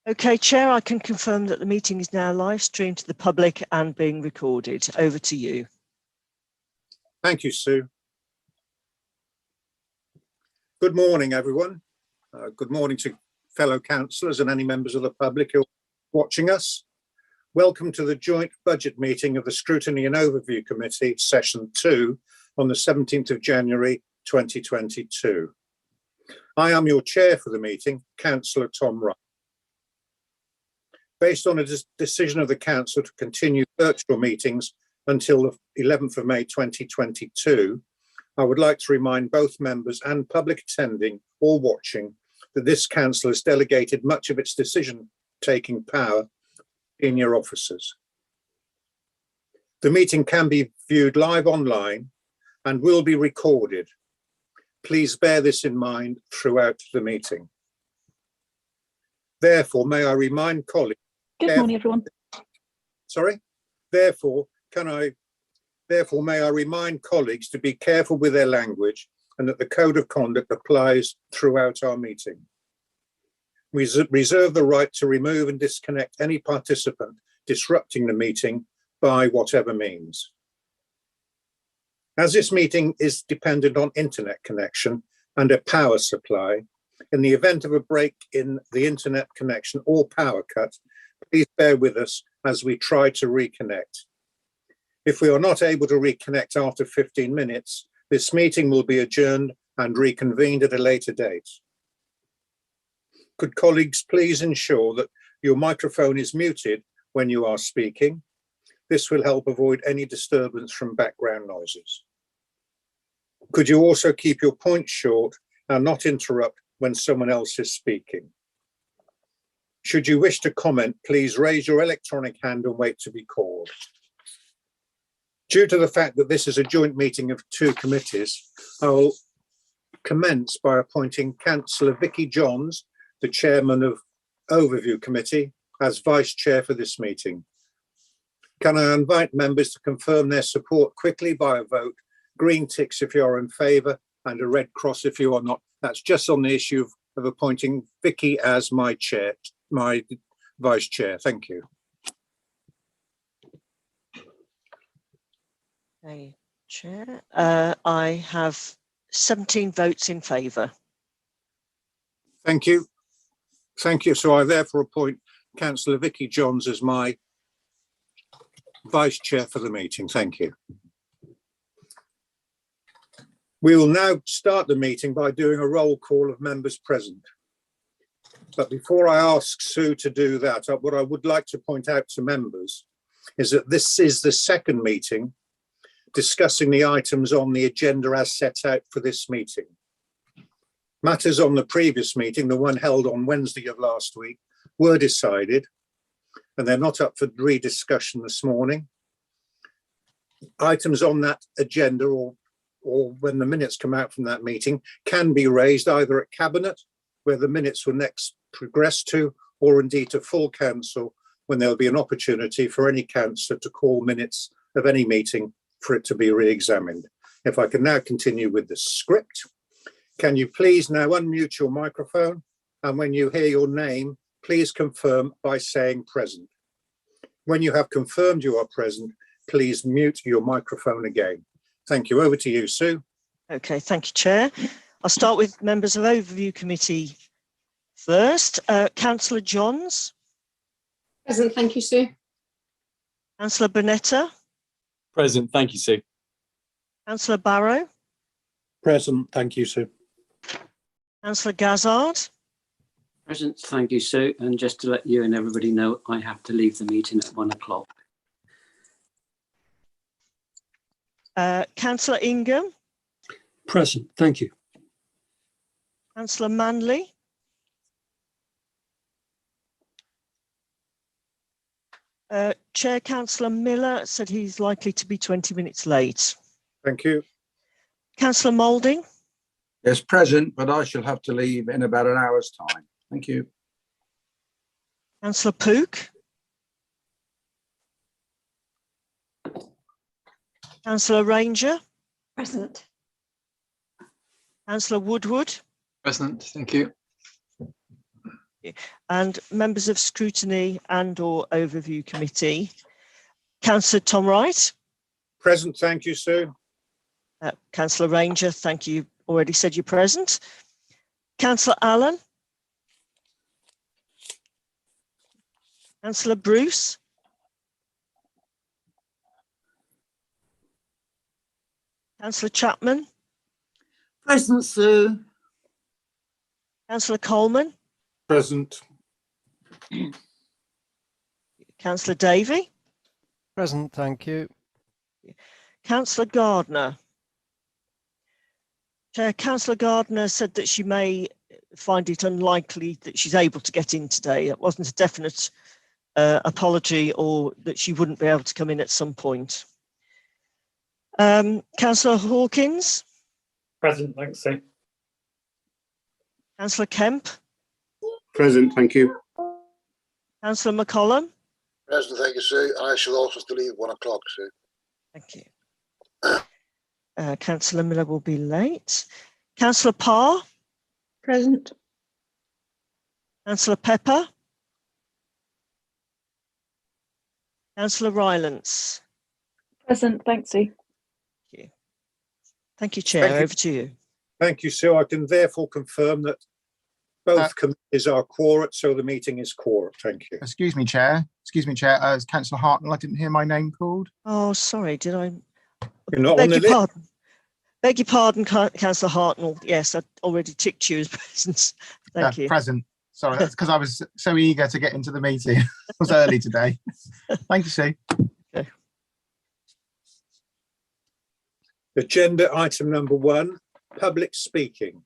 Okay, Chair, I can confirm that the meeting is now live streamed to the public and being recorded. Over to you. Thank you, Sue. Good morning, everyone. Good morning to fellow councillors and any members of the public who are watching us. Welcome to the joint budget meeting of the Scrutiny and Overview Committee, Session 2, on the 17th of January 2022. I am your chair for the meeting, Councillor Tom Wright. Based on a decision of the Council to continue virtual meetings until the 11th of May 2022, I would like to remind both members and public attending or watching that this Council has delegated much of its decision-taking power to senior officers. The meeting can be viewed live online and will be recorded. Please bear this in mind throughout the meeting. Therefore, may I remind colleagues. Good morning, everyone. Sorry? Therefore, may I remind colleagues to be careful with their language and that the code of conduct applies throughout our meeting. We reserve the right to remove and disconnect any participant disrupting the meeting by whatever means. As this meeting is dependent on internet connection and a power supply, in the event of a break in the internet connection or power cut, please bear with us as we try to reconnect. If we are not able to reconnect after 15 minutes, this meeting will be adjourned and reconvened at a later date. Could colleagues please ensure that your microphone is muted when you are speaking? This will help avoid any disturbance from background noises. Could you also keep your points short and not interrupt when someone else is speaking? Should you wish to comment, please raise your electronic hand and wait to be called. Due to the fact that this is a joint meeting of two committees, I will commence by appointing Councillor Vicky Johns, the Chairman of Overview Committee, as Vice Chair for this meeting. Can I invite members to confirm their support quickly by a vote? Green ticks if you are in favour and a red cross if you are not. That's just on the issue of appointing Vicky as my chair, my Vice Chair. Thank you. Okay, Chair. I have 17 votes in favour. Thank you. Thank you. So I therefore appoint Councillor Vicky Johns as my Vice Chair for the meeting. Thank you. We will now start the meeting by doing a roll call of members present. But before I ask Sue to do that, what I would like to point out to members is that this is the second meeting discussing the items on the agenda as set out for this meeting. Matters on the previous meeting, the one held on Wednesday of last week, were decided, and they're not up for rediscussion this morning. Items on that agenda or when the minutes come out from that meeting can be raised either at Cabinet, where the minutes will next progress to, or indeed to full council, when there'll be an opportunity for any councillor to call minutes of any meeting for it to be re-examined. If I can now continue with the script. Can you please now unmute your microphone, and when you hear your name, please confirm by saying present. When you have confirmed you are present, please mute your microphone again. Thank you. Over to you, Sue. Okay, thank you, Chair. I'll start with members of Overview Committee first. Councillor Johns. Present, thank you, Sue. Councillor Bonetta. Present, thank you, Sue. Councillor Barrow. Present, thank you, Sue. Councillor Gazzard. Present, thank you, Sue. And just to let you and everybody know, I have to leave the meeting at 1 o'clock. Councillor Ingham. Present, thank you. Councillor Manley. Chair Councillor Miller said he's likely to be 20 minutes late. Thank you. Councillor Moulding. Yes, present, but I shall have to leave in about an hour's time. Thank you. Councillor Pook. Councillor Ranger. Present. Councillor Woodward. Present, thank you. And members of Scrutiny and or Overview Committee. Councillor Tom Wright. Present, thank you, Sue. Councillor Ranger, thank you. Already said you're present. Councillor Allen. Councillor Bruce. Councillor Chapman. Present, Sue. Councillor Coleman. Present. Councillor Davey. Present, thank you. Councillor Gardner. Chair, Councillor Gardner said that she may find it unlikely that she's able to get in today. It wasn't a definite apology or that she wouldn't be able to come in at some point. Councillor Hawkins. Present, thanks, Sue. Councillor Kemp. Present, thank you. Councillor McCollum. Present, thank you, Sue. I shall also have to leave at 1 o'clock, Sue. Thank you. Councillor Miller will be late. Councillor Parr. Present. Councillor Pepper. Councillor Rylance. Present, thanks, Sue. Thank you, Chair. Thank you. Over to you. Thank you, Sue. I can therefore confirm that both committees are quorate, so the meeting is quorate. Thank you. Excuse me, Chair. It's Councillor Hartnell. I didn't hear my name called. Oh, sorry. Did I? You're not on Beg the your list. pardon. Beg your pardon, Councillor Hartnell. Yes, I already ticked you as present. Thank you. Present. Sorry, that's because I was so eager to get into the meeting. It was early today. Thank you, Sue. Okay. Agenda item number 1, public speaking.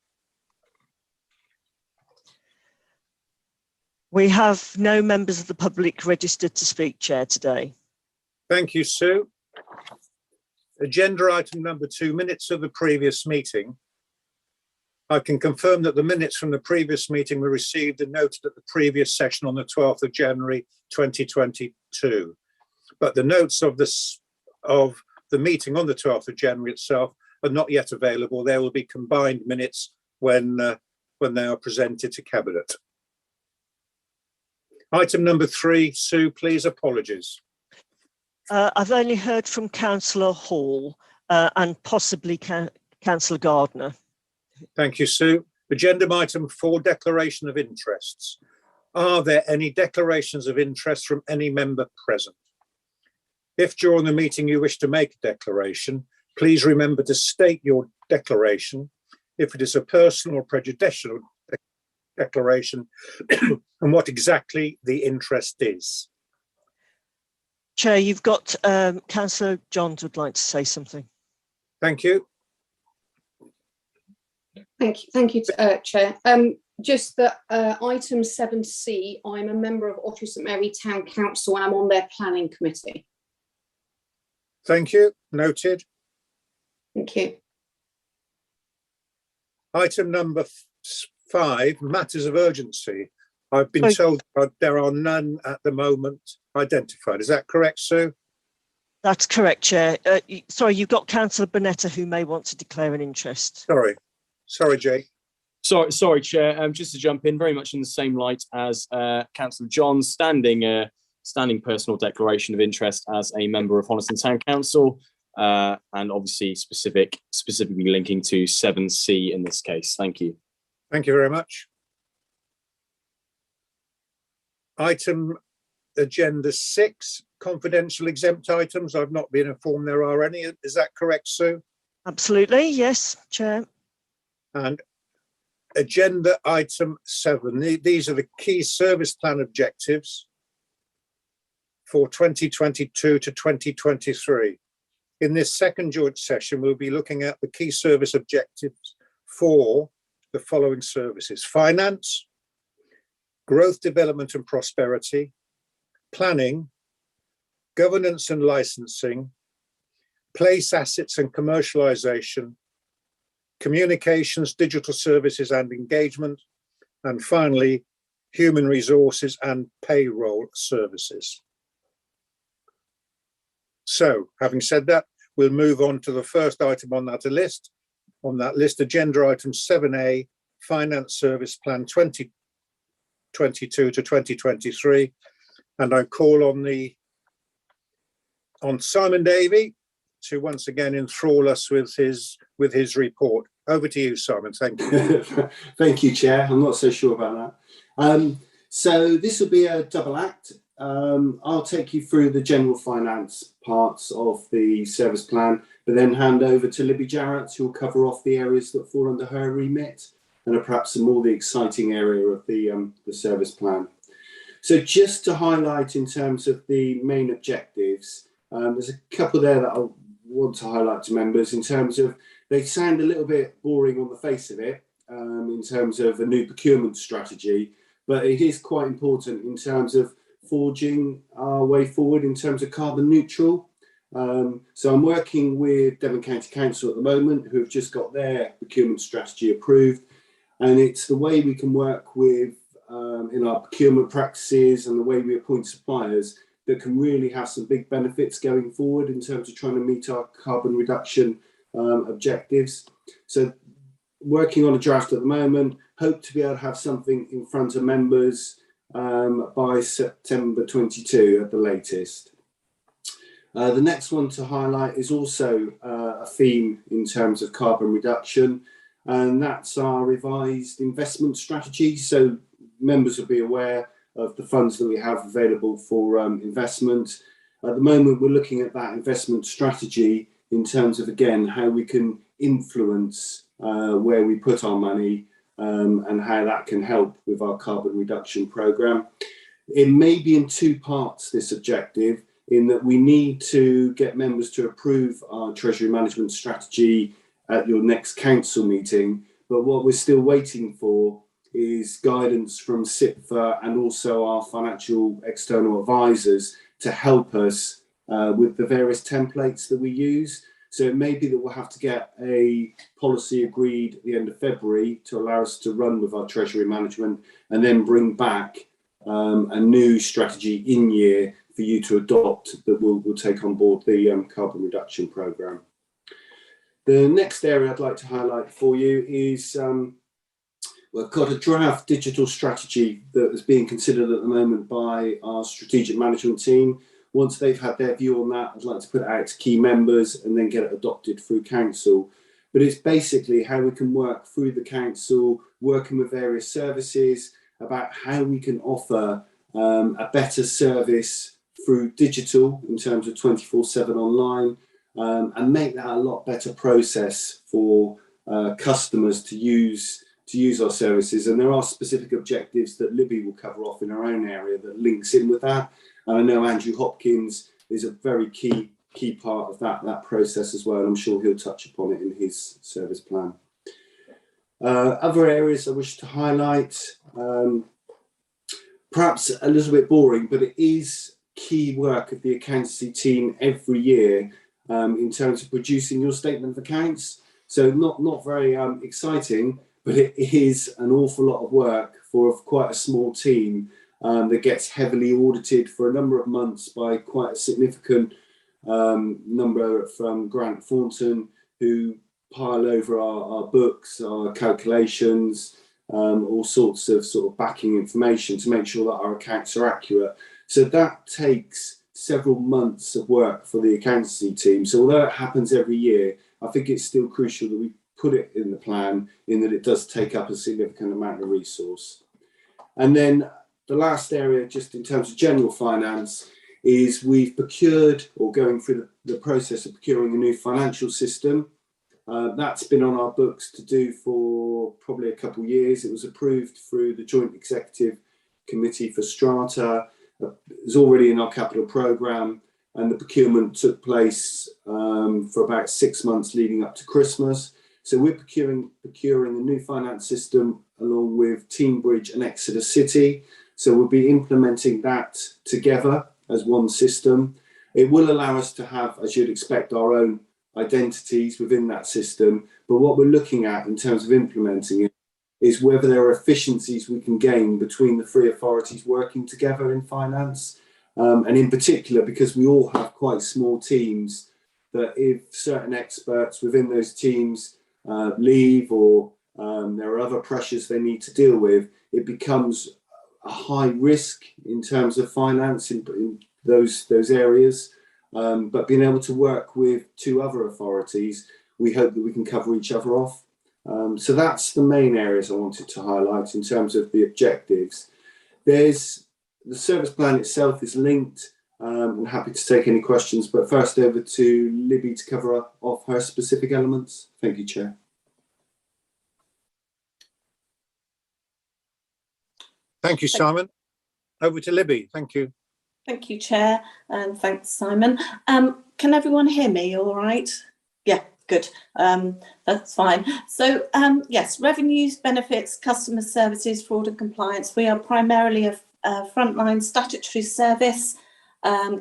We have no members of the public registered to speak, Chair, today. Thank you, Sue. Agenda item number 2, minutes of the previous meeting. I can confirm that the minutes from the previous meeting were received and noted at the previous session on the 12th of January 2022. But the notes of the meeting on the 12th of January itself are not yet available. There will be combined minutes when they are presented to Cabinet. Item number 3, Sue, please, apologies. I've only heard from Councillor Hall and possibly Councillor Gardner. Thank you, Sue. Agenda item 4, declaration of interests. Are there any declarations of interest from any member present? If during the meeting you wish to make a declaration, please remember to state your declaration. If it is a personal or prejudicial declaration, and what exactly the interest is. Chair, you've got Councillor Johns would like to say something. Thank you. Thank you, Chair. Just that item 7C, I'm a member of Ottery St Mary Town Council and I'm on their planning committee. Thank you. Noted. Thank you. Item number 5, matters of urgency. I've been told there are none at the moment identified. Is that correct, Sue? That's correct, Chair. Sorry, you've got Councillor Bonetta who may want to declare an interest. Sorry, Jake. Sorry, Chair. Just to jump in, very much in the same light as Councillor John, standing personal declaration of interest as a member of Honiston Town Council, and obviously specifically linking to 7C in this case. Thank you. Thank you very much. Item agenda 6, confidential exempt items. I've not been informed there are any. Is that correct, Sue? Absolutely, yes, Chair. And agenda item 7, these are the key service plan objectives for 2022 to 2023. In this second joint session, we'll be looking at the key service objectives for the following services: finance, growth, development and prosperity, planning, governance and licensing, place assets and commercialization, communications, digital services and engagement, and finally, human resources and payroll services. So, having said that, we'll move on to the first item on that list. On that list, agenda item 7A, Finance Service Plan 2022 to 2023. And I call on Simon Davey to once again enthrall us with his report. Over to you, Simon. Thank you. Thank you, Chair. I'm not so sure about that. So this will be a double act. I'll take you through the general finance parts of the service plan, but then hand over to Libby Jarrett, who will cover off the areas that fall under her remit and are perhaps more the exciting area of the service plan. So just to highlight in terms of the main objectives, there's a couple there that I want to highlight to members in terms of they sound a little bit boring on the face of it in terms of a new procurement strategy, but it is quite important in terms of forging our way forward in terms of carbon neutral. So I'm working with Devon County Council at the moment, who have just got their procurement strategy approved, and it's the way we can work with in our procurement practices and the way we appoint suppliers that can really have some big benefits going forward in terms of trying to meet our carbon reduction objectives. So working on a draft at the moment, hope to be able to have something in front of members by September 22 at the latest. The next one to highlight is also a theme in terms of carbon reduction, and that's our revised investment strategy. So members will be aware of the funds that we have available for investment. At the moment, we're looking at that investment strategy in terms of, again, how we can influence where we put our money and how that can help with our carbon reduction programme. It may be in two parts, this objective, in that we need to get members to approve our treasury management strategy at your next council meeting. But what we're still waiting for is guidance from SIPFA and also our financial external advisors to help us with the various templates that we use. So it may be that we'll have to get a policy agreed at the end of February to allow us to run with our treasury management and then bring back a new strategy in year for you to adopt that will take on board the carbon reduction programme. The next area I'd like to highlight for you is we've got a draft digital strategy that is being considered at the moment by our strategic management team. Once they've had their view on that, I'd like to put it out to key members and then get it adopted through council. But it's basically how we can work through the council, working with various services about how we can offer a better service through digital in terms of 24/7 online and make that a lot better process for customers to use our services. And there are specific objectives that Libby will cover off in her own area that links in with that. And I know Andrew Hopkins is a very key part of that process as well. And I'm sure he'll touch upon it in his service plan. Other areas I wish to highlight, perhaps a little bit boring, but it is key work of the accountancy team every year in terms of producing your statement of accounts. So not very exciting, but it is an awful lot of work for quite a small team that gets heavily audited for a number of months by quite a significant number from Grant Thornton, who pile over our books, our calculations, all sorts of sort of backing information to make sure that our accounts are accurate. So that takes several months of work for the accountancy team. So although it happens every year, I think it's still crucial that we put it in the plan in that it does take up a significant amount of resource. And then the last area, just in terms of general finance, is we've procured or going through the process of procuring a new financial system. That's been on our books to do for probably a couple of years. It was approved through the Joint Executive Committee for Strata. It was already in our capital programme, and the procurement took place for about 6 months leading up to Christmas. So we're procuring a new finance system along with Teambridge and Exeter City. So we'll be implementing that together as one system. It will allow us to have, as you'd expect, our own identities within that system. But what we're looking at in terms of implementing it is whether there are efficiencies we can gain between the three authorities working together in finance. And in particular, because we all have quite small teams, that if certain experts within those teams leave or there are other pressures they need to deal with, it becomes a high risk in terms of finance in those areas, but being able to work with two other authorities, we hope that we can cover each other off. So that's the main areas I wanted to highlight in terms of the objectives. There's the service plan itself is linked. I'm happy to take any questions, but first over to Libby to cover off her specific elements. Thank you, Chair. Thank you, Simon. Over to Libby. Thank you. Thank you, Chair, and thanks, Simon. Can everyone hear me all right? Yeah, good. That's fine. So, yes, revenues, benefits, customer services, fraud and compliance. We are primarily a frontline statutory service,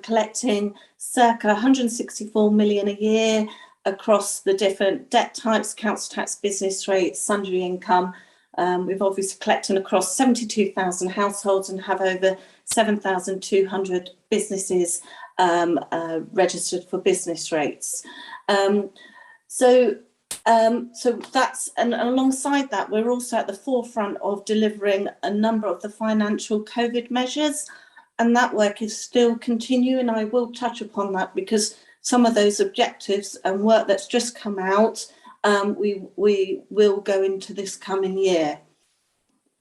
collecting circa 164 million a year across the different debt types, council tax, business rates, sundry income. We've obviously collected across 72,000 households and have over 7,200 businesses registered for business rates. So that's, and alongside that, we're also at the forefront of delivering a number of the financial COVID measures, and that work is still continuing. I will touch upon that because some of those objectives and work that's just come out, we will go into this coming year.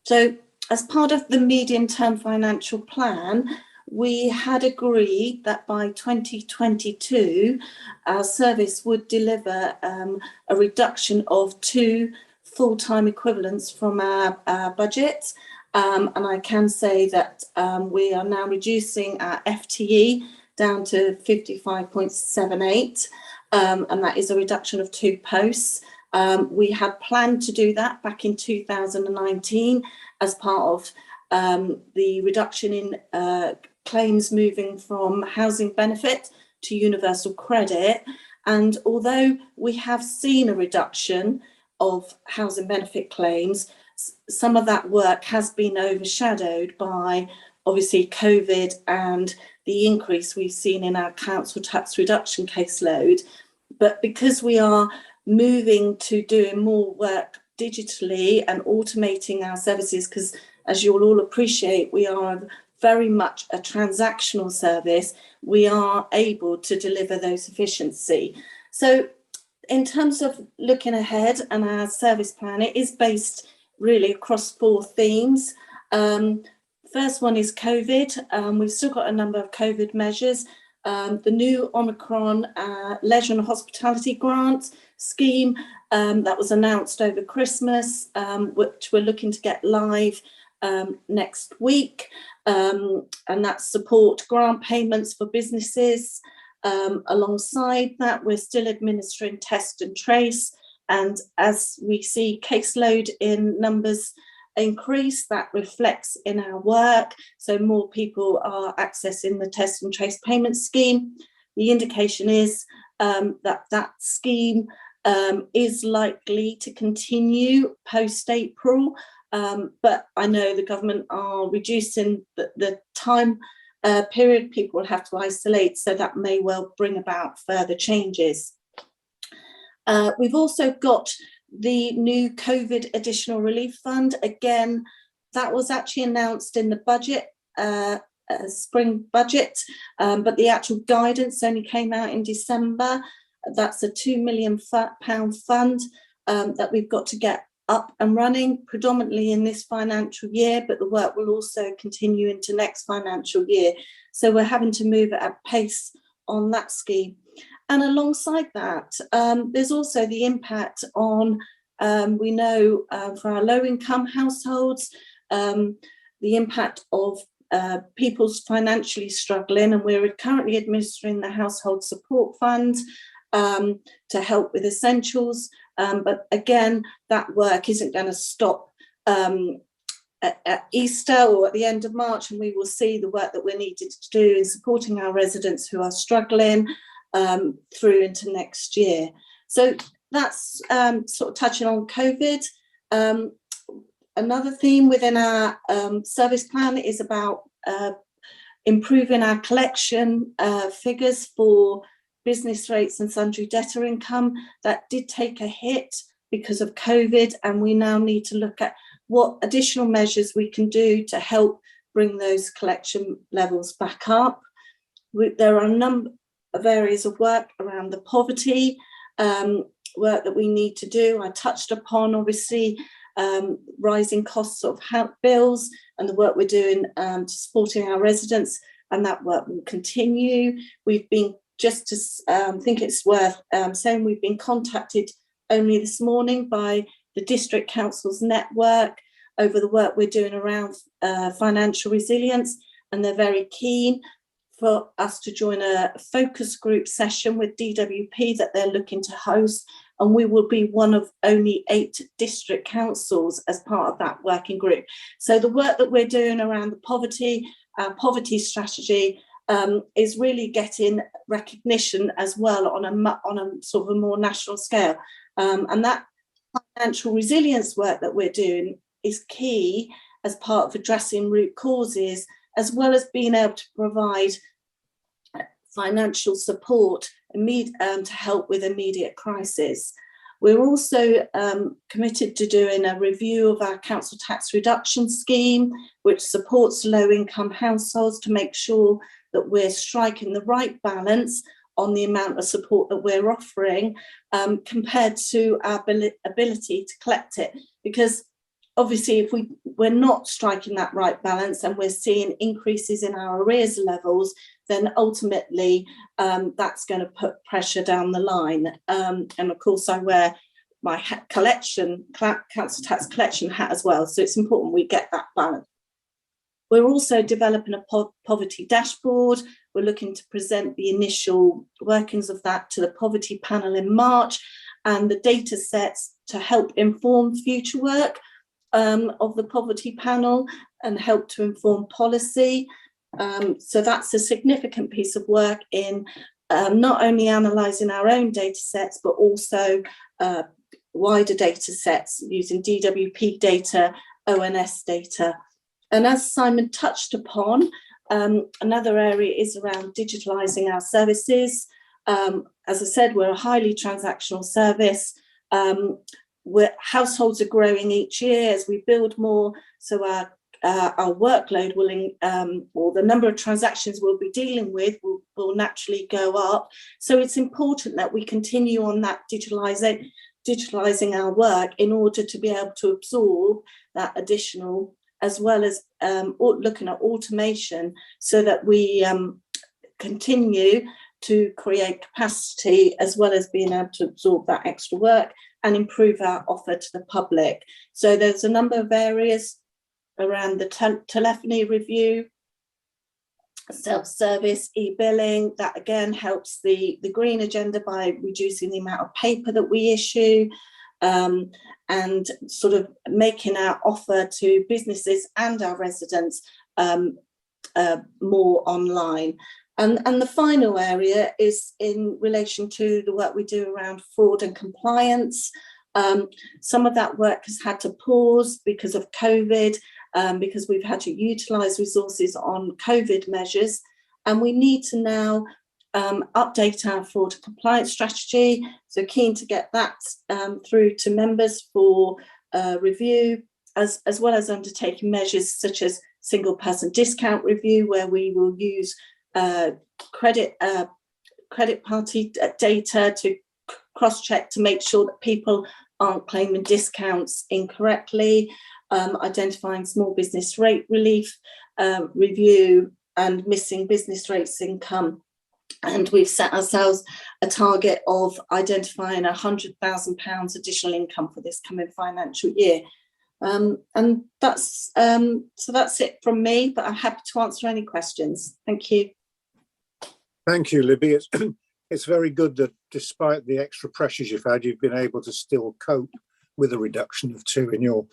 So as part of the medium-term financial plan, we had agreed that by 2022, our service would deliver a reduction of 2 full-time equivalents from our budget. And I can say that we are now reducing our FTE down to 55.78, and that is a reduction of 2 posts. We had planned to do that back in 2019 as part of the reduction in claims moving from housing benefit to universal credit. And although we have seen a reduction of housing benefit claims, some of that work has been overshadowed by obviously COVID and the increase we've seen in our council tax reduction caseload. But because we are moving to doing more work digitally and automating our services, because as you'll all appreciate, we are very much a transactional service, we are able to deliver those efficiency. So in terms of looking ahead and our service plan, it is based really across 4 themes. First one is COVID. We've still got a number of COVID measures. The new Omicron Leisure and Hospitality Grant scheme that was announced over Christmas, which we're looking to get live next week, and that's support grant payments for businesses. Alongside that, we're still administering test and trace, and as we see caseload in numbers increase, that reflects in our work, so more people are accessing the test and trace payment scheme. The indication is that scheme is likely to continue post-April, but I know the government are reducing the time period people will have to isolate, so that may well bring about further changes. We've also got the new COVID additional relief fund. Again, that was actually announced in the budget, spring budget, but the actual guidance only came out in December. That's a £2 million fund that we've got to get up and running predominantly in this financial year, but the work will also continue into next financial year. So we're having to move at pace on that scheme. And alongside that, there's also the impact on, we know for our low income households, the impact of people's financially struggling, and we're currently administering the household support fund to help with essentials. But again, that work isn't going to stop at Easter or at the end of March, and we will see the work that we're needed to do in supporting our residents who are struggling through into next year. So that's sort of touching on COVID. Another theme within our service plan is about improving our collection figures for business rates and sundry debtor income. That did take a hit because of COVID, and we now need to look at what additional measures we can do to help bring those collection levels back up. There are a number of areas of work around the poverty work that we need to do. I touched upon, obviously, rising costs of health bills and the work we're doing supporting our residents, and that work will continue. We've been, just to think it's worth saying, we've been contacted only this morning by the District Council's network over the work we're doing around financial resilience, and they're very keen for us to join a focus group session with DWP that they're looking to host, and we will be one of only 8 district councils as part of that working group. So the work that we're doing around the poverty, our poverty strategy, is really getting recognition as well on a sort of a more national scale. And that financial resilience work that we're doing is key as part of addressing root causes, as well as being able to provide financial support to help with immediate crisis. We're also committed to doing a review of our council tax reduction scheme, which supports low-income households, to make sure that we're striking the right balance on the amount of support that we're offering compared to our ability to collect it. Because obviously, if we're not striking that right balance and we're seeing increases in our arrears levels, then ultimately that's going to put pressure down the line. And of course, I wear my council tax collection hat as well. So it's important we get that balance. We're also developing a poverty dashboard. We're looking to present the initial workings of that to the poverty panel in March, and the data sets to help inform future work of the poverty panel and help to inform policy. So that's a significant piece of work in not only analysing our own data sets, but also wider data sets using DWP data, ONS data. And as Simon touched upon, another area is around digitalising our services. As I said, we're a highly transactional service. Households are growing each year as we build more, so our workload will, or the number of transactions we'll be dealing with will naturally go up. So it's important that we continue on that digitalising our work in order to be able to absorb that additional, as well as looking at automation, so that we continue to create capacity as well as being able to absorb that extra work and improve our offer to the public. So there's a number of areas around the telephony review, self-service, e-billing, that again helps the green agenda by reducing the amount of paper that we issue, and sort of making our offer to businesses and our residents more online. And the final area is in relation to the work we do around fraud and compliance. Some of that work has had to pause because of COVID, because we've had to utilise resources on COVID measures, and we need to now update our fraud and compliance strategy. So keen to get that through to members for review, as well as undertaking measures such as single person discount review, where we will use credit party data to cross-check to make sure that people aren't claiming discounts incorrectly, identifying small business rate relief review and missing business rates income. And we've set ourselves a target of identifying £100,000 additional income for this coming financial year. And that's so that's it from me, but I'm happy to answer any questions. Thank you. Thank you, Libby. It's very good that despite the extra pressures you've had, you've been able to still cope with a reduction of 2 in your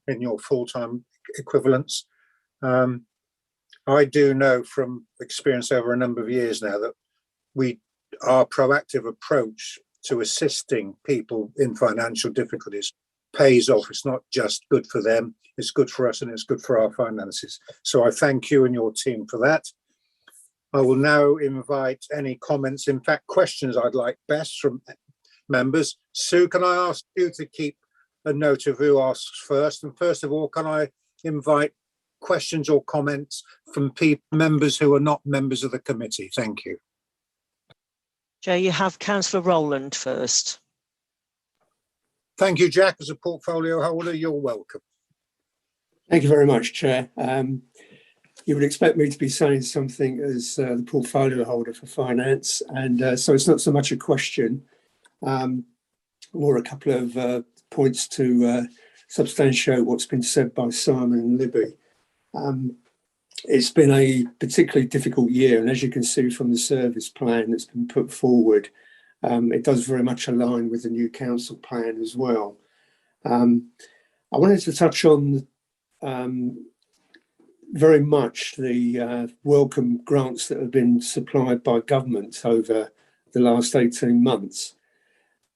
in your full-time equivalents. I do know from experience over a number of years now that our proactive approach to assisting people in financial difficulties pays off. It's not just good for them, it's good for us and it's good for our finances. So I thank you and your team for that. I will now invite any comments, in fact, questions I'd like best from members. Sue, can I ask you to keep a note of who asks first? And first of all, can I invite questions or comments from members who are not members of the committee? Thank you. Chair, you have Councillor Rowland first. Thank you, Jack. As a portfolio holder, you're welcome. Thank you very much, Chair. You would expect me to be saying something as the portfolio holder for finance, and so it's not so much a question, or a couple of points to substantiate what's been said by Simon and Libby. It's been a particularly difficult year, and as you can see from the service plan that's been put forward, it does very much align with the new council plan as well. I wanted to touch on very much the welcome grants that have been supplied by government over the last 18 months.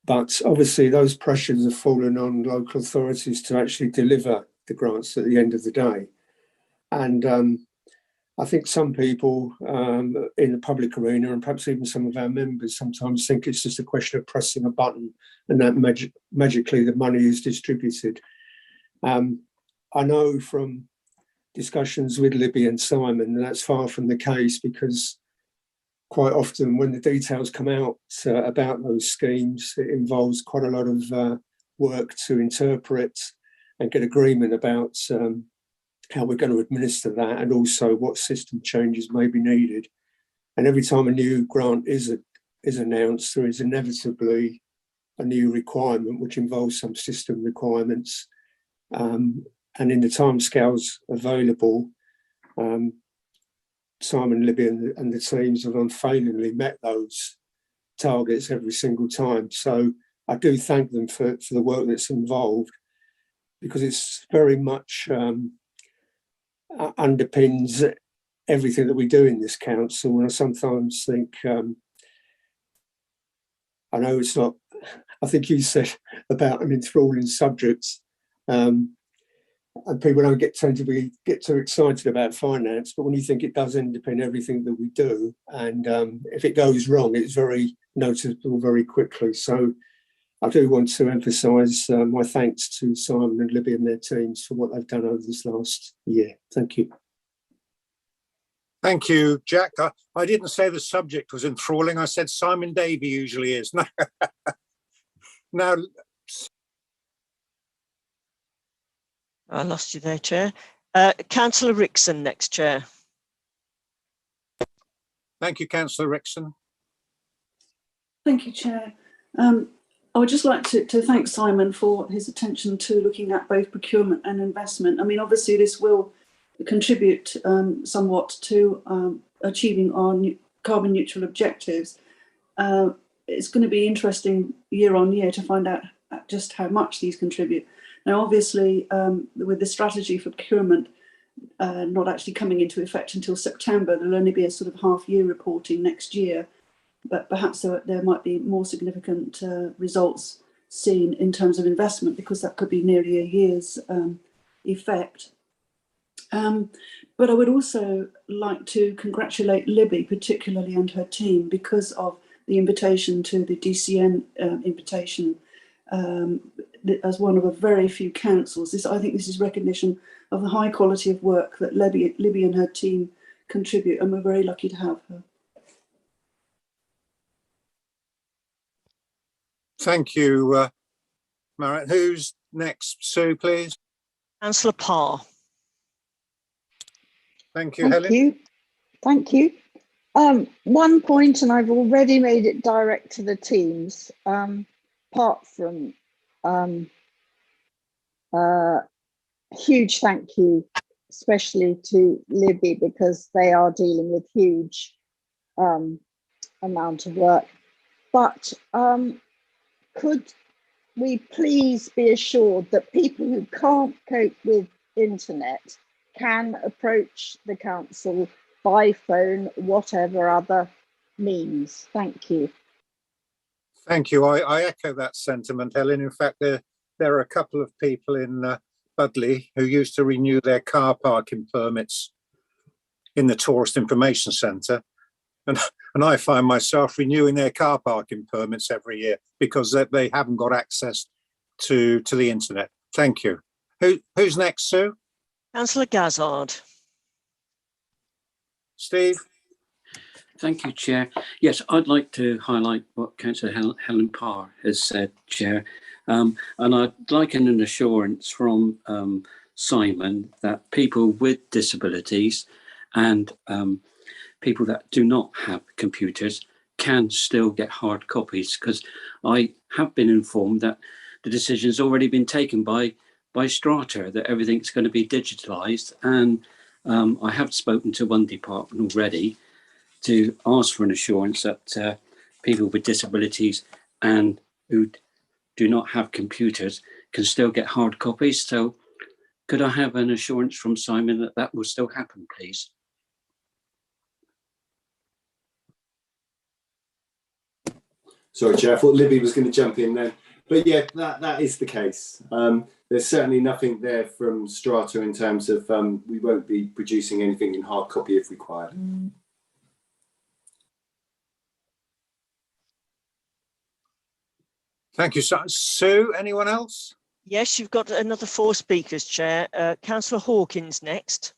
But obviously those pressures have fallen on local authorities to actually deliver the grants at the end of the day. And I think some people in the public arena, and perhaps even some of our members, sometimes think it's just a question of pressing a button and that magically the money is distributed. I know from discussions with Libby and Simon that's far from the case, because quite often when the details come out about those schemes, it involves quite a lot of work to interpret and get agreement about how we're going to administer that, and also what system changes may be needed. And every time a new grant is announced, there is inevitably a new requirement which involves some system requirements. And in the timescales available, Simon, Libby and the teams have unfailingly met those targets every single time. So I do thank them for the work that's involved, because it's very much underpins everything that we do in this council. And I sometimes think, I know it's not, I think you said about an enthralling subject, and people don't tend to get too excited about finance, but when you think it does underpin everything that we do, and if it goes wrong, it's very noticeable very quickly. So I do want to emphasise my thanks to Simon and Libby and their teams for what they've done over this last year. Thank you. Thank you, Jack. I didn't say the subject was enthralling. I said Simon Davey usually is. Now, I lost you there, Chair. Councillor Rickson next, Chair. Thank you, Councillor Rickson. Thank you, Chair. I would just like to thank Simon for his attention to looking at both procurement and investment. I mean, obviously this will contribute somewhat to achieving our carbon neutral objectives. It's going to be interesting year on year to find out just how much these contribute. Now, obviously, with the strategy for procurement not actually coming into effect until September, there'll only be a sort of half-year reporting next year, but perhaps there might be more significant results seen in terms of investment, because that could be nearly a year's effect. But I would also like to congratulate Libby particularly and her team, because of the invitation to the DCN invitation. As one of a very few councils, I think this is recognition of the high quality of work that Libby and her team contribute, and we're very lucky to have her. Thank you, Marit. Who's next? Sue, please. Councillor Parr. Thank you, Helen. Thank you. One point, and I've already made it direct to the teams, apart from huge thank you, especially to Libby, because they are dealing with huge amount of work. But could we please be assured that people who can't cope with internet can approach the council by phone, whatever other means? Thank you. Thank you. I echo that sentiment, Helen. In fact, there are a couple of people in Budley who used to renew their car parking permits in the Tourist Information Centre. And I find myself renewing their car parking permits every year because they haven't got access to the internet. Thank you. Who's next, Sue? Councillor Gazzard. Steve? Thank you, Chair. Yes, I'd like to highlight what Councillor Helen Parr has said, Chair. And I'd like an assurance from Simon that people with disabilities and people that do not have computers can still get hard copies, because I have been informed that the decision has already been taken by Strata that everything's going to be digitalised, and I have spoken to one department already to ask for an assurance that people with disabilities and who do not have computers can still get hard copies. So could I have an assurance from Simon that that will still happen, please? Sorry, Chair, I thought Libby was going to jump in then. But yeah, that is the case. There's certainly nothing there from Strata in terms of we won't be producing anything in hard copy if required. Thank you, Sue. Anyone else? Yes, you've got another 4 speakers, Chair. Councillor Hawkins next.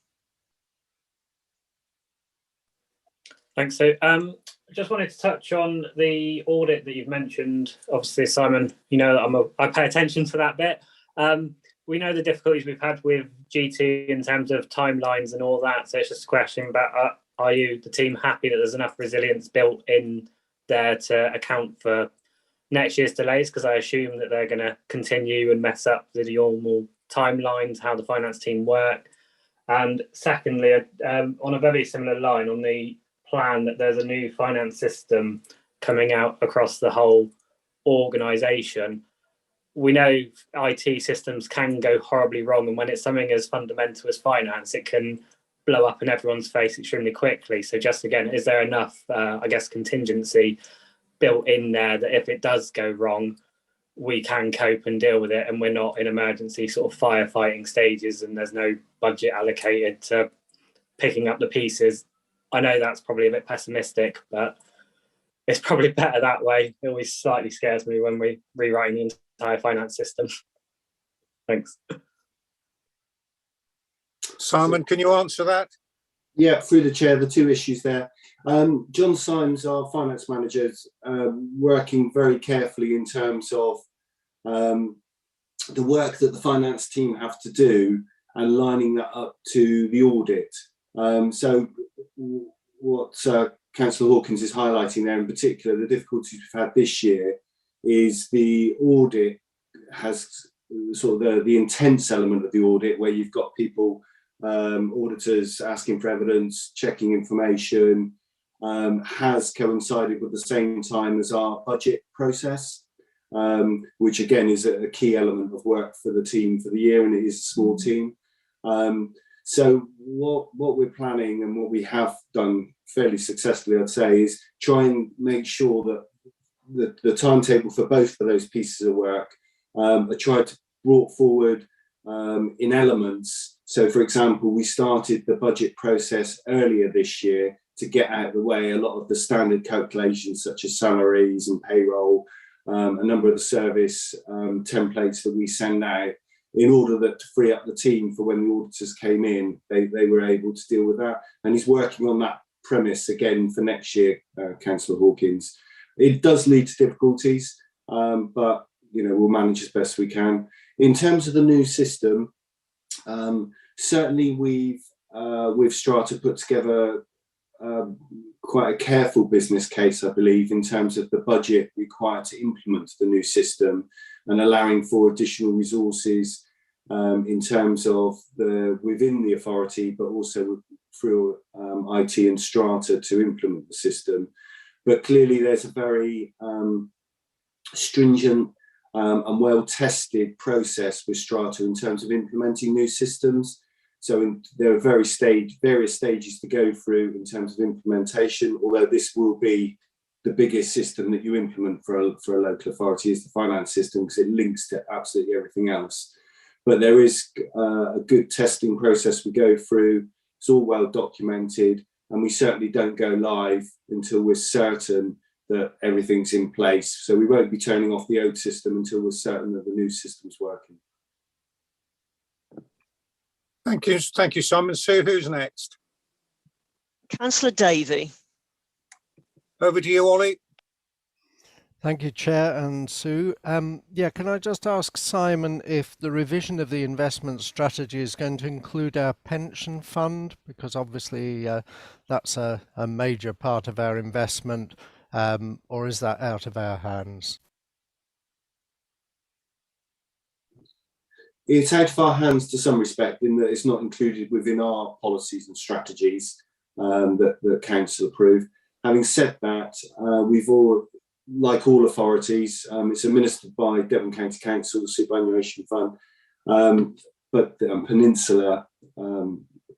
Thanks, Sue. I just wanted to touch on the audit that you've mentioned. Obviously, Simon, you know I pay attention to that bit. We know the difficulties we've had with G2 in terms of timelines and all that. So it's just a question about are you, the team, happy that there's enough resilience built in there to account for next year's delays? Because I assume that they're going to continue and mess up the normal timelines, how the finance team work. And secondly, on a very similar line, on the plan that there's a new finance system coming out across the whole organisation. We know IT systems can go horribly wrong, and when it's something as fundamental as finance, it can blow up in everyone's face extremely quickly. So just again, is there enough, I guess, contingency built in there that if it does go wrong, we can cope and deal with it, and we're not in emergency sort of firefighting stages and there's no budget allocated to picking up the pieces? I know that's probably a bit pessimistic, but it's probably better that way. It always slightly scares me when we're rewriting the entire finance system. Thanks. Simon, can you answer that? Yeah, through the chair, the 2 issues there. John Symes, our finance manager, is working very carefully in terms of the work that the finance team have to do and lining that up to the audit. So what Councillor Hawkins is highlighting there in particular, the difficulties we've had this year is the audit has sort of the intense element of the audit where you've got people, auditors asking for evidence, checking information, has coincided with the same time as our budget process, which again is a key element of work for the team for the year, and it is a small team. So what we're planning and what we have done fairly successfully, I'd say, is try and make sure that the timetable for both of those pieces of work are tried to brought forward in elements. So, for example, we started the budget process earlier this year to get out of the way a lot of the standard calculations such as salaries and payroll, a number of the service templates that we send out, in order that to free up the team for when the auditors came in, they were able to deal with that. And he's working on that premise again for next year, Councillor Hawkins. It does lead to difficulties, but we'll manage as best we can. In terms of the new system, certainly we've with Strata put together quite a careful business case, I believe, in terms of the budget required to implement the new system and allowing for additional resources in terms of within the authority, but also through IT and Strata to implement the system. But clearly there's a very stringent and well-tested process with Strata in terms of implementing new systems. So there are various stages to go through in terms of implementation, although this will be the biggest system that you implement for a local authority is the finance system, because it links to absolutely everything else. But there is a good testing process we go through. It's all well documented, and we certainly don't go live until we're certain that everything's in place. So we won't be turning off the old system until we're certain that the new system's working. Thank you, Simon. Sue, who's next? Councillor Davey. Over to you, Ollie. Thank you, Chair and Sue. Yeah, can I just ask Simon if the revision of the investment strategy is going to include our pension fund? Because obviously that's a major part of our investment, or is that out of our hands? It's out of our hands to some respect in that it's not included within our policies and strategies that council approve. Having said that, we've all, like all authorities, it's administered by Devon County Council, the Superannuation Fund, but Peninsula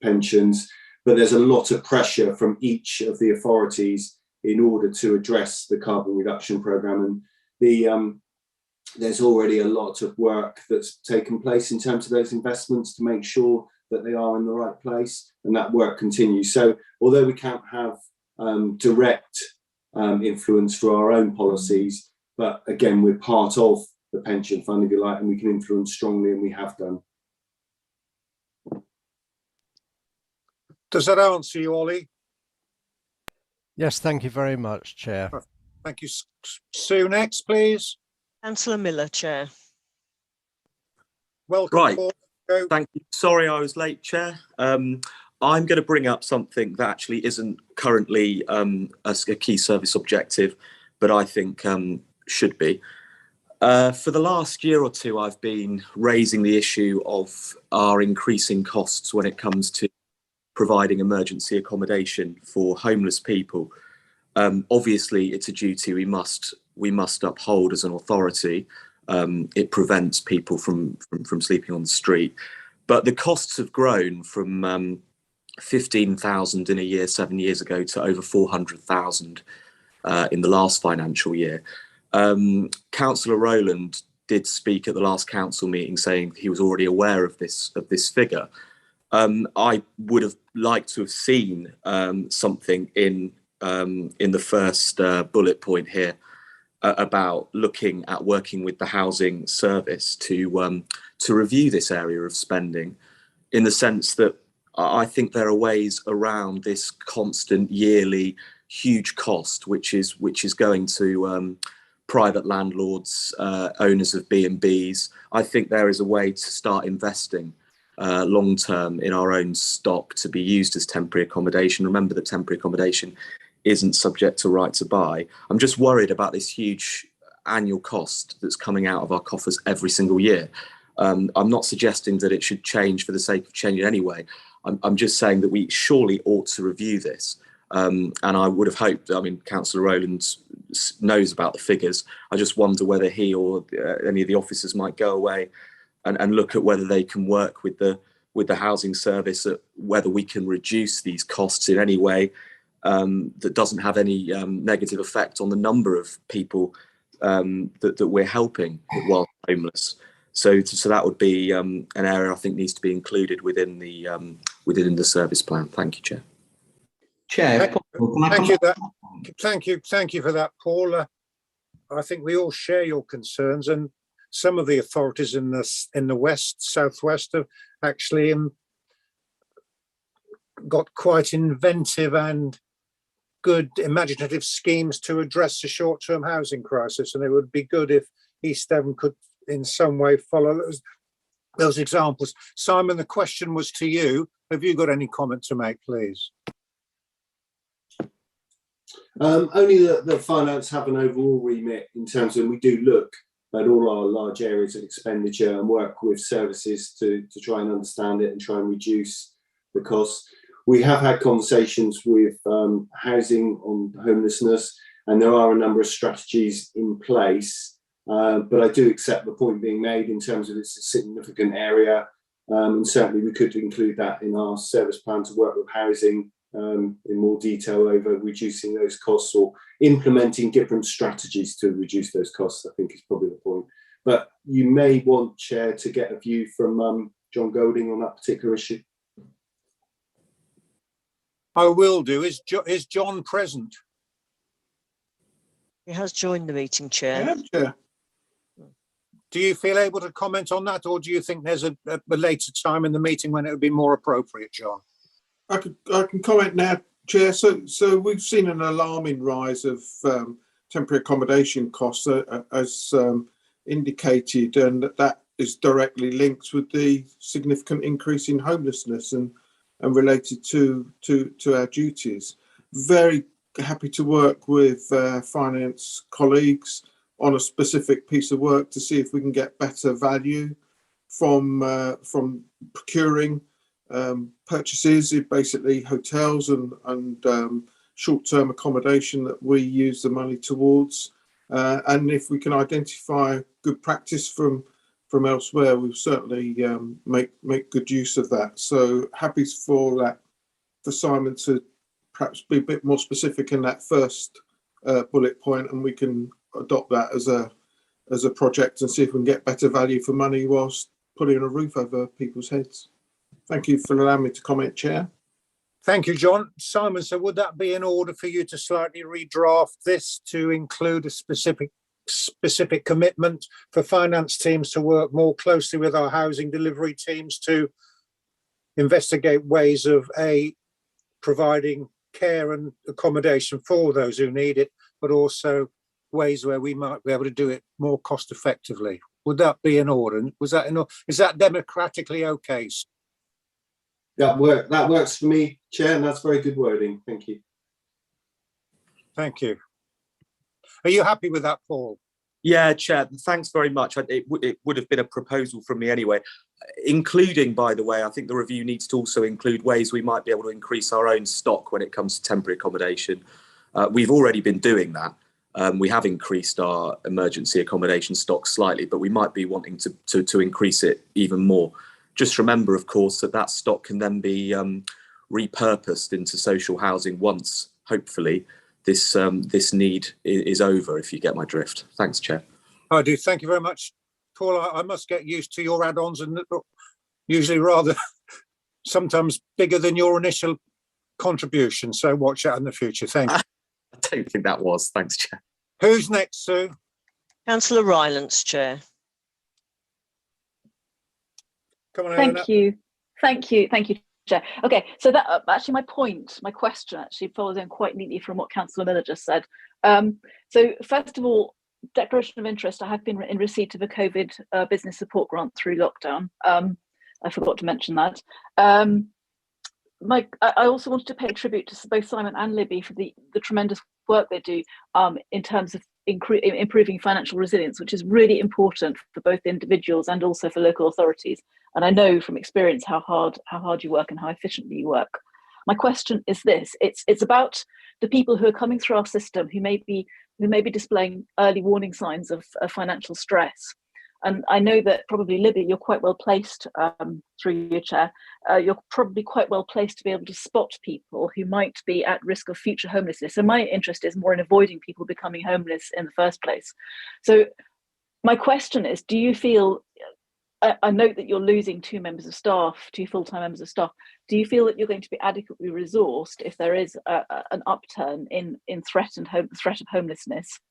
pensions. But there's a lot of pressure from each of the authorities in order to address the carbon reduction programme, and there's already a lot of work that's taken place in terms of those investments to make sure that they are in the right place, and that work continues. So although we can't have direct influence for our own policies, but again, we're part of the pension fund, if you like, and we can influence strongly, and we have done. Does that answer you, Ollie? Yes, thank you very much, Chair. Thank you. Sue, next, please. Councillor Miller, Chair. Welcome. Right. Paul. Thank you. Sorry I was late, Chair. I'm going to bring up something that actually isn't currently a key service objective, but I think should be. For the last year or two, I've been raising the issue of our increasing costs when it comes to providing emergency accommodation for homeless people. Obviously, it's a duty we must uphold as an authority. It prevents people from sleeping on the street. But the costs have grown from 15,000 in a year 7 years ago to over 400,000 in the last financial year. Councillor Rowland did speak at the last council meeting saying he was already aware of this figure. I would have liked to have seen something in the first bullet point here about looking at working with the housing service to review this area of spending, in the sense that I think there are ways around this constant yearly huge cost, which is going to private landlords, owners of B&Bs. I think there is a way to start investing long term in our own stock to be used as temporary accommodation. Remember that temporary accommodation isn't subject to right to buy. I'm just worried about this huge annual cost that's coming out of our coffers every single year. I'm not suggesting that it should change for the sake of changing anyway. I'm just saying that we surely ought to review this. And I would have hoped, I mean, Councillor Rowland knows about the figures. I just wonder whether he or any of the officers might go away and look at whether they can work with the housing service, whether we can reduce these costs in any way that doesn't have any negative effect on the number of people that we're helping while homeless. So that would be an area I think needs to be included within the service plan. Thank you, Chair. Thank you for that, Paul. I think we all share your concerns, and some of the authorities in the southwest have actually got quite inventive and good imaginative schemes to address the short-term housing crisis, and it would be good if East Devon could in some way follow those examples. Simon, the question was to you. Have you got any comment to make, please? Only that finance have an overall remit in terms of, we do look at all our large areas of expenditure and work with services to try and understand it and try and reduce the costs. We have had conversations with housing on homelessness, and there are a number of strategies in place, but I do accept the point being made in terms of it's a significant area, and certainly we could include that in our service plan to work with housing in more detail over reducing those costs or implementing different strategies to reduce those costs, I think is probably the point. But you may want, Chair, to get a view from John Golding on that particular issue. I will do. Is John present? He has joined the meeting, Chair. Yeah, Chair. Do you feel able to comment on that, or do you think there's a later time in the meeting when it would be more appropriate, John? I can comment now, Chair. So we've seen an alarming rise of temporary accommodation costs, as indicated, and that is directly linked with the significant increase in homelessness and related to our duties. Very happy to work with finance colleagues on a specific piece of work to see if we can get better value from procuring purchases, basically hotels and short-term accommodation that we use the money towards. And if we can identify good practice from elsewhere, we'll certainly make good use of that. So happy for Simon to perhaps be a bit more specific in that first bullet point, and we can adopt that as a project and see if we can get better value for money whilst putting a roof over people's heads. Thank you for allowing me to comment, Chair. Thank you, John. Simon, so would that be in order for you to slightly redraft this to include a specific commitment for finance teams to work more closely with our housing delivery teams to investigate ways of providing care and accommodation for those who need it, but also ways where we might be able to do it more cost effectively? Would that be in order? Is that democratically okay? That works for me, Chair, and that's very good wording. Thank you. Thank you. Are you happy with that, Paul? Yeah, Chair, thanks very much. It would have been a proposal from me anyway, including, by the way, I think the review needs to also include ways we might be able to increase our own stock when it comes to temporary accommodation. We've already been doing that. We have increased our emergency accommodation stock slightly, but we might be wanting to increase it even more. Just remember, of course, that stock can then be repurposed into social housing once, hopefully, this need is over, if you get my drift. Thanks, Chair. I do. Thank you very much, Paul. I must get used to your add-ons, and usually rather sometimes bigger than your initial contribution. So watch out in the future. Thank you. I don't think that was. Thanks, Chair. Who's next, Sue? Councillor Rylance, Chair. Come on, Thank you, Chair. Okay, so that actually my question actually follows in quite neatly from what Councillor Miller just said. So first of all, declaration of interest. I have been in receipt of a COVID business support grant through lockdown. I forgot to mention that. I also wanted to pay tribute to both Simon and Libby for the tremendous work they do in terms of improving financial resilience, which is really important for both individuals and also for local authorities. And I know from experience how hard you work and how efficiently you work. My question is this: it's about the people who are coming through our system who may be displaying early warning signs of financial stress. And I know that probably, Libby, you're quite well placed, through your chair, you're probably quite well placed to be able to spot people who might be at risk of future homelessness. And my interest is more in avoiding people becoming homeless in the first place. So my question is, do you feel, I note that you're losing two full-time members of staff. Do you feel that you're going to be adequately resourced if there is an upturn in threat of homelessness?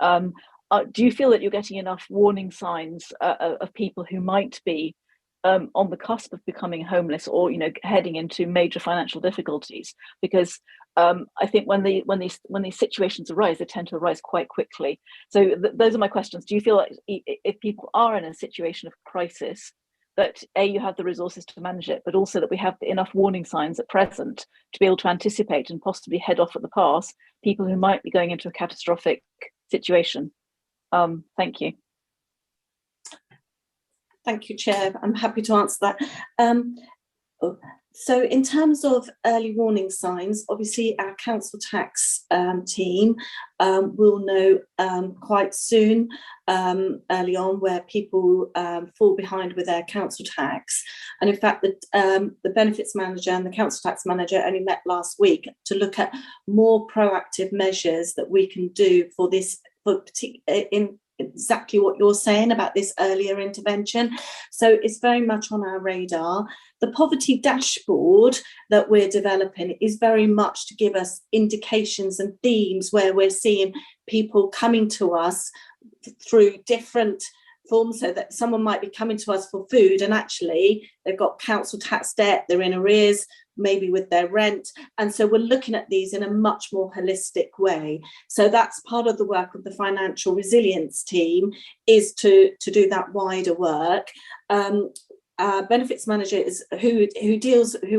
Do you feel that you're getting enough warning signs of people who might be on the cusp of becoming homeless or heading into major financial difficulties? Because I think when these situations arise, they tend to arise quite quickly. So those are my questions. Do you feel like if people are in a situation of crisis, that you have the resources to manage it, but also that we have enough warning signs at present to be able to anticipate and possibly head off at the pass people who might be going into a catastrophic situation? Thank you. Thank you, Chair. I'm happy to answer that. So in terms of early warning signs, obviously our council tax team will know quite soon, early on, where people fall behind with their council tax. And in fact, the benefits manager and the council tax manager only met last week to look at more proactive measures that we can do for this, in exactly what you're saying about this earlier intervention. So it's very much on our radar. The poverty dashboard that we're developing is very much to give us indications and themes where we're seeing people coming to us through different form, so that someone might be coming to us for food and actually they've got council tax debt, they're in arrears, maybe with their rent. And so we're looking at these in a much more holistic way. So that's part of the work of the financial resilience team, is to do that wider work. Benefits manager is who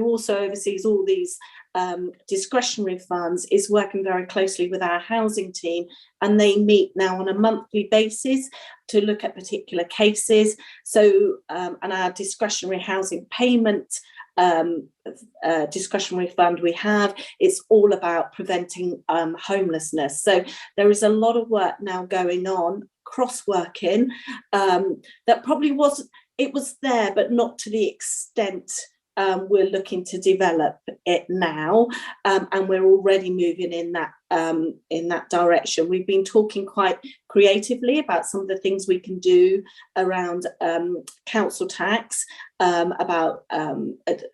also oversees all these discretionary funds, is working very closely with our housing team, and they meet now on a monthly basis to look at particular cases. So and our discretionary housing payment discretionary fund we have, it's all about preventing homelessness. So there is a lot of work now going on, cross-working, that probably it was there, but not to the extent we're looking to develop it now, and we're already moving in that direction. We've been talking quite creatively about some of the things we can do around council tax, about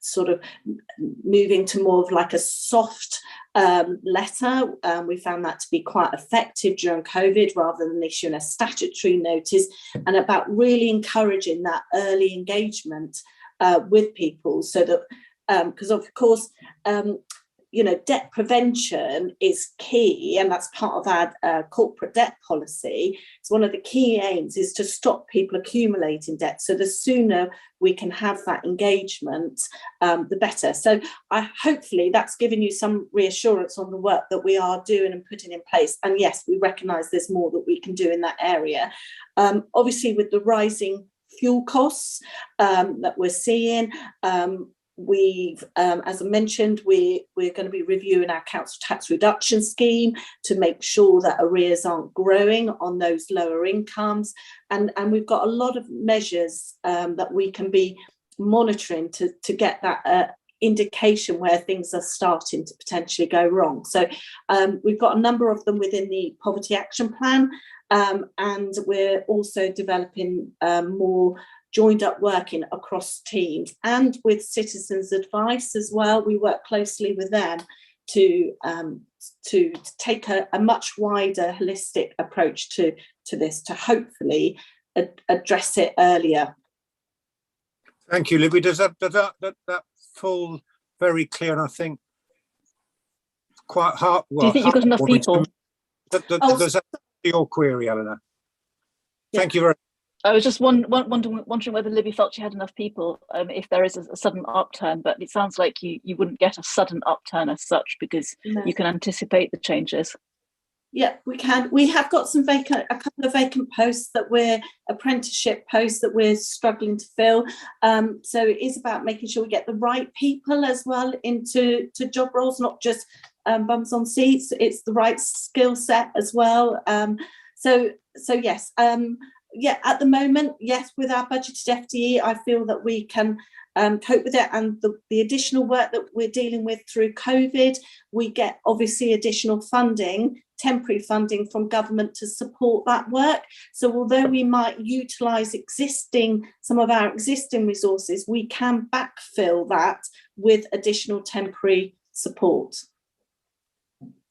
sort of moving to more of like a soft letter. We found that to be quite effective during COVID, rather than issuing a statutory notice, and about really encouraging that early engagement with people, so that because of course debt prevention is key, and that's part of our corporate debt policy. It's one of the key aims, is to stop people accumulating debt. So the sooner we can have that engagement, the better. So hopefully that's given you some reassurance on the work that we are doing and putting in place. And yes, we recognise there's more that we can do in that area. Obviously, with the rising fuel costs that we're seeing, we've, as I mentioned, we're going to be reviewing our council tax reduction scheme to make sure that arrears aren't growing on those lower incomes, and we've got a lot of measures that we can be monitoring to get that indication where things are starting to potentially go wrong. So we've got a number of them within the poverty action plan, and we're also developing more joined up working across teams, and with citizens advice as well. We work closely with them to take a much wider holistic approach to this, to hopefully address it earlier. Thank you, Libby. Does that fall very clear? And I think quite hard. Do you think you've got enough people? Does that your query, Eleanor? Thank you very much. I was just wondering whether Libby felt she had enough people if there is a sudden upturn, but it sounds like you wouldn't get a sudden upturn as such, because you can anticipate the changes. Yeah, we can. We have got a couple of vacant posts apprenticeship posts that we're struggling to fill. So it is about making sure we get the right people as well into job roles, not just bums on seats. It's the right skill set as well. So yes. Yeah, at the moment, yes, with our budgeted FTE, I feel that we can cope with it. And the additional work that we're dealing with through COVID, we get obviously additional funding, temporary funding from government to support that work. So although we might utilise some of our existing resources, we can backfill that with additional temporary support.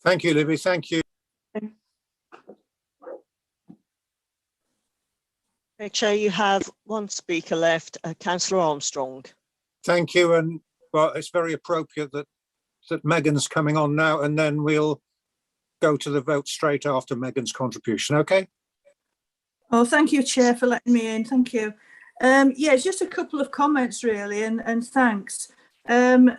Thank you, Libby. Thank you. Okay, Chair, you have one speaker left, Councillor Armstrong. Thank you, and well, it's very appropriate that Megan's coming on now, and then we'll go to the vote straight after Megan's contribution. Okay. Oh, thank you, Chair, for letting me in. Thank you. Yeah, just a couple of comments really, and thanks to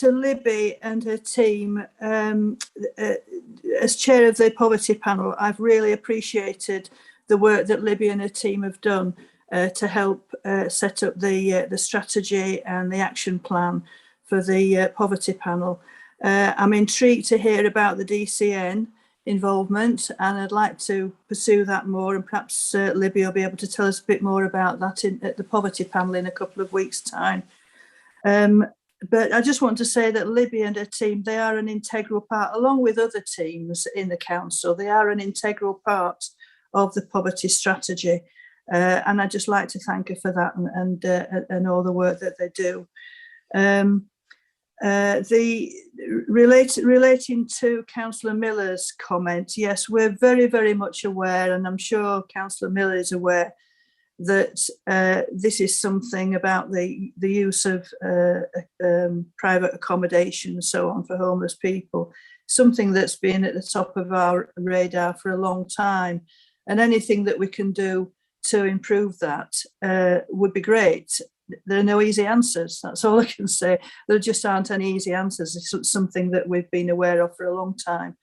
Libby and her team. As chair of the poverty panel, I've really appreciated the work that Libby and her team have done to help set up the strategy and the action plan for the poverty panel. I'm intrigued to hear about the DCN involvement, and I'd like to pursue that more, and perhaps Libby will be able to tell us a bit more about that at the poverty panel in a couple of weeks' time. But I just want to say that Libby and her team, they are an integral part, along with other teams in the council, they are an integral part of the poverty strategy, and I'd just like to thank her for that and all the work that they do. Relating to Councillor Miller's comment, yes, we're very, very much aware, and I'm sure Councillor Miller is aware, that this is something about the use of private accommodation and so on for homeless people, something that's been at the top of our radar for a long time, and anything that we can do to improve that would be great. There are no easy answers, that's all I can say. There just aren't any easy answers. It's something that we've been aware of for a long time.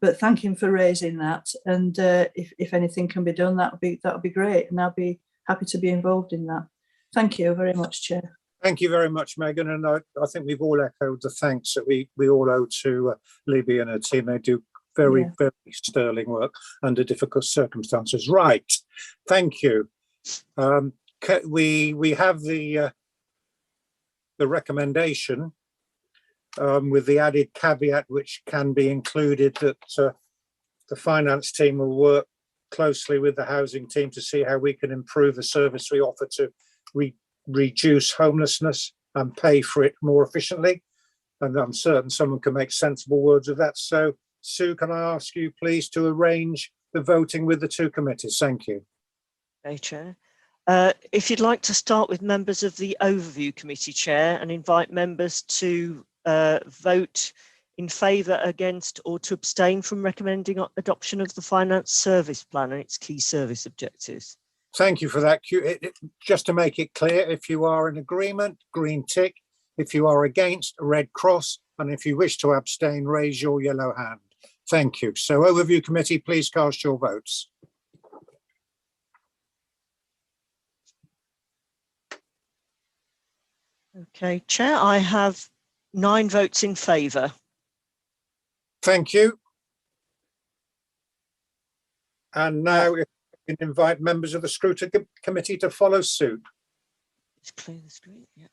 But thank him for raising that, and if anything can be done, that would be great, and I'll be happy to be involved in that. Thank you very much, Chair. Thank you very much, Megan, and I think we've all echoed the thanks that we all owe to Libby and her team. They do very sterling work under difficult circumstances. Right, thank you. We have the recommendation with the added caveat, which can be included, that the finance team will work closely with the housing team to see how we can improve the service we offer to reduce homelessness and pay for it more efficiently. And I'm certain someone can make sensible words of that. So, Sue, can I ask you please to arrange the voting with the two committees? Thank you. Okay, Chair. If you'd like to start with members of the Overview Committee, Chair, and invite members to vote in favour, against, or to abstain from recommending adoption of the Finance Service Plan and its key service objectives. Thank you for that. Just to make it clear, if you are in agreement, green tick. If you are against, a red cross. And if you wish to abstain, raise your yellow hand. Thank you. So, Overview Committee, please cast your votes. Okay, Chair, I have 9 votes in favour. Thank you. And now if we can invite members of the Scrutiny Committee to follow suit. Let's clear the screen. Yeah.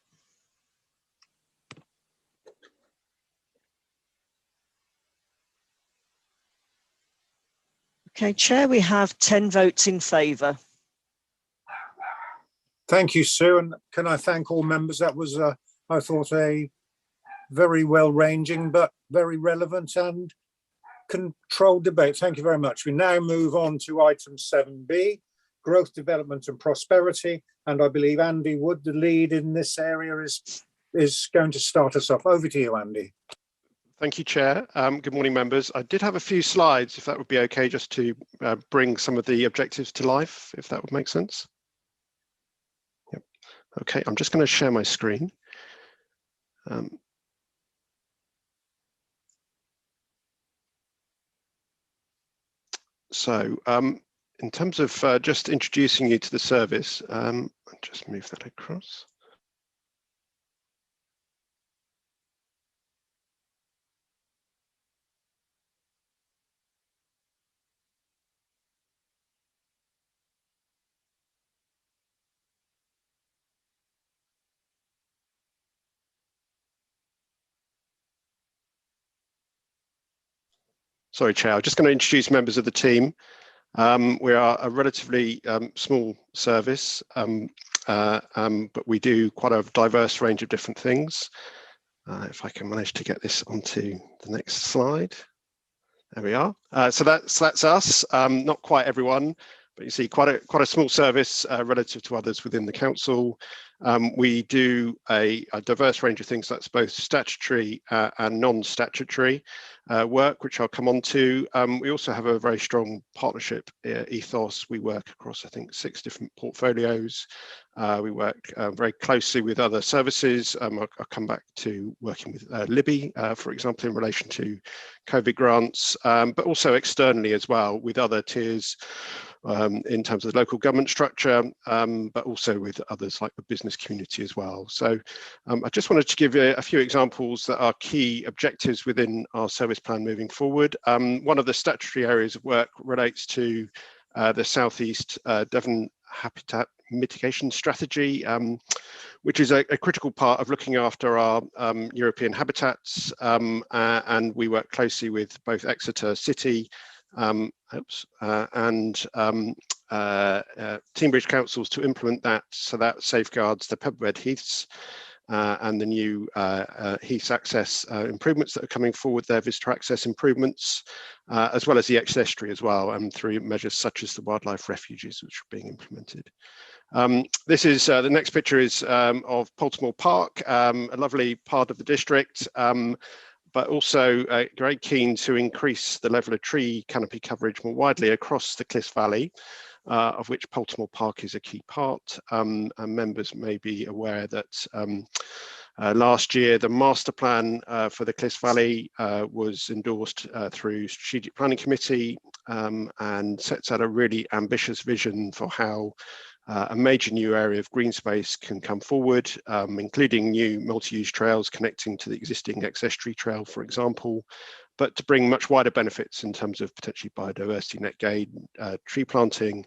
Okay, Chair, we have 10 votes in favour. Thank you, Sue, and can I thank all members? That was, I thought, a very well-ranging but very relevant and controlled debate. Thank you very much. We now move on to item 7B, growth, development and prosperity. And I believe Andy Wood, the lead in this area, is going to start us off. Over to you, Andy. Thank you, Chair. Good morning, members. I did have a few slides, if that would be okay, just to bring some of the objectives to life, if that would make sense. Yep. Okay, I'm just going to share my screen. In terms of just introducing you to the service, I'll just move that across. Sorry, Chair, I'm just going to introduce members of the team. We are a relatively small service, but we do quite a diverse range of different things. If I can manage to get this onto the next slide. There we are. So that's us, not quite everyone, but you see quite a small service relative to others within the council. We do a diverse range of things that's both statutory and non-statutory work, which I'll come on to. We also have a very strong partnership ethos. We work across, I think, 6 different portfolios. We work very closely with other services. I'll come back to working with Libby, for example, in relation to COVID grants, but also externally as well with other tiers in terms of the local government structure, but also with others like the business community as well. So I just wanted to give you a few examples that are key objectives within our service plan moving forward. One of the statutory areas of work relates to the South East Devon Habitat Mitigation Strategy, which is a critical part of looking after our European habitats, and we work closely with both Exeter City and Teambridge councils to implement that, so that safeguards the pebblerbed heaths and the new Heath access improvements that are coming forward there, visitor access improvements, as well as the estuary as well, and through measures such as the wildlife refuges which are being implemented. This is the next picture is of Poltimore Park, a lovely part of the district, but also very keen to increase the level of tree canopy coverage more widely across the Cliffs Valley, of which Poltimore Park is a key part. And members may be aware that last year the master plan for the Cliffs Valley was endorsed through Strategic Planning Committee, and sets out a really ambitious vision for how a major new area of green space can come forward, including new multi-use trails connecting to the existing estuary trail, for example, but to bring much wider benefits in terms of potentially biodiversity net gain, tree planting,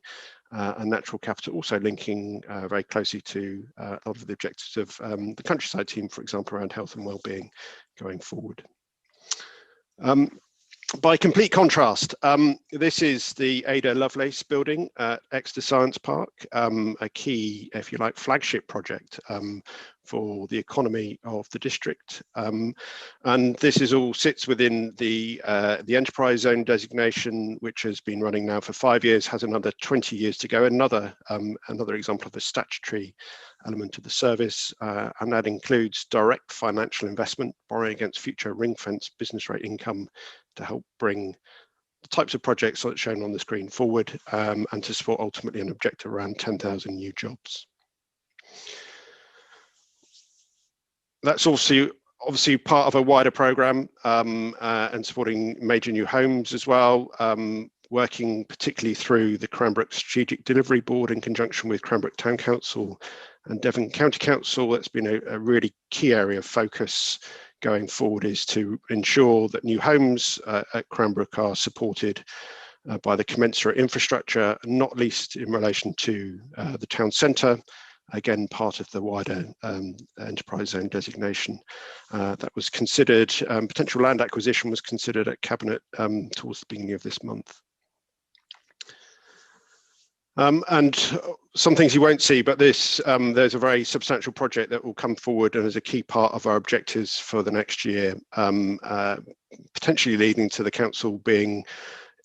and natural capital, also linking very closely to a lot of the objectives of the countryside team, for example, around health and well-being going forward. By complete contrast, this is the Ada Lovelace building at Exeter Science Park, a key, if you like, flagship project for the economy of the district. And this is all sits within the enterprise zone designation, which has been running now for 5 years, has another 20 years to go. Another example of a statutory element of the service, and that includes direct financial investment, borrowing against future ring-fence business rate income to help bring the types of projects that's shown on the screen forward, and to support ultimately an objective around 10,000 new jobs. That's also obviously part of a wider programme, and supporting major new homes as well, working particularly through the Cranbrook Strategic Delivery Board in conjunction with Cranbrook Town Council and Devon County Council. That's been a really key area of focus going forward, is to ensure that new homes at Cranbrook are supported by the commensurate infrastructure, not least in relation to the town centre, again part of the wider enterprise zone designation. That was considered, potential land acquisition was considered at Cabinet towards the beginning of this month. And some things you won't see, but there's a very substantial project that will come forward and is a key part of our objectives for the next year, potentially leading to the council being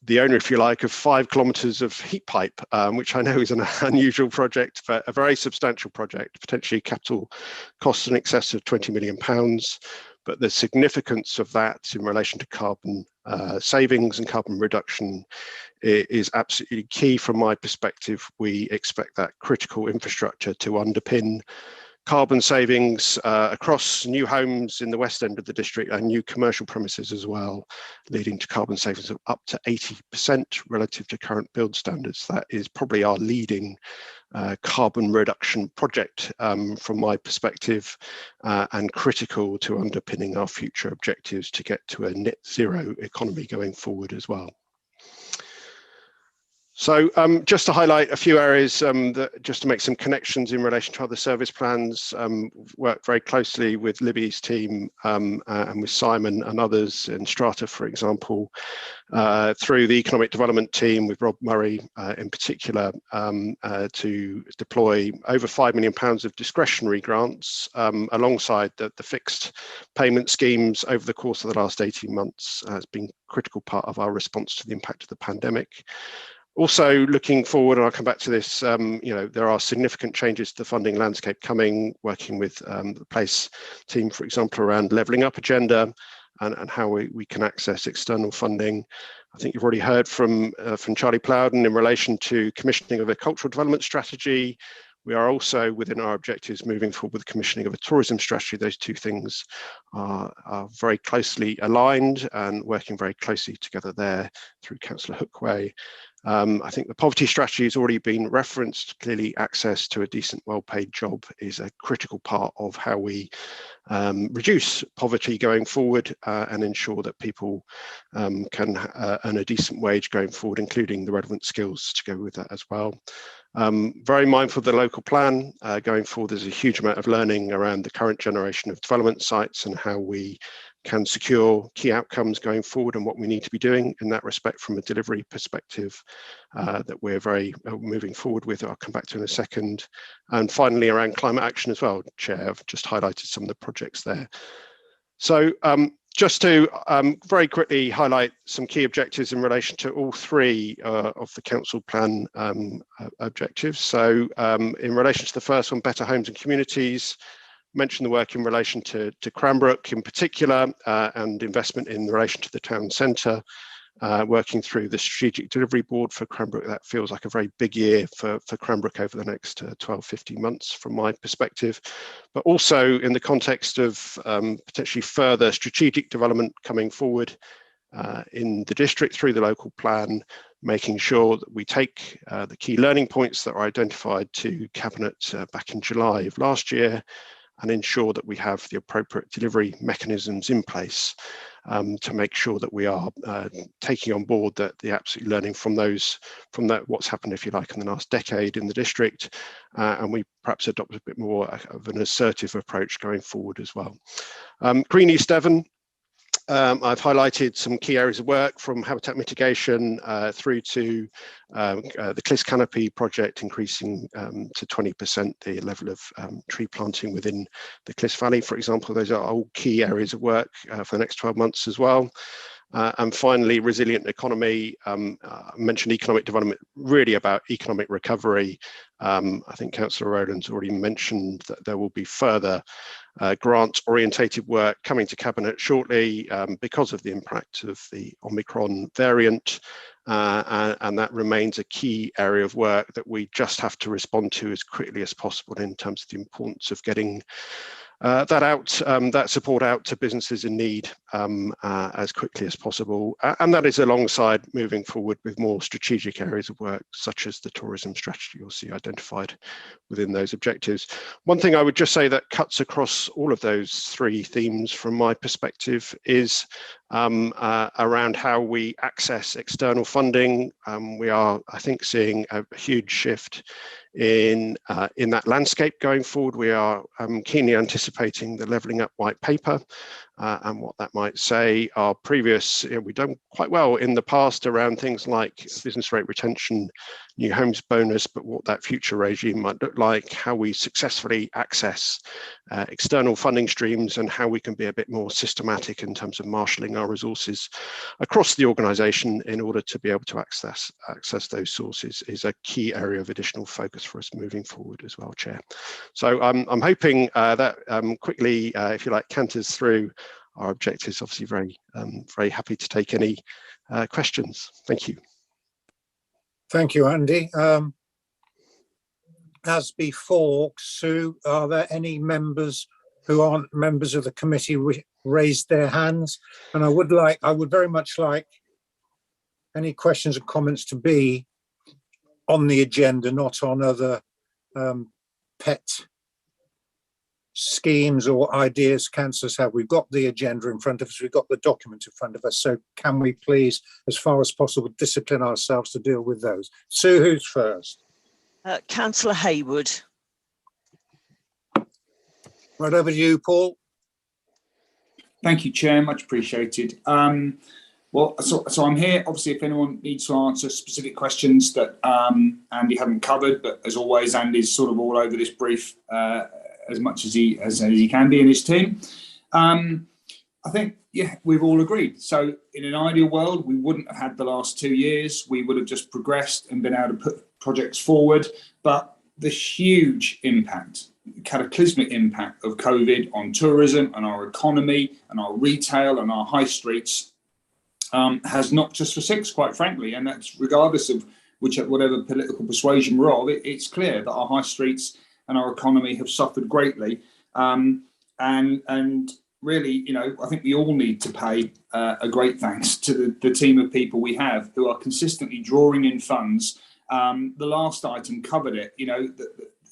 the owner, if you like, of 5 kilometres of heat pipe, which I know is an unusual project, but a very substantial project, potentially capital costs in excess of £20 million. But the significance of that in relation to carbon savings and carbon reduction is absolutely key from my perspective. We expect that critical infrastructure to underpin carbon savings across new homes in the west end of the district and new commercial premises as well, leading to carbon savings of up to 80% relative to current build standards. That is probably our leading carbon reduction project from my perspective, and critical to underpinning our future objectives to get to a net zero economy going forward as well. So just to highlight a few areas, just to make some connections in relation to other service plans, worked very closely with Libby's team and with Simon and others in Strata, for example, through the economic development team with Rob Murray in particular, to deploy over £5 million of discretionary grants alongside the fixed payment schemes over the course of the last 18 months. Has been a critical part of our response to the impact of the pandemic. Also looking forward, and I'll come back to this, there are significant changes to the funding landscape coming, working with the PLACE team, for example, around levelling up agenda and how we can access external funding. I think you've already heard from Charlie Plowden in relation to commissioning of a cultural development strategy. We are also, within our objectives, moving forward with the commissioning of a tourism strategy. Those two things are very closely aligned and working very closely together there through Councillor Hookway. I think the poverty strategy has already been referenced. Clearly, access to a decent, well-paid job is a critical part of how we reduce poverty going forward and ensure that people can earn a decent wage going forward, including the relevant skills to go with that as well. Very mindful of the local plan going forward. There's a huge amount of learning around the current generation of development sites and how we can secure key outcomes going forward and what we need to be doing in that respect from a delivery perspective that we're very moving forward with. I'll come back to in a second. And finally, around climate action as well, Chair, I've just highlighted some of the projects there. So just to very quickly highlight some key objectives in relation to all three of the council plan objectives. So in relation to the first one, better homes and communities, mentioned the work in relation to Cranbrook in particular and investment in relation to the town centre, working through the strategic delivery board for Cranbrook. That feels like a very big year for Cranbrook over the next 12-15 months from my perspective, but also in the context of potentially further strategic development coming forward in the district through the local plan, making sure that we take the key learning points that were identified to Cabinet back in July of last year and ensure that we have the appropriate delivery mechanisms in place to make sure that we are taking on board the absolute learning from what's happened, if you like, in the last decade in the district, and we perhaps adopt a bit more of an assertive approach going forward as well. Green East Devon, I've highlighted some key areas of work from habitat mitigation through to the Cliffs Canopy project, increasing to 20% the level of tree planting within the Cliffs Valley, for example. Those are all key areas of work for the next 12 months as well. And finally, resilient economy. I mentioned economic development, really about economic recovery. I think Councillor Rowland's already mentioned that there will be further grant-orientated work coming to Cabinet shortly because of the impact of the Omicron variant. And that remains a key area of work that we just have to respond to as quickly as possible in terms of the importance of getting that support out to businesses in need as quickly as possible. And that is alongside moving forward with more strategic areas of work, such as the tourism strategy you'll see identified within those objectives. One thing I would just say that cuts across all of those three themes from my perspective is around how we access external funding. We are, I think, seeing a huge shift in that landscape going forward. We are keenly anticipating the Levelling Up White Paper and what that might say. Our previous, we've done quite well in the past around things like business rate retention, new homes bonus, but what that future regime might look like, how we successfully access external funding streams, and how we can be a bit more systematic in terms of marshalling our resources across the organisation in order to be able to access those sources is a key area of additional focus for us moving forward as well, Chair. So I'm hoping that quickly, if you like, canters through our objectives. Obviously very happy to take any questions. Thank you. Thank you, Andy. As before, Sue, are there any members who aren't members of the committee raised their hands? And I would very much like any questions or comments to be on the agenda, not on other pet schemes or ideas councillors have. We've got the agenda in front of us, we've got the document in front of us, so can we please, as far as possible, discipline ourselves to deal with those? Sue, who's first? Councillor Hayward. Right over to you, Paul. Thank you, Chair, much appreciated. Well, so I'm here, obviously, if anyone needs to answer specific questions that Andy hadn't covered, but as always, Andy's sort of all over this brief as much as he can be in his team. I think, yeah, we've all agreed. So in an ideal world, we wouldn't have had the last 2 years. We would have just progressed and been able to put projects forward. But the huge impact, cataclysmic impact of COVID on tourism and our economy and our retail and our high streets has knocked us for six, quite frankly. And that's regardless of whatever political persuasion we're of. It's clear that our high streets and our economy have suffered greatly. And really, you know, I think we all need to pay a great thanks to the team of people we have who are consistently drawing in funds. The last item covered it, you know,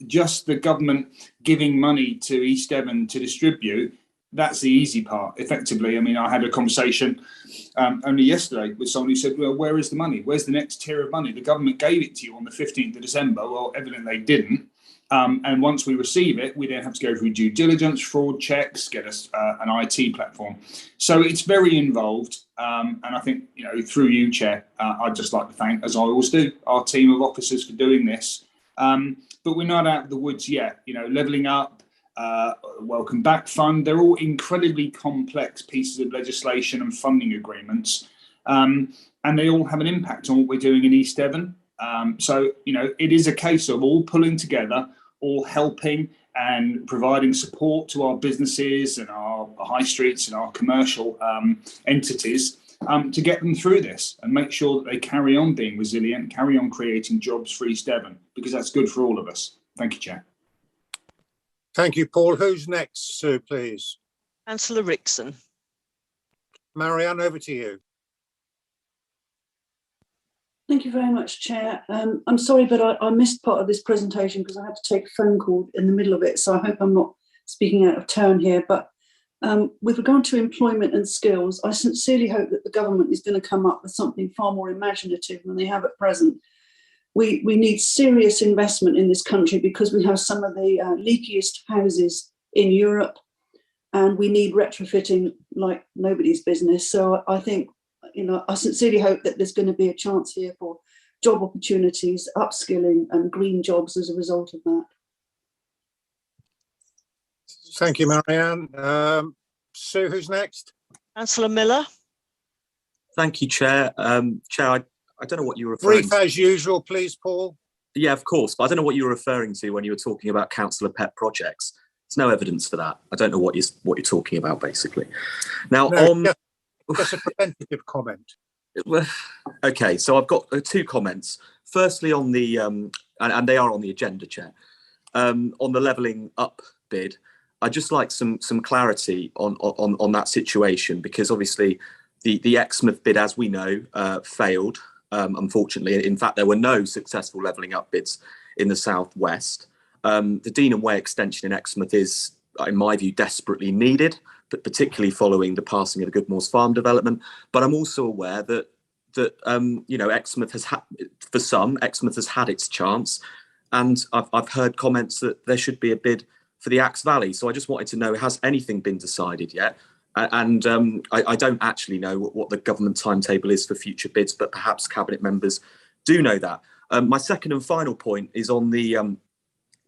just the government giving money to East Devon to distribute. That's the easy part, effectively. I mean, I had a conversation only yesterday with someone who said, well, where is the money? Where's the next tier of money? The government gave it to you on the 15th of December. Well, evidently they didn't. And once we receive it, we then have to go through due diligence, fraud checks, get us an IT platform. So it's very involved. And I think, through you, Chair, I'd just like to thank, as I always do, our team of officers for doing this. But we're not out of the woods yet. Levelling Up, Welcome Back Fund, they're all incredibly complex pieces of legislation and funding agreements. And they all have an impact on what we're doing in East Devon. So, it is a case of all pulling together, all helping and providing support to our businesses and our high streets and our commercial entities to get them through this and make sure that they carry on being resilient, carry on creating jobs for East Devon, because that's good for all of us. Thank you, Chair. Thank you, Paul. Who's next, Sue, please? Councillor Rickson. Marianne, over to you. Thank you very much, Chair. I'm sorry, but I missed part of this presentation because I had to take a phone call in the middle of it, so I hope I'm not speaking out of turn here. But with regard to employment and skills, I sincerely hope that the government is going to come up with something far more imaginative than they have at present. We need serious investment in this country because we have some of the leakiest houses in Europe, and we need retrofitting like nobody's business. So I think, I sincerely hope that there's going to be a chance here for job opportunities, upskilling and green jobs as a result of that. Thank you, Marianne. Sue, who's next? Councillor Miller. Thank you, Chair. Chair, I don't know what you were referring to. Brief as usual, please, Paul. Yeah, of course, but I don't know what you were referring to when you were talking about councillor pet projects. There's no evidence for that. I don't know what you're talking about, basically. Now, just a preventative comment. Okay, so I've got two comments. Firstly, on the and they are on the agenda, Chair. On the levelling up bid, I'd just like some clarity on that situation, because obviously the Exmouth bid, as we know, failed. Unfortunately, in fact, there were no successful levelling up bids in the southwest. The Dean and Way extension in Exmouth is, in my view, desperately needed, but particularly following the passing of the Goodmore's Farm development. But I'm also aware that Exmouth has had, for some, Exmouth has had its chance, and I've heard comments that there should be a bid for the Axe Valley. So I just wanted to know, has anything been decided yet? And I don't actually know what the government timetable is for future bids, but perhaps cabinet members do know that. My second and final point is on the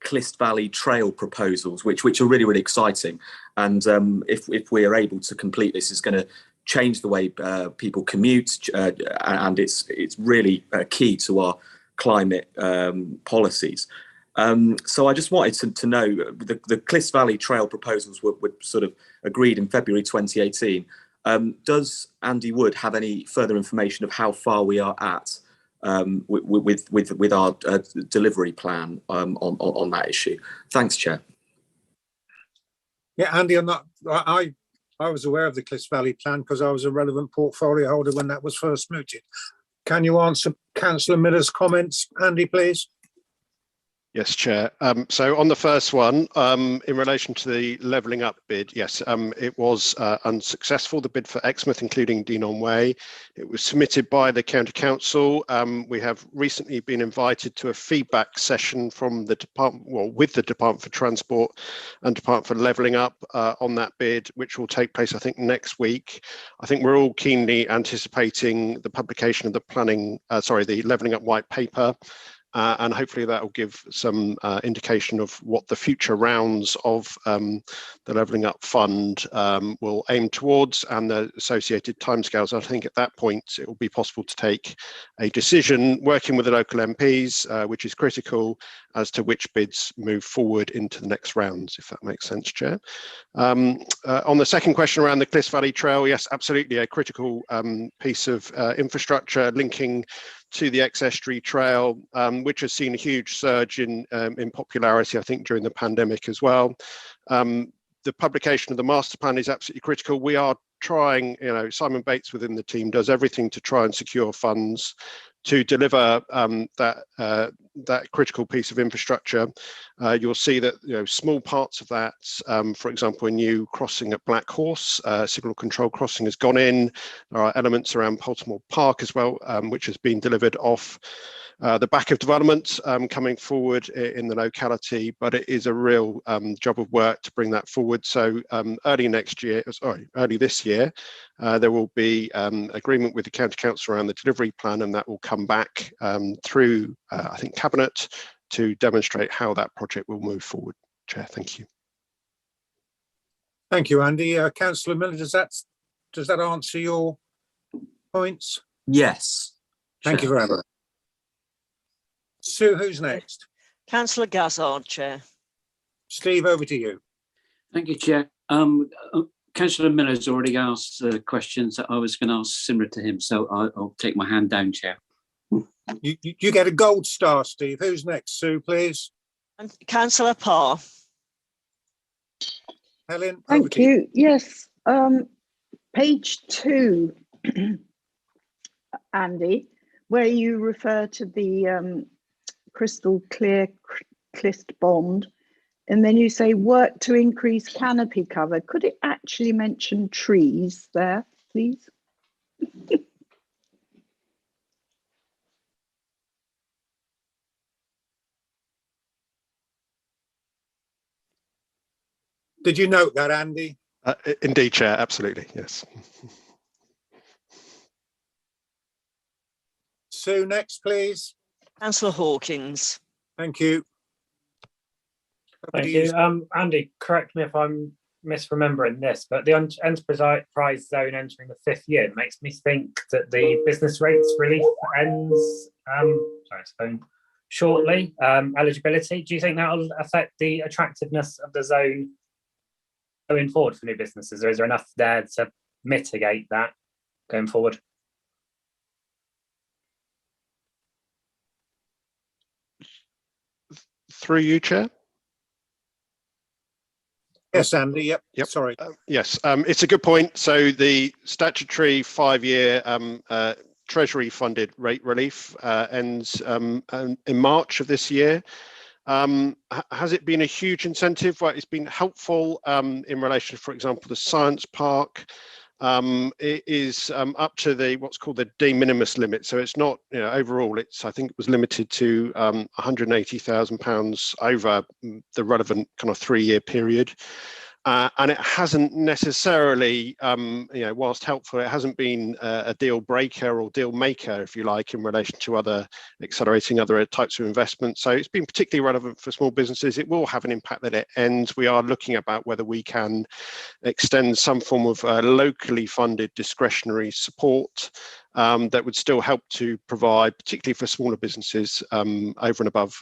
Clist Valley Trail proposals, which are really, really exciting. And if we are able to complete this, it's going to change the way people commute, and it's really key to our climate policies. So I just wanted to know, the Clist Valley Trail proposals were sort of agreed in February 2018. Does Andy Wood have any further information of how far we are at with our delivery plan on that issue? Thanks, Chair. Yeah, Andy, I was aware of the Clist Valley plan because I was a relevant portfolio holder when that was first mooted. Can you answer Councillor Miller's comments, Andy, please? Yes, Chair. So on the first one, in relation to the levelling up bid, yes, it was unsuccessful, the bid for Exmouth, including Deanon Way. It was submitted by the County Council. We have recently been invited to a feedback session from the Department, with the Department for Transport and Department for Levelling Up on that bid, which will take place, I think, next week. I think we're all keenly anticipating the publication of the Levelling Up white paper. And hopefully that will give some indication of what the future rounds of the Levelling Up Fund will aim towards and the associated timescales. I think at that point it will be possible to take a decision working with the local MPs, which is critical, as to which bids move forward into the next rounds, if that makes sense, Chair. On the second question around the Clist Valley Trail, yes, absolutely a critical piece of infrastructure linking to the ex-estuary trail, which has seen a huge surge in popularity, I think, during the pandemic as well. The publication of the master plan is absolutely critical. We are trying, Simon Bates within the team does everything to try and secure funds to deliver that critical piece of infrastructure. You'll see that small parts of that, for example, a new crossing at Black Horse, signal control crossing has gone in. There are elements around Poltamore Park as well, which has been delivered off the back of development coming forward in the locality, but it is a real job of work to bring that forward. So early this year, there will be agreement with the County Council around the delivery plan, and that will come back through, I think, Cabinet to demonstrate how that project will move forward. Chair, thank you. Thank you, Andy. Councillor Miller, does that answer your points? Yes. Thank you very much. Sue, who's next? Councillor Gazzard, Chair. Steve, over to you. Thank you, Chair. Councillor Miller's already asked questions that I was going to ask similar to him, so I'll take my hand down, Chair. You get a gold star, Steve. Who's next? Sue, please. And Councillor Parr. Helen, thank you. Yes, page 2, Andy, where you refer to the crystal clear clist bond, and then you say work to increase canopy cover. Could it actually mention trees there, please? Did you note that, Andy? Indeed, Chair, absolutely, yes. Sue, next, please. Councillor Hawkins. Thank you. Thank you. Andy, correct me if I'm misremembering this, but the enterprise zone entering the 5th year makes me think that the business rates relief ends shortly. Eligibility, do you think that will affect the attractiveness of the zone going forward for new businesses, or is there enough there to mitigate that going forward? Through you, Chair. Yes, Andy. Yep. Sorry. Yes, it's a good point. So the statutory 5-year Treasury funded rate relief ends in March of this year. Has it been a huge incentive? Well, it's been helpful in relation to, for example, the science park. It is up to what's called the de minimis limit. So it's not, overall, I think it was limited to £180,000 over the relevant kind of 3-year period. And it hasn't necessarily, whilst helpful, it hasn't been a deal breaker or deal maker, if you like, in relation to accelerating other types of investments. So it's been particularly relevant for small businesses. It will have an impact that it ends. We are looking about whether we can extend some form of locally funded discretionary support that would still help to provide, particularly for smaller businesses, over and above,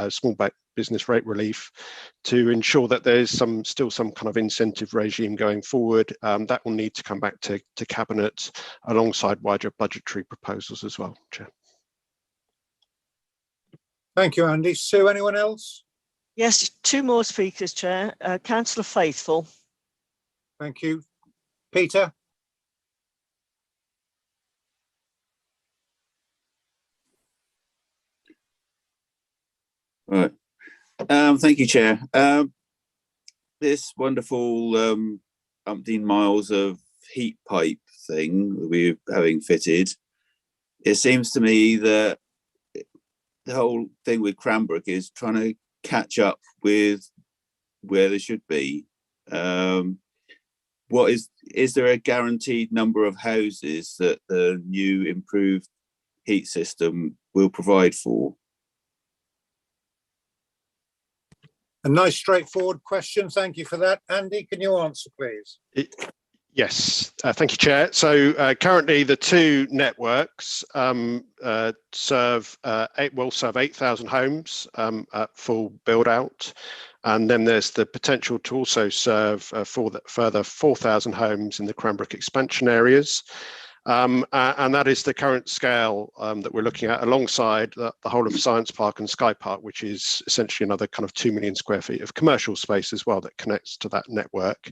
small business rate relief, to ensure that there's still some kind of incentive regime going forward. That will need to come back to Cabinet alongside wider budgetary proposals as well, Chair. Thank you, Andy. Sue, anyone else? Yes, 2 more speakers, Chair. Councillor Faithful. Thank you. Peter? Right. Thank you, Chair. This wonderful umpteen miles of heat pipe thing that we're having fitted, it seems to me that the whole thing with Cranbrook is trying to catch up with where they should be. Is there a guaranteed number of houses that the new improved heat system will provide for? A nice straightforward question. Thank you for that. Andy, can you answer, please? Yes, thank you, Chair. So currently the 2 networks will serve 8,000 homes at full build out. And then there's the potential to also serve further 4,000 homes in the Cranbrook expansion areas. And that is the current scale that we're looking at, alongside the whole of Science Park and Sky Park, which is essentially another kind of 2 million square feet of commercial space as well that connects to that network.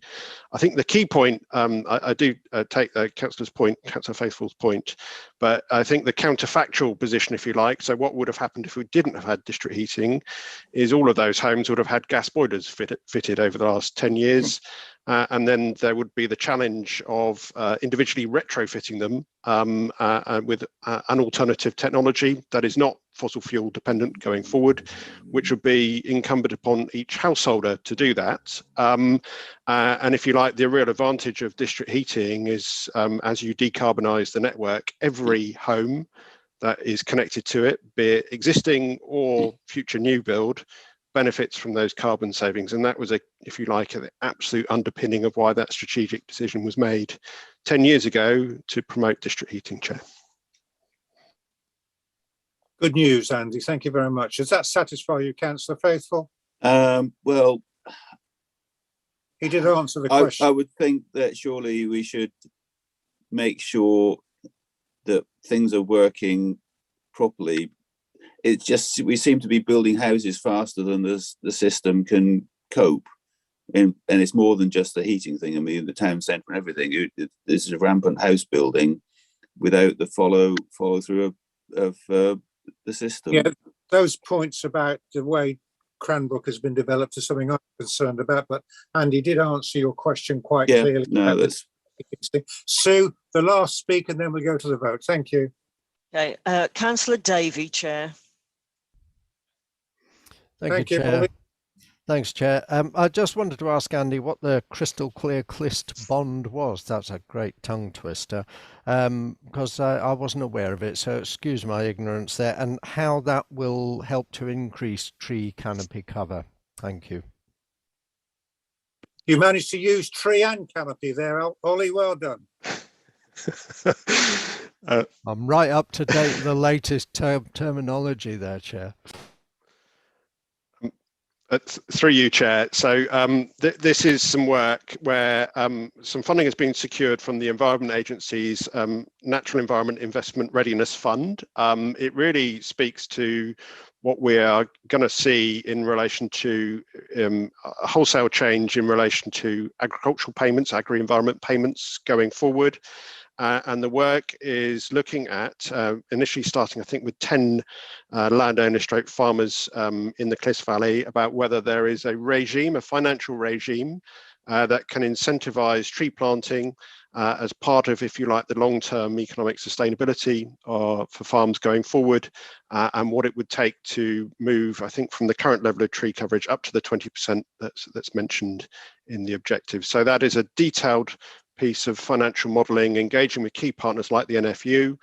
I think the key point, I do take Councillor's point, Councillor Faithful's point, but I think the counterfactual position, if you like, so what would have happened if we didn't have had district heating, is all of those homes would have had gas boilers fitted over the last 10 years. And then there would be the challenge of individually retrofitting them with an alternative technology that is not fossil fuel dependent going forward, which would be incumbent upon each householder to do that. And if you like, the real advantage of district heating is as you decarbonise the network, every home that is connected to it, be it existing or future new build, benefits from those carbon savings. And that was, if you like, the absolute underpinning of why that strategic decision was made 10 years ago to promote district heating, Chair. Good news, Andy. Thank you very much. Does that satisfy you, Councillor Faithful? Well, he did answer the question. I would think that surely we should make sure that things are working properly. It's just we seem to be building houses faster than the system can cope, and it's more than just the heating thing. I mean, the town centre and everything. This is a rampant house building without the follow through of the system. Yeah, those points about the way Cranbrook has been developed is something I'm concerned about. But Andy did answer your question quite clearly. No, that's Sue, the last speaker, and then we'll go to the vote. Thank you. Okay, Councillor Davey, Chair. Thank you, Chair. Ollie. Thanks, Chair. I just wanted to ask Andy what the crystal clear CLIST bond was. That's a great tongue twister, because I wasn't aware of it, so excuse my ignorance there, and how that will help to increase tree canopy cover. Thank you. You managed to use tree and canopy there, Ollie. Well done. I'm right up to date with the latest terminology there, Chair. Through you, Chair. So this is some work where some funding has been secured from the Environment Agency's Natural Environment Investment Readiness Fund. It really speaks to what we are going to see in relation to a wholesale change in relation to agricultural payments, agri-environment payments going forward. And the work is looking at, initially starting, I think, with 10 landowner stroke farmers in the Clyst Valley, about whether there is a regime, a financial regime, that can incentivise tree planting as part of, if you like, the long-term economic sustainability for farms going forward, and what it would take to move, I think, from the current level of tree coverage up to the 20% that's mentioned in the objective. So that is a detailed piece of financial modelling, engaging with key partners like the NFU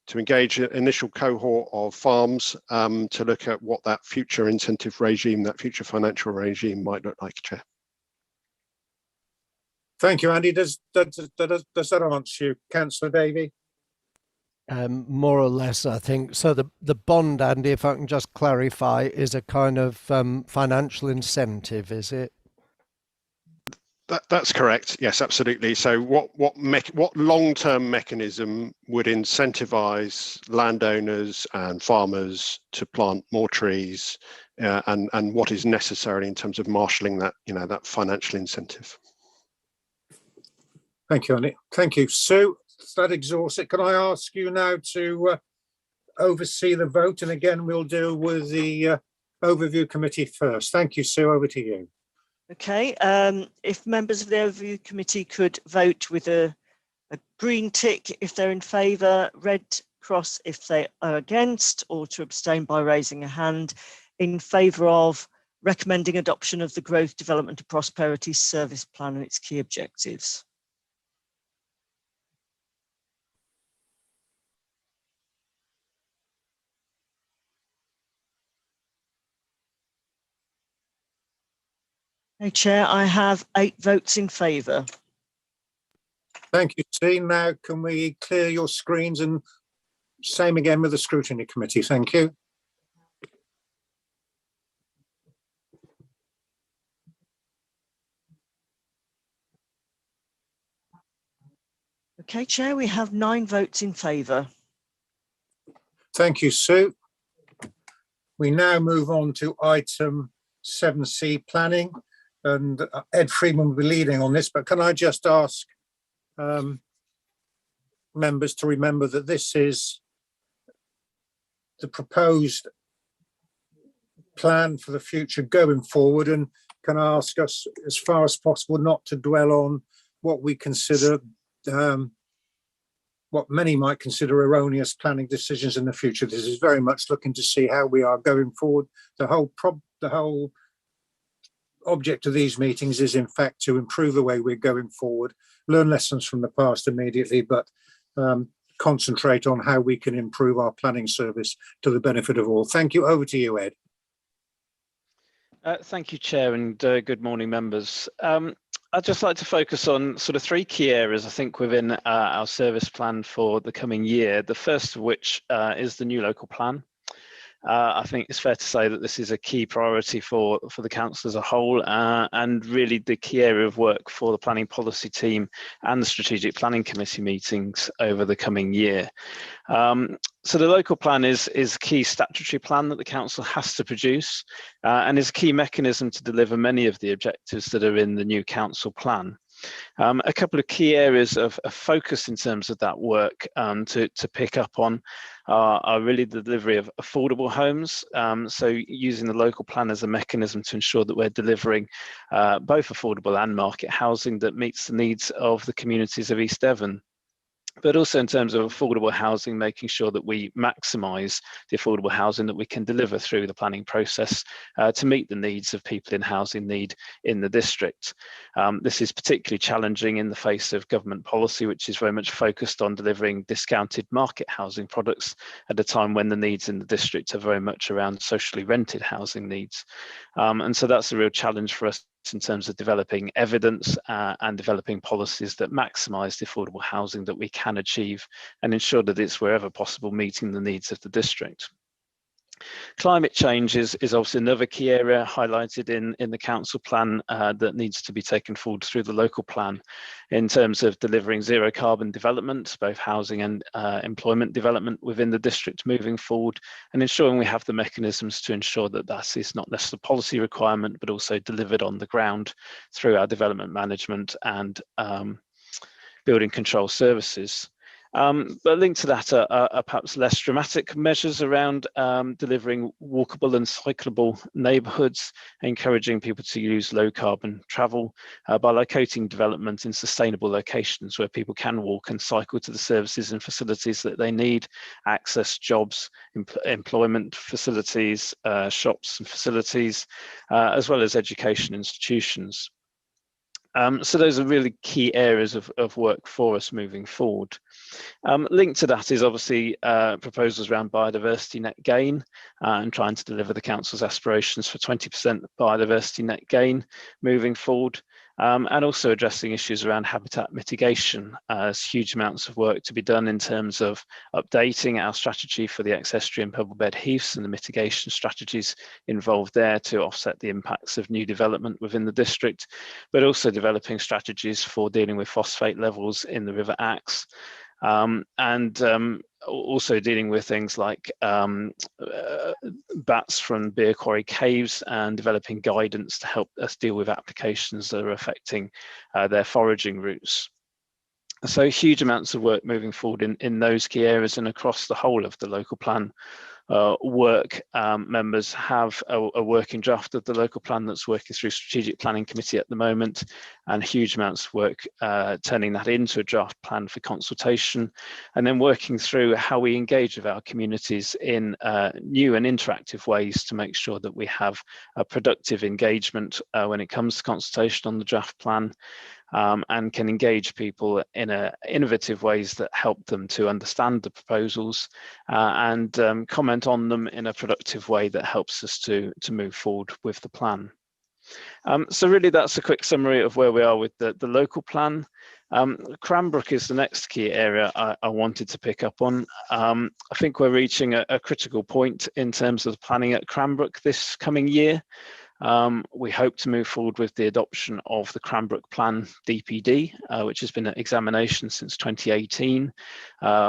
to engage an initial cohort of farms to look at what that future incentive regime, that future financial regime might look like, Chair. Thank you, Andy. Does that answer you, Councillor Davey? More or less, I think. So the bond, Andy, if I can just clarify, is a kind of financial incentive, is it? That's correct. Yes, absolutely. So what long-term mechanism would incentivize landowners and farmers to plant more trees, and what is necessary in terms of marshalling that, that financial incentive? Thank you, Andy. Thank you. Sue, that exhausts it. Can I ask you now to oversee the vote? And again, we'll deal with the overview committee first. Thank you, Sue. Over to you. Okay, if members of the Overview Committee could vote with a green tick if they're in favour, red cross if they are against, or to abstain by raising a hand, in favour of recommending adoption of the Growth, Development and Prosperity Service Plan and its key objectives. Okay, Chair, I have 8 votes in favour. Thank you, Sue. Now, can we clear your screens, and same again with the Scrutiny Committee? Thank you. Okay, Chair, we have 9 votes in favour. Thank you, Sue. We now move on to item 7C, planning, and Ed Freeman will be leading on this, but can I just ask members to remember that this is the proposed plan for the future going forward, and can I ask us, as far as possible, not to dwell on what we consider, what many might consider erroneous planning decisions in the future. This is very much looking to see how we are going forward. The whole object of these meetings is, in fact, to improve the way we're going forward, learn lessons from the past immediately, but concentrate on how we can improve our planning service to the benefit of all. Thank you. Over to you, Ed. Thank you, Chair, and good morning, members. I'd just like to focus on sort of 3 key areas, I think, within our service plan for the coming year. The first of which is the new local plan. I think it's fair to say that this is a key priority for the council as a whole, and really the key area of work for the planning policy team and the strategic planning committee meetings over the coming year. So the local plan is a key statutory plan that the council has to produce, and is a key mechanism to deliver many of the objectives that are in the new council plan. A couple of key areas of focus in terms of that work to pick up on are really the delivery of affordable homes. So using the local plan as a mechanism to ensure that we're delivering both affordable and market housing that meets the needs of the communities of East Devon. But also in terms of affordable housing, making sure that we maximise the affordable housing that we can deliver through the planning process to meet the needs of people in housing need in the district. This is particularly challenging in the face of government policy, which is very much focused on delivering discounted market housing products at a time when the needs in the district are very much around socially rented housing needs. And so that's a real challenge for us in terms of developing evidence and developing policies that maximise the affordable housing that we can achieve and ensure that it's wherever possible meeting the needs of the district. Climate change is obviously another key area highlighted in the council plan that needs to be taken forward through the local plan in terms of delivering zero carbon development, both housing and employment development within the district moving forward, and ensuring we have the mechanisms to ensure that that is not just a policy requirement, but also delivered on the ground through our development management and building control services. But linked to that are perhaps less dramatic measures around delivering walkable and cyclable neighbourhoods, encouraging people to use low carbon travel by locating development in sustainable locations where people can walk and cycle to the services and facilities that they need, access jobs, employment facilities, shops and facilities, as well as education institutions. So those are really key areas of work for us moving forward. Linked to that is obviously proposals around biodiversity net gain and trying to deliver the council's aspirations for 20% biodiversity net gain moving forward, and also addressing issues around habitat mitigation. There's huge amounts of work to be done in terms of updating our strategy for the estuarine pebble bed heaths and the mitigation strategies involved there to offset the impacts of new development within the district, but also developing strategies for dealing with phosphate levels in the River Axe. And also dealing with things like bats from beer quarry caves and developing guidance to help us deal with applications that are affecting their foraging routes. So huge amounts of work moving forward in those key areas and across the whole of the local plan work. Members have a working draft of the local plan that's working through strategic planning committee at the moment, and huge amounts of work turning that into a draft plan for consultation, and then working through how we engage with our communities in new and interactive ways to make sure that we have a productive engagement when it comes to consultation on the draft plan. And can engage people in innovative ways that help them to understand the proposals and comment on them in a productive way that helps us to move forward with the plan. So really that's a quick summary of where we are with the local plan. Cranbrook is the next key area I wanted to pick up on. I think we're reaching a critical point in terms of the planning at Cranbrook this coming year. We hope to move forward with the adoption of the Cranbrook Plan DPD, which has been at examination since 2018.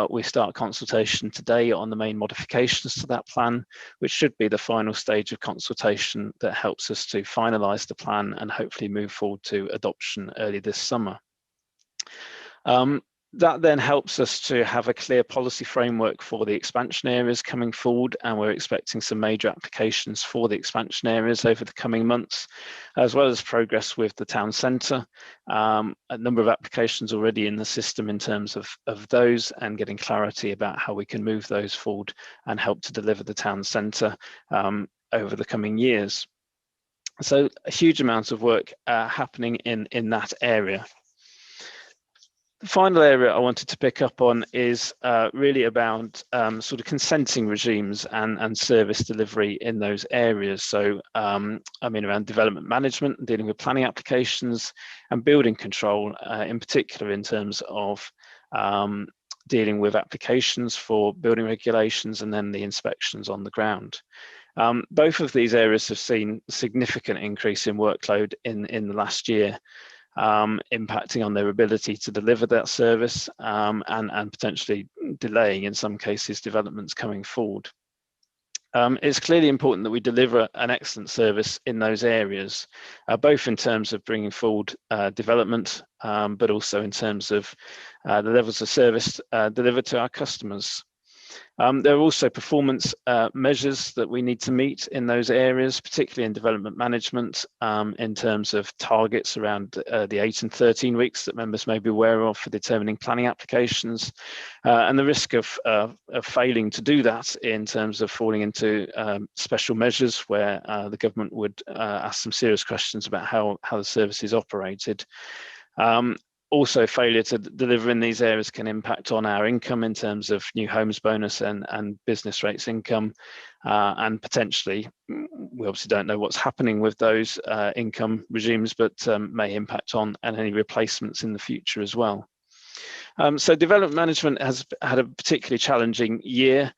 We start consultation today on the main modifications to that plan, which should be the final stage of consultation that helps us to finalise the plan and hopefully move forward to adoption early this summer. That then helps us to have a clear policy framework for the expansion areas coming forward, and we're expecting some major applications for the expansion areas over the coming months, as well as progress with the town centre. A number of applications already in the system in terms of those, and getting clarity about how we can move those forward and help to deliver the town centre over the coming years. So a huge amount of work happening in that area. The final area I wanted to pick up on is really about sort of consenting regimes and service delivery in those areas. So I mean around development management and dealing with planning applications, and building control in particular in terms of dealing with applications for building regulations and then the inspections on the ground. Both of these areas have seen a significant increase in workload in the last year, impacting on their ability to deliver that service and potentially delaying, in some cases, developments coming forward. It's clearly important that we deliver an excellent service in those areas, both in terms of bringing forward development, but also in terms of the levels of service delivered to our customers. There are also performance measures that we need to meet in those areas, particularly in development management, in terms of targets around the 8 and 13 weeks that members may be aware of for determining planning applications, and the risk of failing to do that in terms of falling into special measures where the government would ask some serious questions about how the service is operated. Also, failure to deliver in these areas can impact on our income in terms of new homes bonus and business rates income, and potentially, we obviously don't know what's happening with those income regimes, but may impact on any replacements in the future as well. So development management has had a particularly challenging year.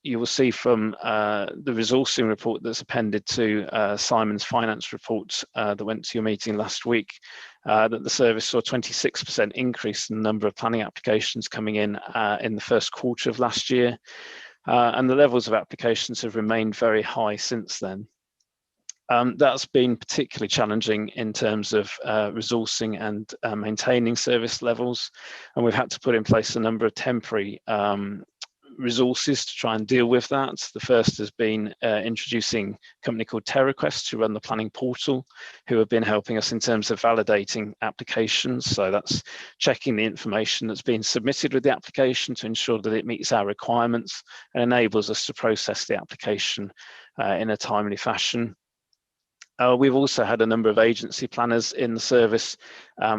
You will see from the resourcing report that's appended to Simon's finance report that went to your meeting last week, that the service saw a 26% increase in the number of planning applications coming in the first quarter of last year. And the levels of applications have remained very high since then. That's been particularly challenging in terms of resourcing and maintaining service levels. And we've had to put in place a number of temporary resources to try and deal with that. The first has been introducing a company called TerraQuest to run the planning portal, who have been helping us in terms of validating applications. So that's checking the information that's been submitted with the application to ensure that it meets our requirements and enables us to process the application in a timely fashion. We've also had a number of agency planners in the service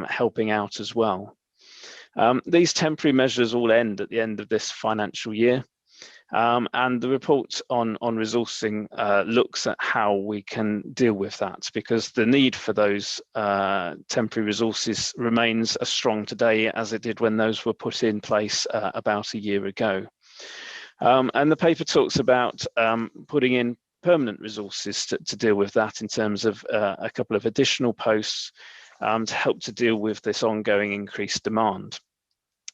helping out as well. These temporary measures all end at the end of this financial year, and the report on resourcing looks at how we can deal with that, because the need for those temporary resources remains as strong today as it did when those were put in place about a year ago. And the paper talks about putting in permanent resources to deal with that in terms of a couple of additional posts to help to deal with this ongoing increased demand.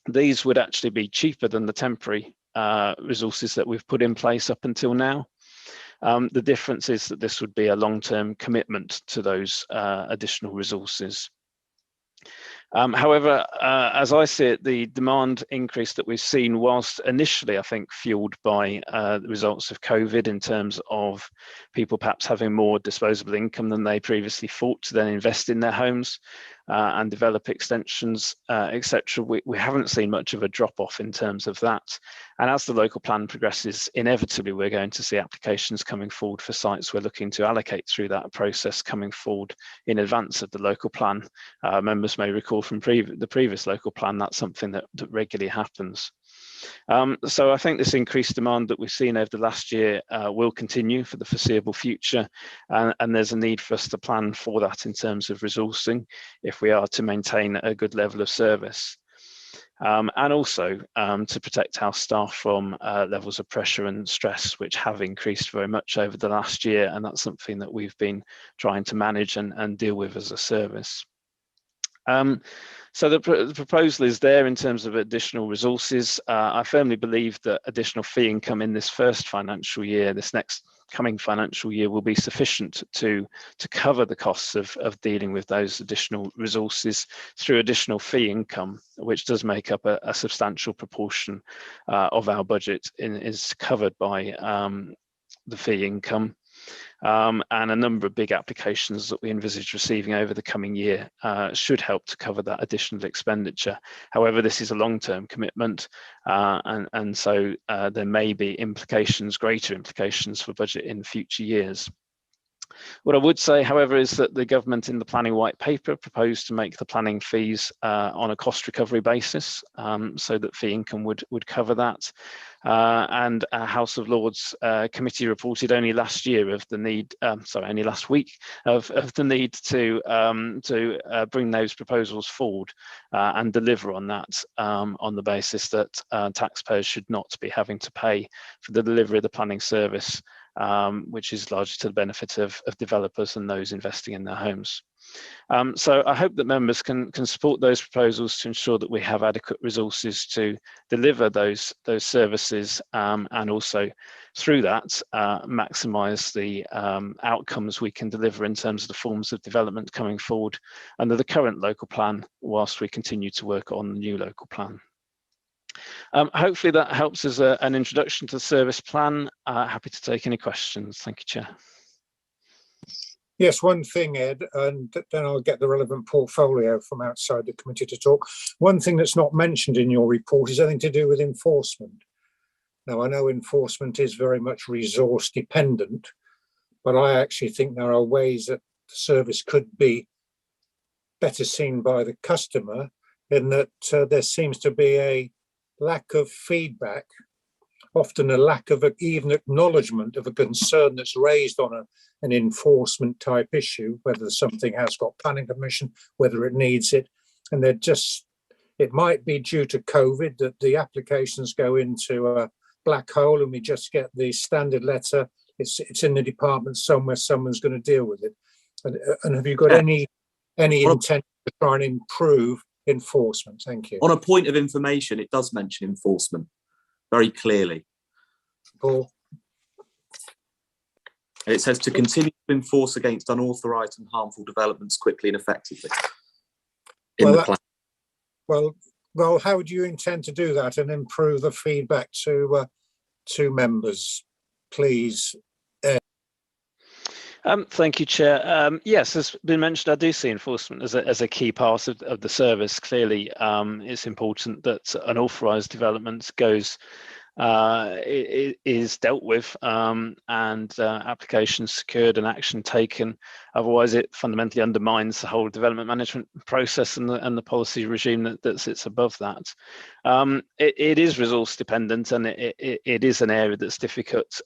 These would actually be cheaper than the temporary resources that we've put in place up until now. The difference is that this would be a long-term commitment to those additional resources. However, as I see it, the demand increase that we've seen, whilst initially, I think, fueled by the results of COVID in terms of people perhaps having more disposable income than they previously thought to then invest in their homes and develop extensions, etc. We haven't seen much of a drop-off in terms of that. And as the local plan progresses, inevitably we're going to see applications coming forward for sites we're looking to allocate through that process coming forward in advance of the local plan. Members may recall from the previous local plan, that's something that regularly happens. So I think this increased demand that we've seen over the last year will continue for the foreseeable future, and there's a need for us to plan for that in terms of resourcing if we are to maintain a good level of service. And also to protect our staff from levels of pressure and stress, which have increased very much over the last year, and that's something that we've been trying to manage and deal with as a service. So the proposal is there in terms of additional resources. I firmly believe that additional fee income in this first financial year, this next coming financial year will be sufficient to cover the costs of dealing with those additional resources through additional fee income, which does make up a substantial proportion of our budget, is covered by the fee income. And a number of big applications that we envisage receiving over the coming year should help to cover that additional expenditure. However, this is a long-term commitment, and so there may be greater implications for budget in future years. What I would say, however, is that the government in the planning white paper proposed to make the planning fees on a cost recovery basis, so that fee income would cover that. And our House of Lords committee reported only last year of the need, only last week of the need to bring those proposals forward and deliver on that, on the basis that taxpayers should not be having to pay for the delivery of the planning service, which is largely to the benefit of developers and those investing in their homes. So I hope that members can support those proposals to ensure that we have adequate resources to deliver those services, and also through that maximise the outcomes we can deliver in terms of the forms of development coming forward under the current local plan, whilst we continue to work on the new local plan. Hopefully that helps as an introduction to the service plan. Happy to take any questions. Thank you, Chair. Yes, one thing, Ed, and then I'll get the relevant portfolio from outside the committee to talk. One thing that's not mentioned in your report is anything to do with enforcement. Now, I know enforcement is very much resource dependent, but I actually think there are ways that the service could be better seen by the customer, in that there seems to be a lack of feedback, often a lack of even acknowledgement of a concern that's raised on an enforcement type issue, whether something has got planning permission, whether it needs it. And it might be due to COVID that the applications go into a black hole and we just get the standard letter. It's in the department somewhere, someone's going to deal with it. And have you got any intent to try and improve enforcement? Thank you. On a point of information, it does mention enforcement very clearly. Paul? And it says to continue to enforce against unauthorised and harmful developments quickly and effectively in the plan. Well, how do you intend to do that and improve the feedback to members, please? Thank you, Chair. Yes, as been mentioned, I do see enforcement as a key part of the service. Clearly, it's important that unauthorised development is dealt with, and applications secured and action taken. Otherwise, it fundamentally undermines the whole development management process and the policy regime that sits above that. It is resource dependent, and it is an area that's difficult,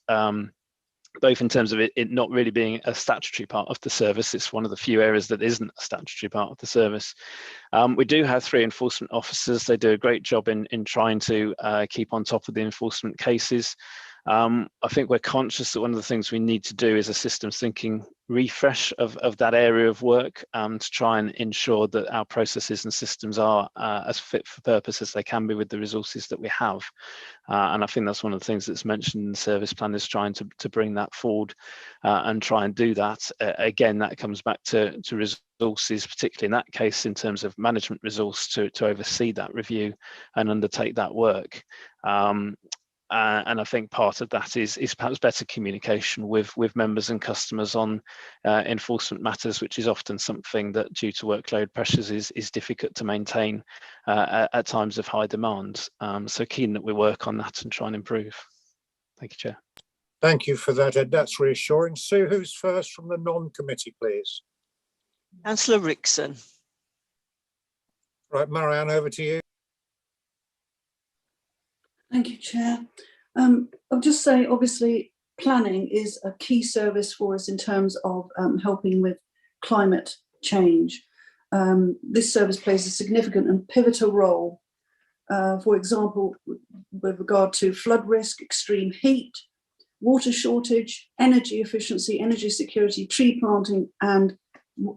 both in terms of it not really being a statutory part of the service. It's one of the few areas that isn't a statutory part of the service. We do have 3 enforcement officers. They do a great job in trying to keep on top of the enforcement cases. I think we're conscious that one of the things we need to do is a systems thinking refresh of that area of work, to try and ensure that our processes and systems are as fit for purpose as they can be with the resources that we have. And I think that's one of the things that's mentioned in the service plan, is trying to bring that forward and try and do that. Again, that comes back to resources, particularly in that case in terms of management resource to oversee that review and undertake that work. And I think part of that is perhaps better communication with members and customers on enforcement matters, which is often something that, due to workload pressures, is difficult to maintain at times of high demand. So keen that we work on that and try and improve. Thank you, Chair. Thank you for that, Ed. That's reassuring. Sue, who's first from the non-committee, please? Councillor Rickson. Right, Marianne, over to you. Thank you, Chair. I'll just say, obviously, planning is a key service for us in terms of helping with climate change. This service plays a significant and pivotal role, for example, with regard to flood risk, extreme heat, water shortage, energy efficiency, energy security, tree planting, and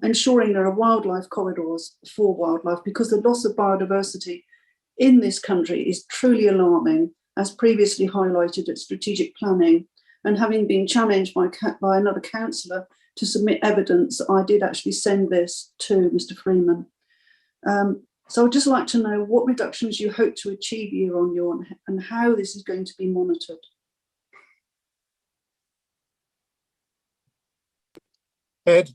ensuring there are wildlife corridors for wildlife, because the loss of biodiversity in this country is truly alarming, as previously highlighted at strategic planning And having been challenged by another councillor to submit evidence, I did actually send this to Mr. Freeman. So I'd just like to know what reductions you hope to achieve year on year and how this is going to be monitored. Ed?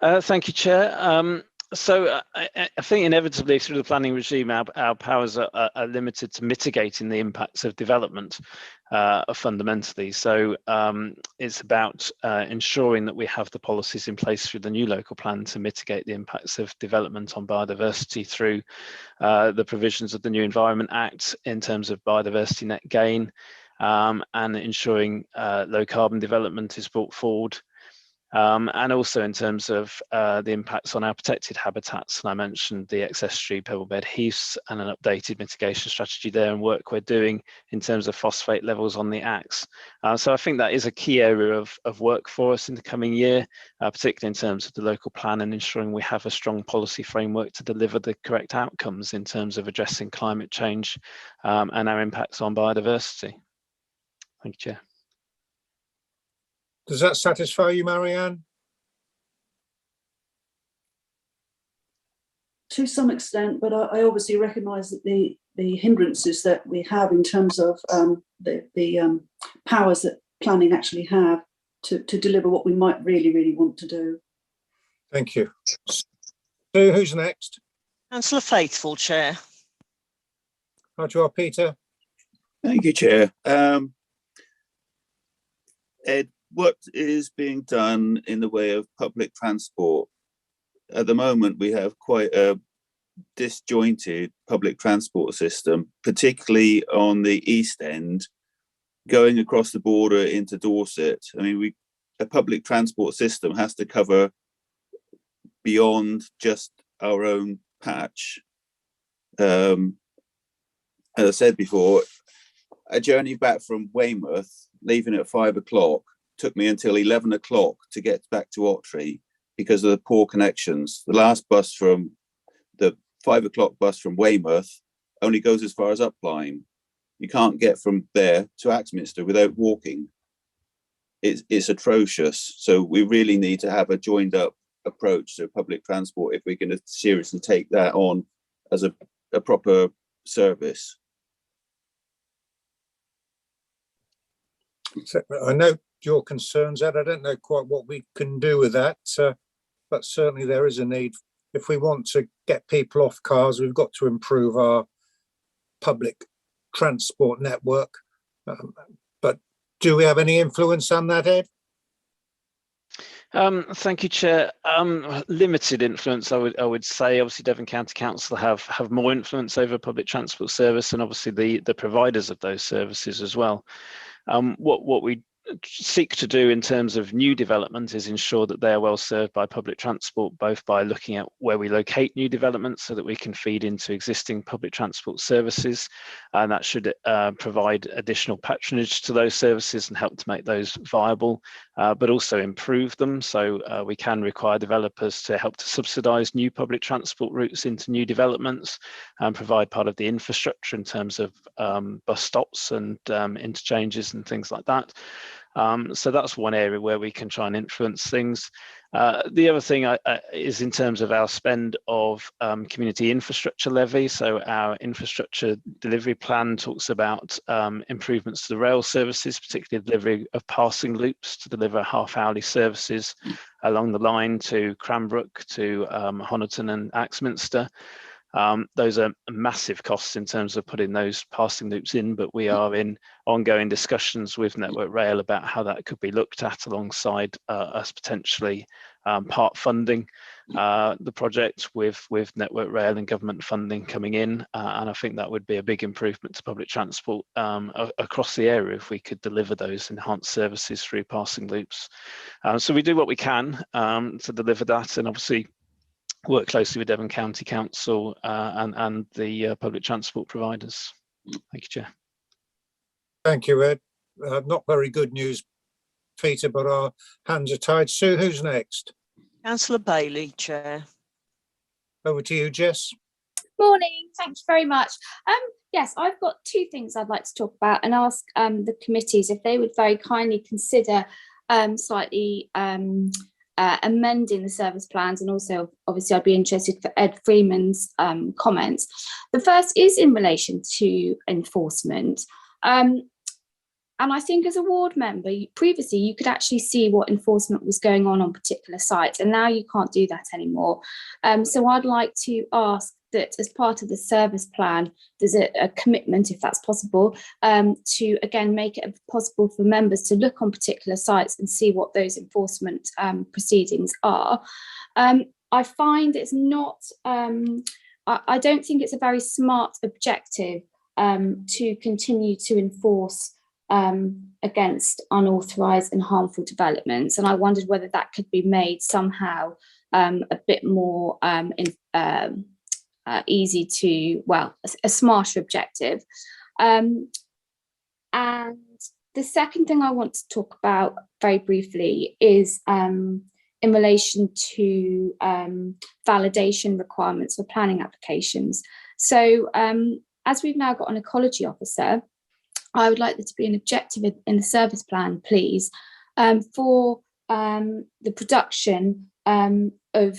Thank you, Chair. So I think inevitably through the planning regime, our powers are limited to mitigating the impacts of development fundamentally. So it's about ensuring that we have the policies in place through the new local plan to mitigate the impacts of development on biodiversity through the provisions of the New Environment Act in terms of biodiversity net gain, and ensuring low carbon development is brought forward. And also in terms of the impacts on our protected habitats. And I mentioned the excess tree pebble bed heaths and an updated mitigation strategy there and work we're doing in terms of phosphate levels on the axe. So I think that is a key area of work for us in the coming year, particularly in terms of the local plan and ensuring we have a strong policy framework to deliver the correct outcomes in terms of addressing climate change and our impacts on biodiversity. Thank you, Chair. Does that satisfy you, Marianne? To some extent, but I obviously recognise that the hindrances that we have in terms of the powers that planning actually have to deliver what we might really want to do. Thank you. Sue, who's next? Councillor Faithful, Chair. Right you are, Peter. Thank you, Chair. Ed, what is being done in the way of public transport? At the moment, we have quite a disjointed public transport system, particularly on the East End, going across the border into Dorset. I mean, a public transport system has to cover beyond just our own patch. As I said before, a journey back from Weymouth, leaving at 5 o'clock, took me until 11 o'clock to get back to Otley because of the poor connections. The last bus from the 5 o'clock bus from Weymouth only goes as far as Upline. You can't get from there to Axminster without walking. It's atrocious. So we really need to have a joined up approach to public transport if we're going to seriously take that on as a proper service. So I know your concerns, Ed. I don't know quite what we can do with that, but certainly there is a need. If we want to get people off cars, we've got to improve our public transport network. But do we have any influence on that, Ed? Thank you, Chair. Limited influence, I would say. Obviously, Devon County Council have more influence over public transport service, and obviously the providers of those services as well. What we seek to do in terms of new development is ensure that they are well served by public transport, both by looking at where we locate new developments so that we can feed into existing public transport services, and that should provide additional patronage to those services and help to make those viable, but also improve them. So we can require developers to help to subsidise new public transport routes into new developments and provide part of the infrastructure in terms of bus stops and interchanges and things like that. So that's one area where we can try and influence things. The other thing is in terms of our spend of community infrastructure levy. So our infrastructure delivery plan talks about improvements to the rail services, particularly delivery of passing loops to deliver half-hourly services along the line to Cranbrook, to Honiton and Axminster. Those are massive costs in terms of putting those passing loops in, but we are in ongoing discussions with Network Rail about how that could be looked at alongside us potentially part funding the project with Network Rail and government funding coming in. And I think that would be a big improvement to public transport across the area if we could deliver those enhanced services through passing loops. So we do what we can to deliver that, and obviously work closely with Devon County Council and the public transport providers. Thank you, Chair. Thank you, Ed. Not very good news, Peter, but our hands are tied. Sue, who's next? Councillor Bailey, Chair. Over to you, Jess. Morning, thank you very much. Yes, I've got two things I'd like to talk about and ask the committees if they would very kindly consider slightly amending the service plans, and also obviously I'd be interested for Ed Freeman's comments. The first is in relation to enforcement. And I think as a ward member, previously you could actually see what enforcement was going on particular sites, and now you can't do that anymore. So I'd like to ask that as part of the service plan, there's a commitment, if that's possible, to again make it possible for members to look on particular sites and see what those enforcement proceedings are. I find it's not, I don't think it's a very smart objective to continue to enforce against unauthorised and harmful developments, and I wondered whether that could be made somehow a bit more easy to, well, a smarter objective. And the second thing I want to talk about very briefly is in relation to validation requirements for planning applications. So as we've now got an ecology officer, I would like there to be an objective in the service plan, please, for the production of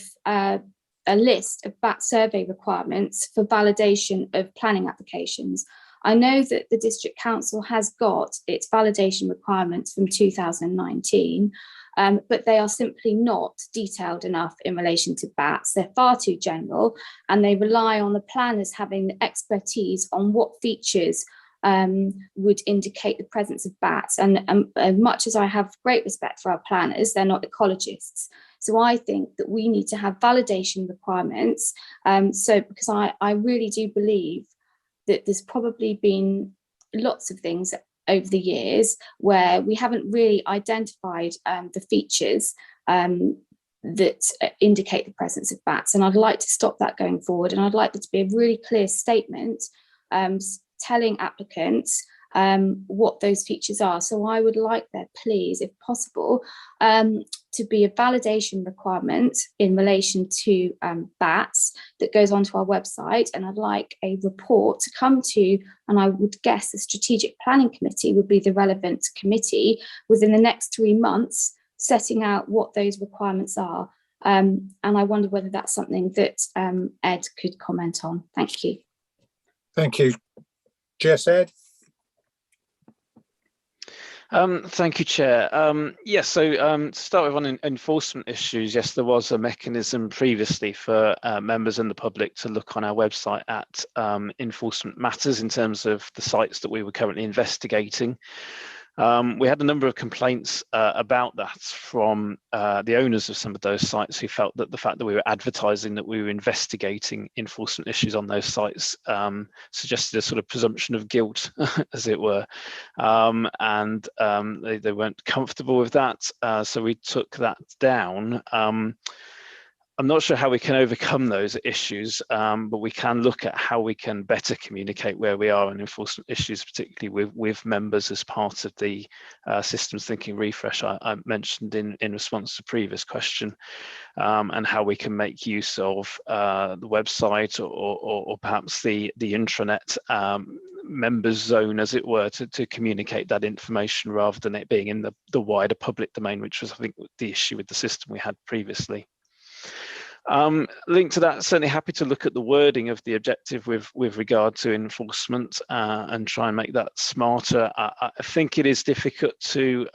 a list of bat survey requirements for validation of planning applications. I know that the District Council has got its validation requirements from 2019, but they are simply not detailed enough in relation to bats. They're far too general, and they rely on the planners having the expertise on what features would indicate the presence of bats. And much as I have great respect for our planners, they're not ecologists. So I think that we need to have validation requirements. Because I really do believe that there's probably been lots of things over the years where we haven't really identified the features that indicate the presence of bats. And I'd like to stop that going forward. And I'd like there to be a really clear statement telling applicants what those features are. So I would like there, please, if possible, to be a validation requirement in relation to bats that goes onto our website. And I'd like a report to come to, and I would guess the Strategic Planning Committee would be the relevant committee within the next 3 months, setting out what those requirements are. And I wonder whether that's something that Ed could comment on. Thank you. Thank you. Jess, Ed? Thank you, Chair. Yes, so to start with on enforcement issues, yes, there was a mechanism previously for members and the public to look on our website at enforcement matters in terms of the sites that we were currently investigating. We had a number of complaints about that from the owners of some of those sites who felt that the fact that we were advertising that we were investigating enforcement issues on those sites suggested a sort of presumption of guilt, as it were. They weren't comfortable with that, so we took that down. I'm not sure how we can overcome those issues, but we can look at how we can better communicate where we are on enforcement issues, particularly with members as part of the systems thinking refresh I mentioned in response to the previous question, and how we can make use of the website or perhaps the intranet members zone, as it were, to communicate that information rather than it being in the wider public domain, which was, I think, the issue with the system we had previously. Linked to that, certainly happy to look at the wording of the objective with regard to enforcement and try and make that smarter. I think it is difficult to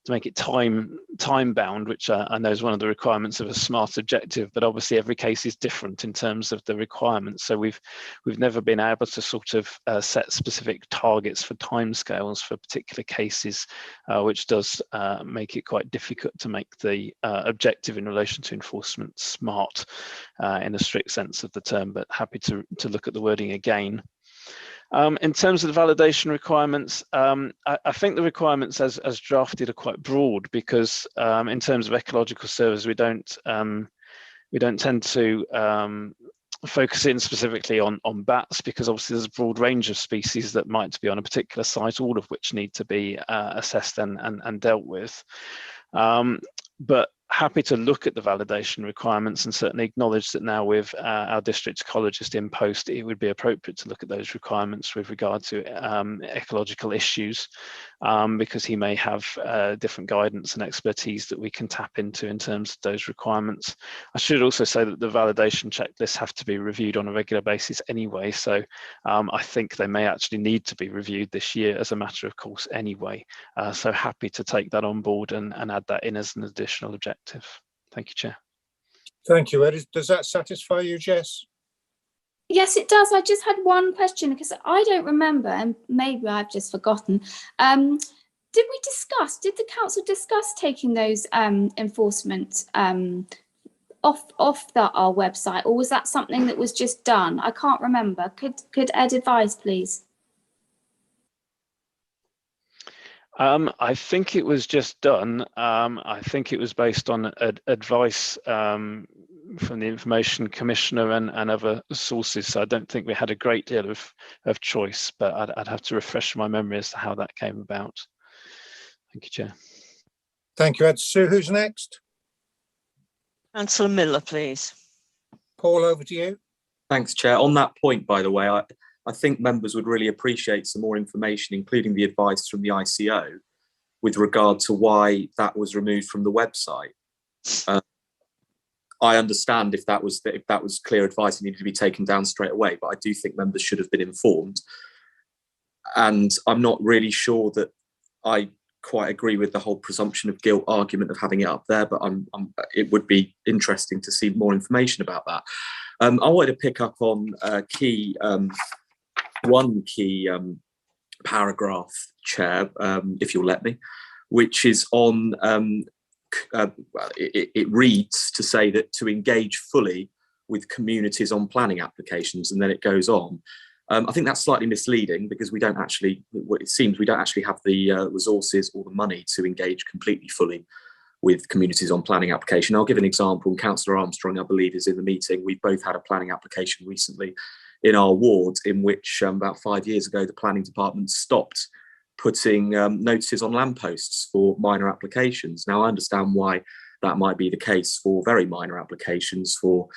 make it time bound, which I know is one of the requirements of a smart objective, but obviously every case is different in terms of the requirements. So we've never been able to sort of set specific targets for timescales for particular cases, which does make it quite difficult to make the objective in relation to enforcement smart in a strict sense of the term, but happy to look at the wording again. In terms of the validation requirements, I think the requirements as drafted are quite broad, because in terms of ecological service, we don't tend to focus in specifically on bats, because obviously there's a broad range of species that might be on a particular site, all of which need to be assessed and dealt with. But happy to look at the validation requirements and certainly acknowledge that now with our district ecologist in post, it would be appropriate to look at those requirements with regard to ecological issues, because he may have different guidance and expertise that we can tap into in terms of those requirements. I should also say that the validation checklists have to be reviewed on a regular basis anyway, so I think they may actually need to be reviewed this year as a matter of course anyway. So happy to take that on board and add that in as an additional objective. Thank you, Chair. Thank you, Ed. Does that satisfy you, Jess? Yes, it does. I just had one question because I don't remember, and maybe I've just forgotten. Did the council discuss taking those enforcement off our website, or was that something that was just done? I can't remember. Could Ed advise, please? I think it was just done. I think it was based on advice from the Information Commissioner and other sources. So I don't think we had a great deal of choice, but I'd have to refresh my memory as to how that came about. Thank you, Chair. Thank you, Ed. Sue, who's next? Councillor Miller, please. Paul, over to you. Thanks, Chair. On that point, by the way, I think members would really appreciate some more information, including the advice from the ICO, with regard to why that was removed from the website. I understand if that was clear advice, it needed to be taken down straight away, but I do think members should have been informed. And I'm not really sure that I quite agree with the whole presumption of guilt argument of having it up there, but it would be interesting to see more information about that. I wanted to pick up on one key paragraph, Chair, if you'll let me, which is on, it reads to say that to engage fully with communities on planning applications, and then it goes on. I think that's slightly misleading because we don't actually have the resources or the money to engage completely fully with communities on planning application. I'll give an example. Councillor Armstrong, I believe, is in the meeting. We've both had a planning application recently in our ward in which about 5 years ago, the planning department stopped putting notices on lampposts for minor applications. Now, I understand why that might be the case for very minor applications for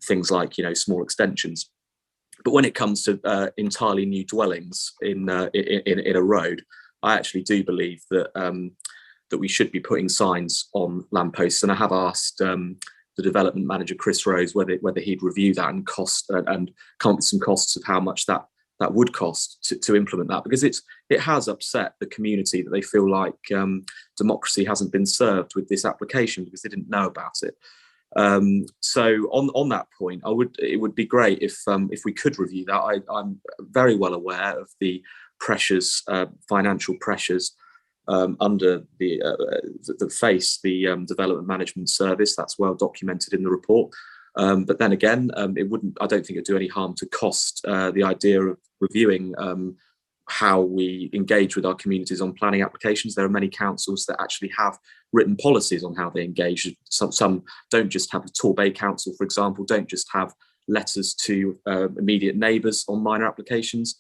things like, small extensions. But when it comes to entirely new dwellings in a road, I actually do believe that that we should be putting signs on lampposts. And I have asked the development manager, Chris Rose, whether he'd review that and come up with some costs of how much that would cost to implement that, because it has upset the community that they feel like democracy hasn't been served with this application because they didn't know about it. So on that point, it would be great if we could review that. I'm very well aware of the pressures, financial pressures under that face the development management service. That's well documented in the report. But then again, I don't think it'd do any harm to cost the idea of reviewing how we engage with our communities on planning applications. There are many councils that actually have written policies on how they engage. Some don't just have, the Torbay Council, for example, don't just have letters to immediate neighbours on minor applications.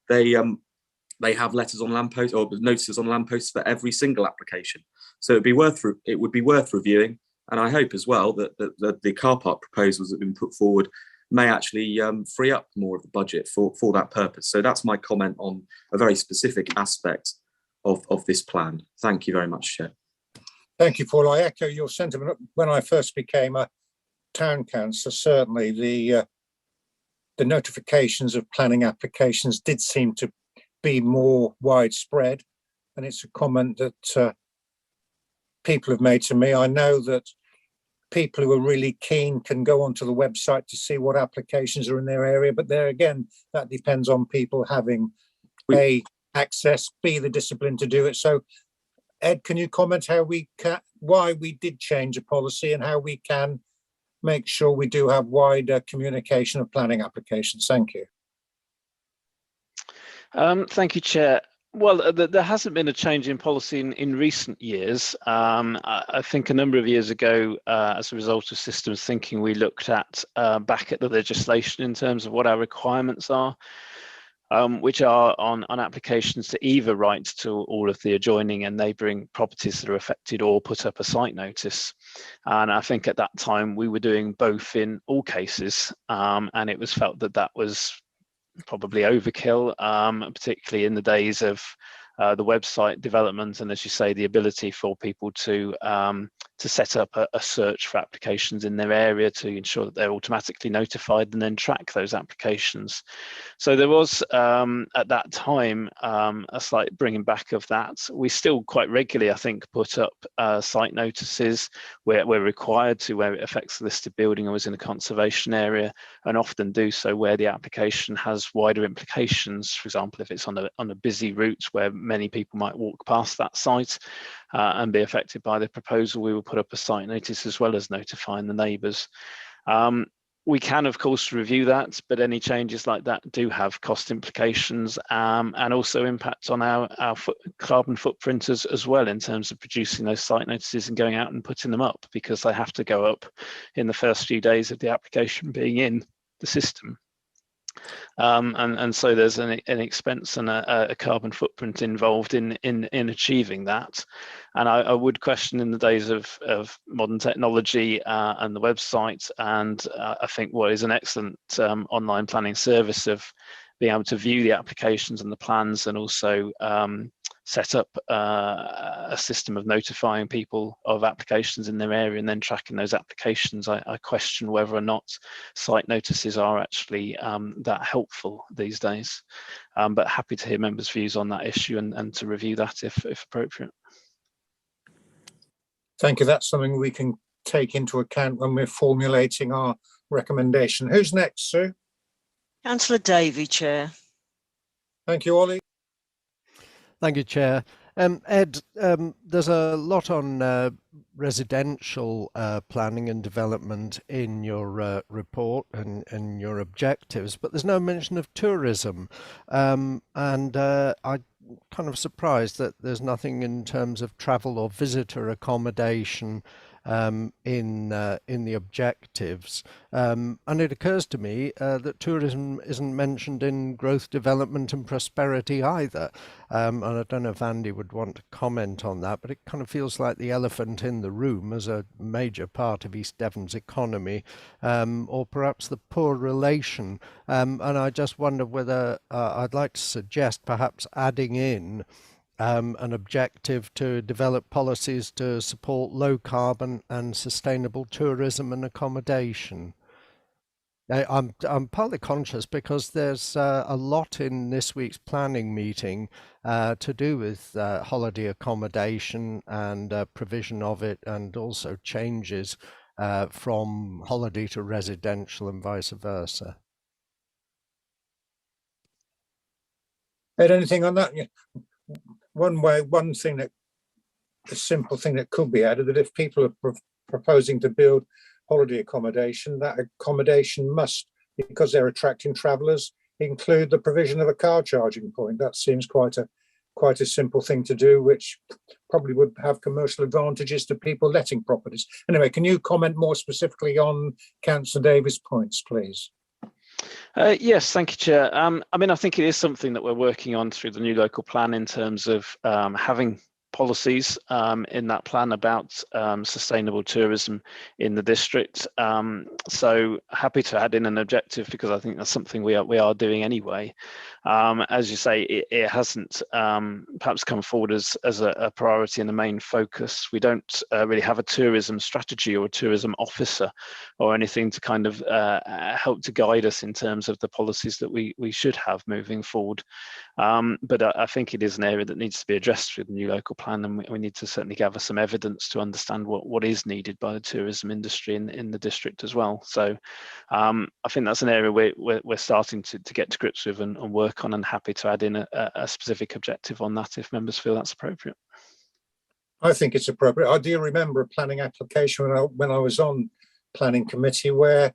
They have letters on lampposts or notices on lampposts for every single application. So it would be worth reviewing. And I hope as well that the car park proposals that have been put forward may actually free up more of the budget for that purpose. So that's my comment on a very specific aspect of this plan. Thank you very much, Chair. Thank you, Paul. I echo your sentiment. When I first became a town councillor, certainly the notifications of planning applications did seem to be more widespread. And it's a comment that people have made to me. I know that people who are really keen can go onto the website to see what applications are in their area, but there again, that depends on people having A, access, B, the discipline to do it. So Ed, can you comment why we did change a policy and how we can make sure we do have wider communication of planning applications? Thank you. Thank you, Chair. Well, there hasn't been a change in policy in recent years. I think a number of years ago, as a result of systems thinking, we looked at back at the legislation in terms of what our requirements are. which are on applications to either write to all of the adjoining and neighbouring properties that are affected or put up a site notice. And I think at that time we were doing both in all cases, and it was felt that that was probably overkill, particularly in the days of the website development, and as you say, the ability for people to set up a search for applications in their area to ensure that they're automatically notified and then track those applications. So there was at that time a slight bringing back of that. We still quite regularly, I think, put up site notices where we're required to, where it affects the listed building or is in a conservation area, and often do so where the application has wider implications. For example, if it's on a busy route where many people might walk past that site and be affected by the proposal, we will put up a site notice as well as notifying the neighbours. We can, of course, review that, but any changes like that do have cost implications and also impact on our carbon footprint as well, in terms of producing those site notices and going out and putting them up, because they have to go up in the first few days of the application being in the system. And so there's an expense and a carbon footprint involved in achieving that. And I would question, in the days of modern technology and the website, and I think what is an excellent online planning service of being able to view the applications and the plans, and also set up a system of notifying people of applications in their area and then tracking those applications. I question whether or not site notices are actually that helpful these days. But happy to hear members' views on that issue and to review that if appropriate. Thank you. That's something we can take into account when we're formulating our recommendation. Who's next, Sue? Councillor Davey, Chair. Thank you, Ollie. Thank you, Chair. Ed, there's a lot on residential planning and development in your report and your objectives, but there's no mention of tourism. I'm kind of surprised that there's nothing in terms of travel or visitor accommodation in the objectives, and it occurs to me that tourism isn't mentioned in growth, development and prosperity either, and I don't know if Andy would want to comment on that, but it kind of feels like the elephant in the room as a major part of East Devon's economy, or perhaps the poor relation, and I just wonder whether I'd like to suggest perhaps adding in an objective to develop policies to support low carbon and sustainable tourism and accommodation. I'm partly conscious because there's a lot in this week's planning meeting to do with holiday accommodation and provision of it, and also changes from holiday to residential and vice versa. Ed, anything on that? Yeah. One thing that, a simple thing that could be added, that if people are proposing to build holiday accommodation, that accommodation must, because they're attracting travellers, include the provision of a car charging point. That seems quite a simple thing to do, which probably would have commercial advantages to people letting properties. Anyway, can you comment more specifically on Councillor Davies' points, please? Yes, thank you, Chair. I mean, I think it is something that we're working on through the new local plan, in terms of having policies in that plan about sustainable tourism in the district. So happy to add in an objective, because I think that's something we are doing anyway. As you say, it hasn't perhaps come forward as a priority and the main focus. We don't really have a tourism strategy or a tourism officer or anything to kind of help to guide us in terms of the policies that we should have moving forward. But I think it is an area that needs to be addressed through the new local plan, and we need to certainly gather some evidence to understand what is needed by the tourism industry in the district as well. So I think that's an area we're starting to get to grips with and work on, and happy to add in a specific objective on that if members feel that's appropriate. I think it's appropriate. I do remember a planning application when I was on planning committee, where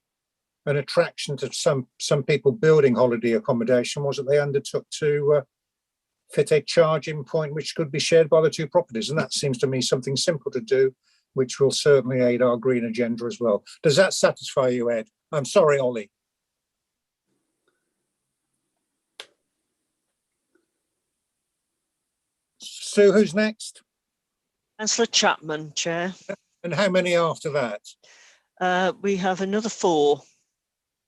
an attraction to some people building holiday accommodation was that they undertook to fit a charging point which could be shared by the two properties, and that seems to me something simple to do, which will certainly aid our green agenda as well. Does that satisfy you, Ed? I'm sorry, Ollie. Sue, who's next? Councillor Chapman, Chair. And how many after that? We have another 4.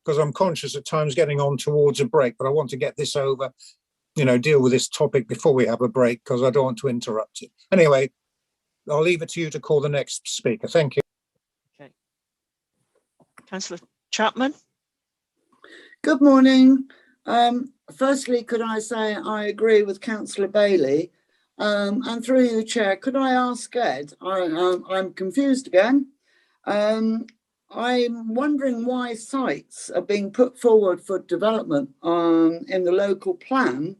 Because I'm conscious that time's getting on towards a break, but I want to get this over, deal with this topic before we have a break, because I don't want to interrupt it. Anyway, I'll leave it to you to call the next speaker. Thank you. Okay. Councillor Chapman. Good morning. Firstly, could I say I agree with Councillor Bailey, and through you, Chair, could I ask Ed? I'm confused again. I'm wondering why sites are being put forward for development in the local plan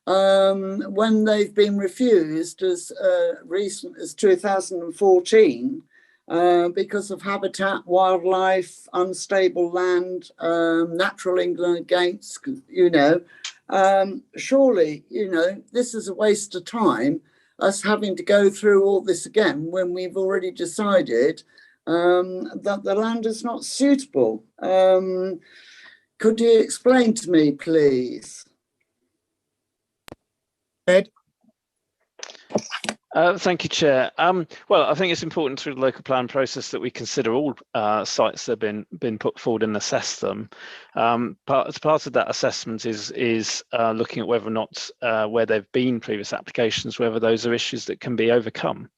when they've been refused as recent as 2014 because of habitat, wildlife, unstable land, natural ingredients, surely, this is a waste of time, us having to go through all this again when we've already decided that the land is not suitable. Could you explain to me, please? Ed? Thank you, Chair. Well, I think it's important through the local plan process that we consider all sites that have been put forward and assess them. As part of that assessment is looking at whether or not where there've been previous applications, whether those are issues that can be overcome.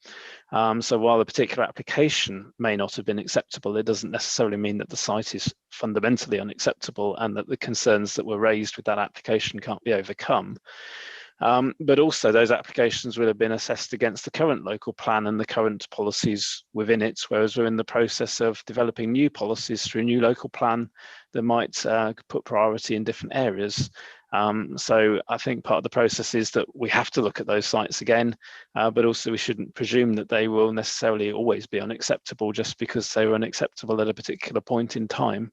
So while a particular application may not have been acceptable, it doesn't necessarily mean that the site is fundamentally unacceptable and that the concerns that were raised with that application can't be overcome. But also those applications will have been assessed against the current local plan and the current policies within it, whereas we're in the process of developing new policies through a new local plan that might put priority in different areas. So I think part of the process is that we have to look at those sites again, but also we shouldn't presume that they will necessarily always be unacceptable just because they were unacceptable at a particular point in time.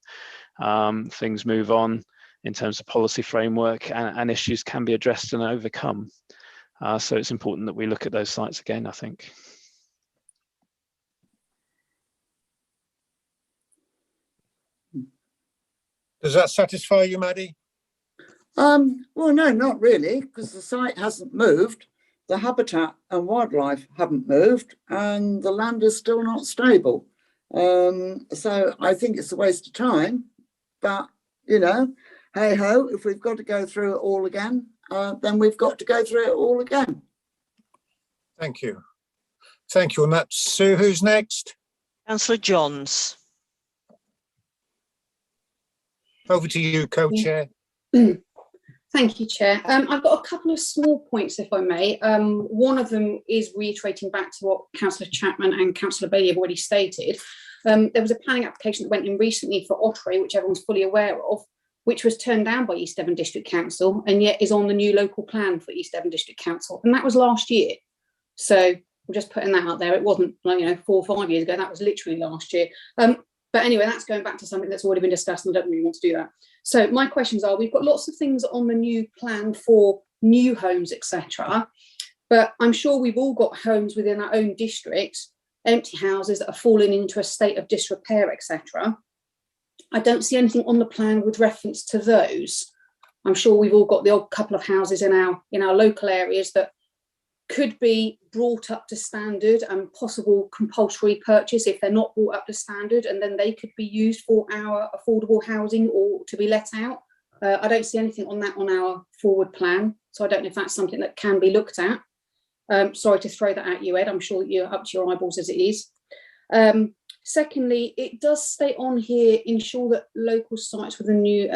Things move on in terms of policy framework, and issues can be addressed and overcome. So it's important that we look at those sites again, I think. Does that satisfy you, Maddie? Well, no, not really, because the site hasn't moved, the habitat and wildlife haven't moved, and the land is still not stable. So I think it's a waste of time, but, hey ho, if we've got to go through it all again, then we've got to go through it all again. Thank you. Thank you. And that's Sue. Who's next? Councillor Johns. Over to you, co-chair. Thank you, Chair. I've got a couple of small points, if I may. One of them is reiterating back to what Councillor Chapman and Councillor Bailey have already stated. There was a planning application that went in recently for Ottery, which everyone's fully aware of, which was turned down by East Devon District Council and yet is on the new local plan for East Devon District Council. And that was last year. So we're just putting that out there. It wasn't 4 or 5 years ago. That was literally last year. But anyway, that's going back to something that's already been discussed, and I don't really want to do that. So my questions are, we've got lots of things on the new plan for new homes, etc. But I'm sure we've all got homes within our own districts, empty houses that are falling into a state of disrepair, etc. I don't see anything on the plan with reference to those. I'm sure we've all got the odd couple of houses in our local areas that could be brought up to standard and possible compulsory purchase if they're not brought up to standard, and then they could be used for our affordable housing or to be let out. I don't see anything on that on our forward plan, so I don't know if that's something that can be looked at. Sorry to throw that at you, Ed. I'm sure that you're up to your eyeballs as it is. Secondly, it does state on here, ensure that local sites with a new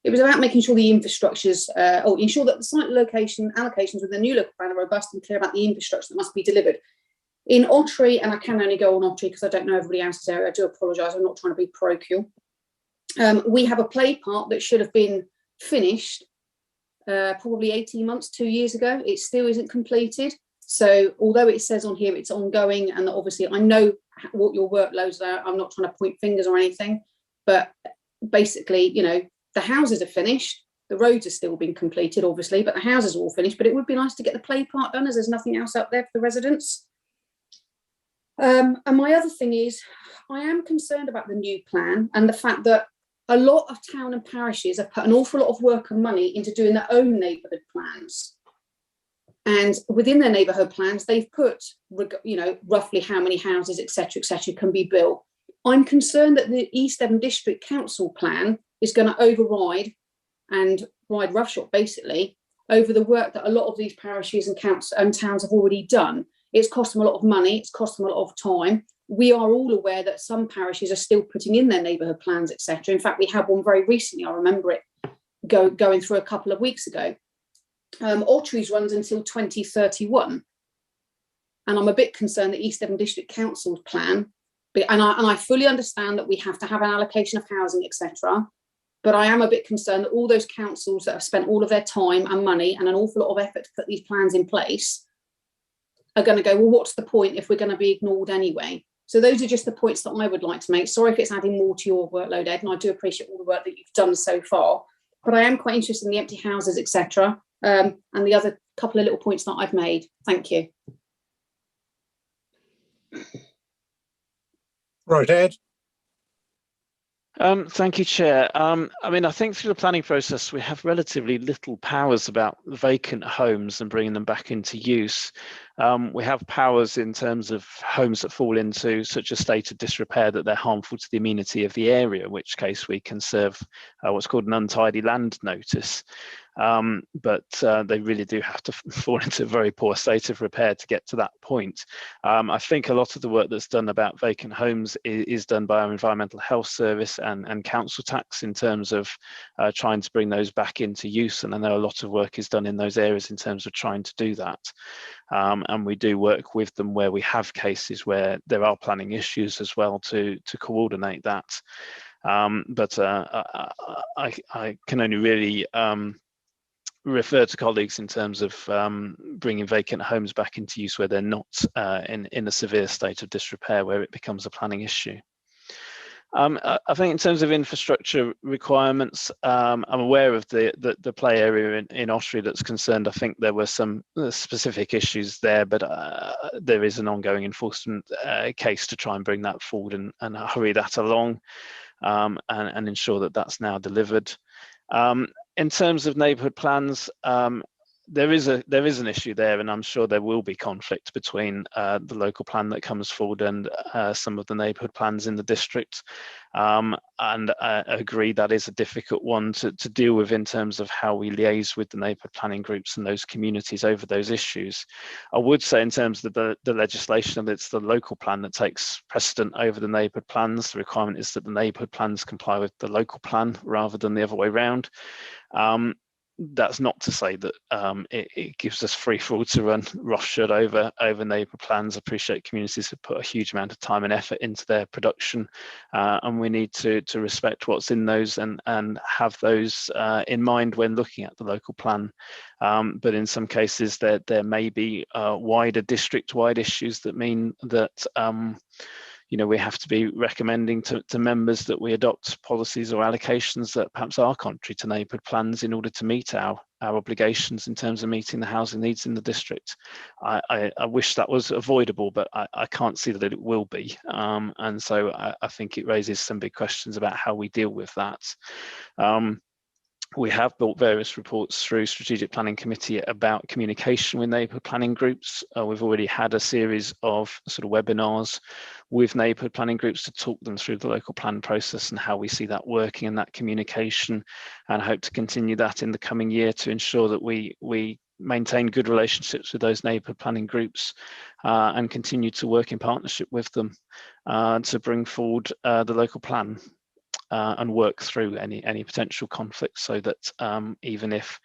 it was about making sure the infrastructures, or ensure that the site location allocations with the new local plan are robust and clear about the infrastructure that must be delivered. In Ottery, and I can only go on Ottery because I don't know everybody else's area, I do apologise, I'm not trying to be parochial. We have a play park that should have been finished probably 18 months, 2 years ago. It still isn't completed. So although it says on here it's ongoing, and obviously I know what your workloads are, I'm not trying to point fingers or anything, but basically, the houses are finished, the roads are still being completed, obviously, but the houses are all finished. But it would be nice to get the play park done, as there's nothing else up there for the residents. And my other thing is, I am concerned about the new plan and the fact that a lot of town and parishes have put an awful lot of work and money into doing their own neighbourhood plans. And within their neighbourhood plans, they've put, roughly how many houses, etc., can be built. I'm concerned that the East Devon District Council plan is going to override and ride roughshod, basically, over the work that a lot of these parishes and towns have already done. It's cost them a lot of money. It's cost them a lot of time. We are all aware that some parishes are still putting in their neighbourhood plans, etc. In fact, we had one very recently. I remember it going through a couple of weeks ago. Ottery's runs until 2031, and I'm a bit concerned that East Devon District Council's plan, and I fully understand that we have to have an allocation of housing, etc. But I am a bit concerned that all those councils that have spent all of their time and money and an awful lot of effort to put these plans in place are going to go, well, what's the point if we're going to be ignored anyway? So those are just the points that I would like to make. Sorry if it's adding more to your workload, Ed, and I do appreciate all the work that you've done so far. But I am quite interested in the empty houses, etc., and the other couple of little points that I've made. Thank you. Right, Ed. Thank you, Chair. I think through the planning process, we have relatively little powers about vacant homes and bringing them back into use. We have powers in terms of homes that fall into such a state of disrepair that they're harmful to the amenity of the area, in which case we can serve what's called an untidy land notice. But they really do have to fall into a very poor state of repair to get to that point. I think a lot of the work that's done about vacant homes is done by our Environmental Health Service and council tax in terms of trying to bring those back into use. And I know a lot of work is done in those areas in terms of trying to do that. And we do work with them where we have cases where there are planning issues as well to coordinate that. But I can only really refer to colleagues in terms of bringing vacant homes back into use where they're not in a severe state of disrepair where it becomes a planning issue. I think in terms of infrastructure requirements, I'm aware of the play area in Ottery that's concerned. I think there were some specific issues there, but there is an ongoing enforcement case to try and bring that forward and hurry that along and ensure that that's now delivered. In terms of neighbourhood plans, there is an issue there, and I'm sure there will be conflict between the local plan that comes forward and some of the neighbourhood plans in the district. And I agree that is a difficult one to deal with in terms of how we liaise with the neighbourhood planning groups and those communities over those issues. I would say in terms of the legislation, that it's the local plan that takes precedent over the neighbourhood plans. The requirement is that the neighbourhood plans comply with the local plan rather than the other way around. That's not to say that it gives us free for all to run roughshod over neighbourhood plans. I appreciate communities have put a huge amount of time and effort into their production, and we need to respect what's in those and have those in mind when looking at the local plan. But in some cases, there may be wider district-wide issues that mean that we have to be recommending to members that we adopt policies or allocations that perhaps are contrary to neighbourhood plans in order to meet our obligations in terms of meeting the housing needs in the district. I wish that was avoidable, but I can't see that it will be. And so I think it raises some big questions about how we deal with that. We have built various reports through Strategic Planning Committee about communication with neighbourhood planning groups. We've already had a series of sort of webinars with neighbourhood planning groups to talk them through the local plan process and how we see that working and that communication, and hope to continue that in the coming year to ensure that we maintain good relationships with those neighbourhood planning groups and continue to work in partnership with them to bring forward the local plan. And work through any potential conflicts, so that even if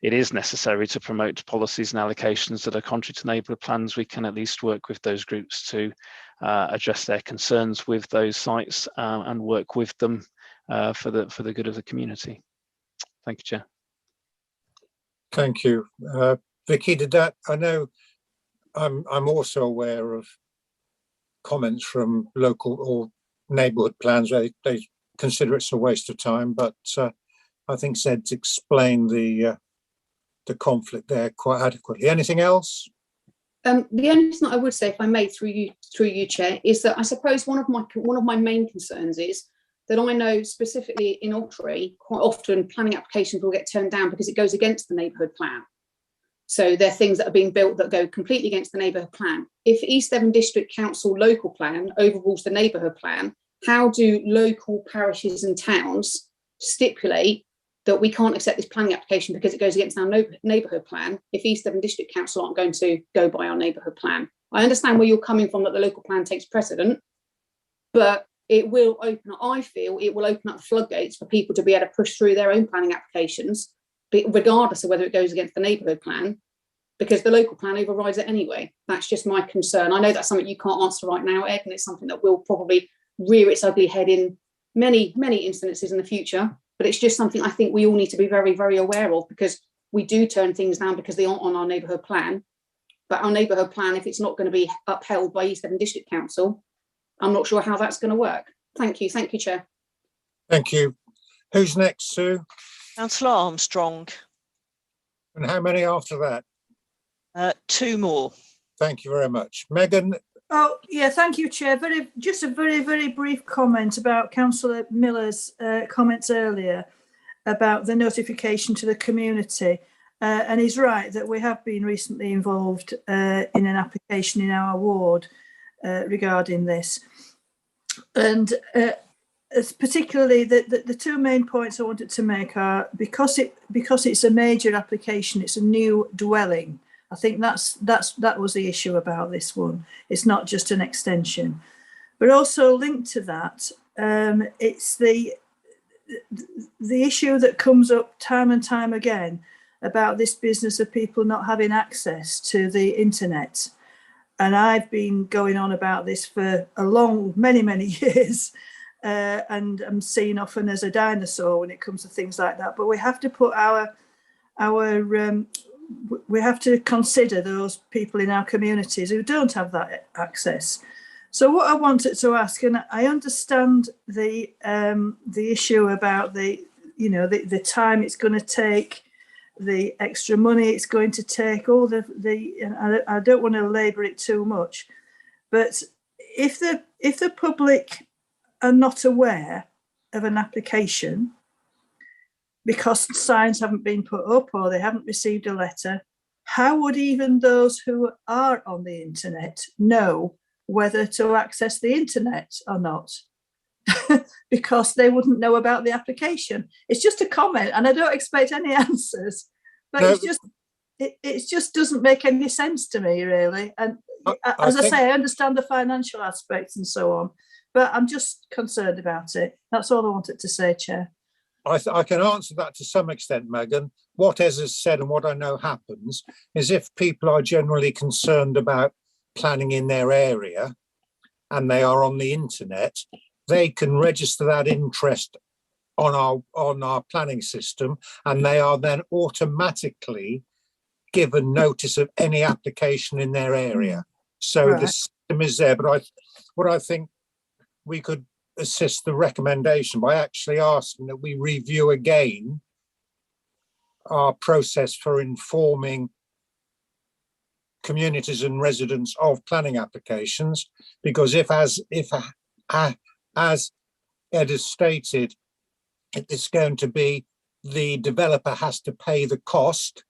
it is necessary to promote policies and allocations that are contrary to neighbourhood plans, we can at least work with those groups to address their concerns with those sites and work with them for the good of the community. Thank you, Chair. Thank you, Vicky. Did that? I know I'm also aware of comments from local or neighbourhood plans where they consider it's a waste of time, but I think Zed's explained the conflict there quite adequately. Anything else? The only thing that I would say, if I may, through you, Chair, is that I suppose one of my main concerns is that I know specifically in Ottery, quite often planning applications will get turned down because it goes against the neighbourhood plan. So they're things that are being built that go completely against the neighbourhood plan. If East Devon District Council local plan overrules the neighbourhood plan, how do local parishes and towns stipulate that we can't accept this planning application because it goes against our neighbourhood plan if East Devon District Council aren't going to go by our neighbourhood plan? I understand where you're coming from, that the local plan takes precedent, but it will open, I feel it will open up the floodgates for people to be able to push through their own planning applications, regardless of whether it goes against the neighbourhood plan, because the local plan overrides it anyway. That's just my concern. I know that's something you can't answer right now, Ed, and it's something that will probably rear its ugly head in many, many instances in the future. But it's just something I think we all need to be very, very aware of, because we do turn things down because they aren't on our neighbourhood plan. But our neighbourhood plan, if it's not going to be upheld by East Devon District Council, I'm not sure how that's going to work. Thank you. Thank you, Chair. Thank you. Who's next, Sue? Councillor Armstrong. And how many after that? 2 more. Thank you very much. Megan? Oh, yeah, thank you, Chair. Just a very, very brief comment about Councillor Miller's comments earlier about the notification to the community. And he's right that we have been recently involved in an application in our ward regarding this. And particularly the 2 main points I wanted to make are, because it's a major application, it's a new dwelling. I think that was the issue about this one. It's not just an extension, but also linked to that, it's the issue that comes up time and time again about this business of people not having access to the internet. And I've been going on about this for many years, and I'm seen often as a dinosaur when it comes to things like that. But we have to put we have to consider those people in our communities who don't have that access. So what I wanted to ask, and I understand the issue about the time it's going to take, the extra money it's going to take, all and I don't want to labour it too much, but if the public are not aware of an application because signs haven't been put up or they haven't received a letter, how would even those who are on the internet know whether to access the internet or not? Because they wouldn't know about the application. It's just a comment, and I don't expect any answers, but no, it just doesn't make any sense to me, really. And as I say, I understand the financial aspects and so on, but I'm just concerned about it. That's all I wanted to say, Chair. I can answer that to some extent, Megan. What Ez has said and what I know happens is, if people are generally concerned about planning in their area and they are on the internet, they can register that interest on our planning system, and they are then automatically given notice of any application in their area. So right, the system is there. But what I think we could assist the recommendation by actually asking that we review again our process for informing communities and residents of planning applications, because if as Ed has stated, it's going to be the developer has to pay the cost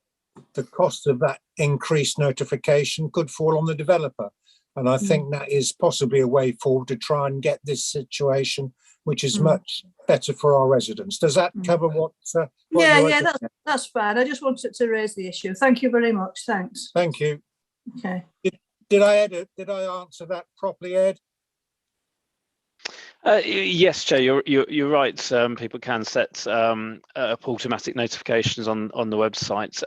of that increased notification could fall on the developer. And I think that is possibly a way forward to try and get this situation, which is much better for our residents. Does that cover what yeah, that's fine. I just wanted to raise the issue. Thank you very much. Thanks. Thank you. Okay. Did I answer that properly, Ed? Yes, Chair, you're right. People can set up automatic notifications on the website.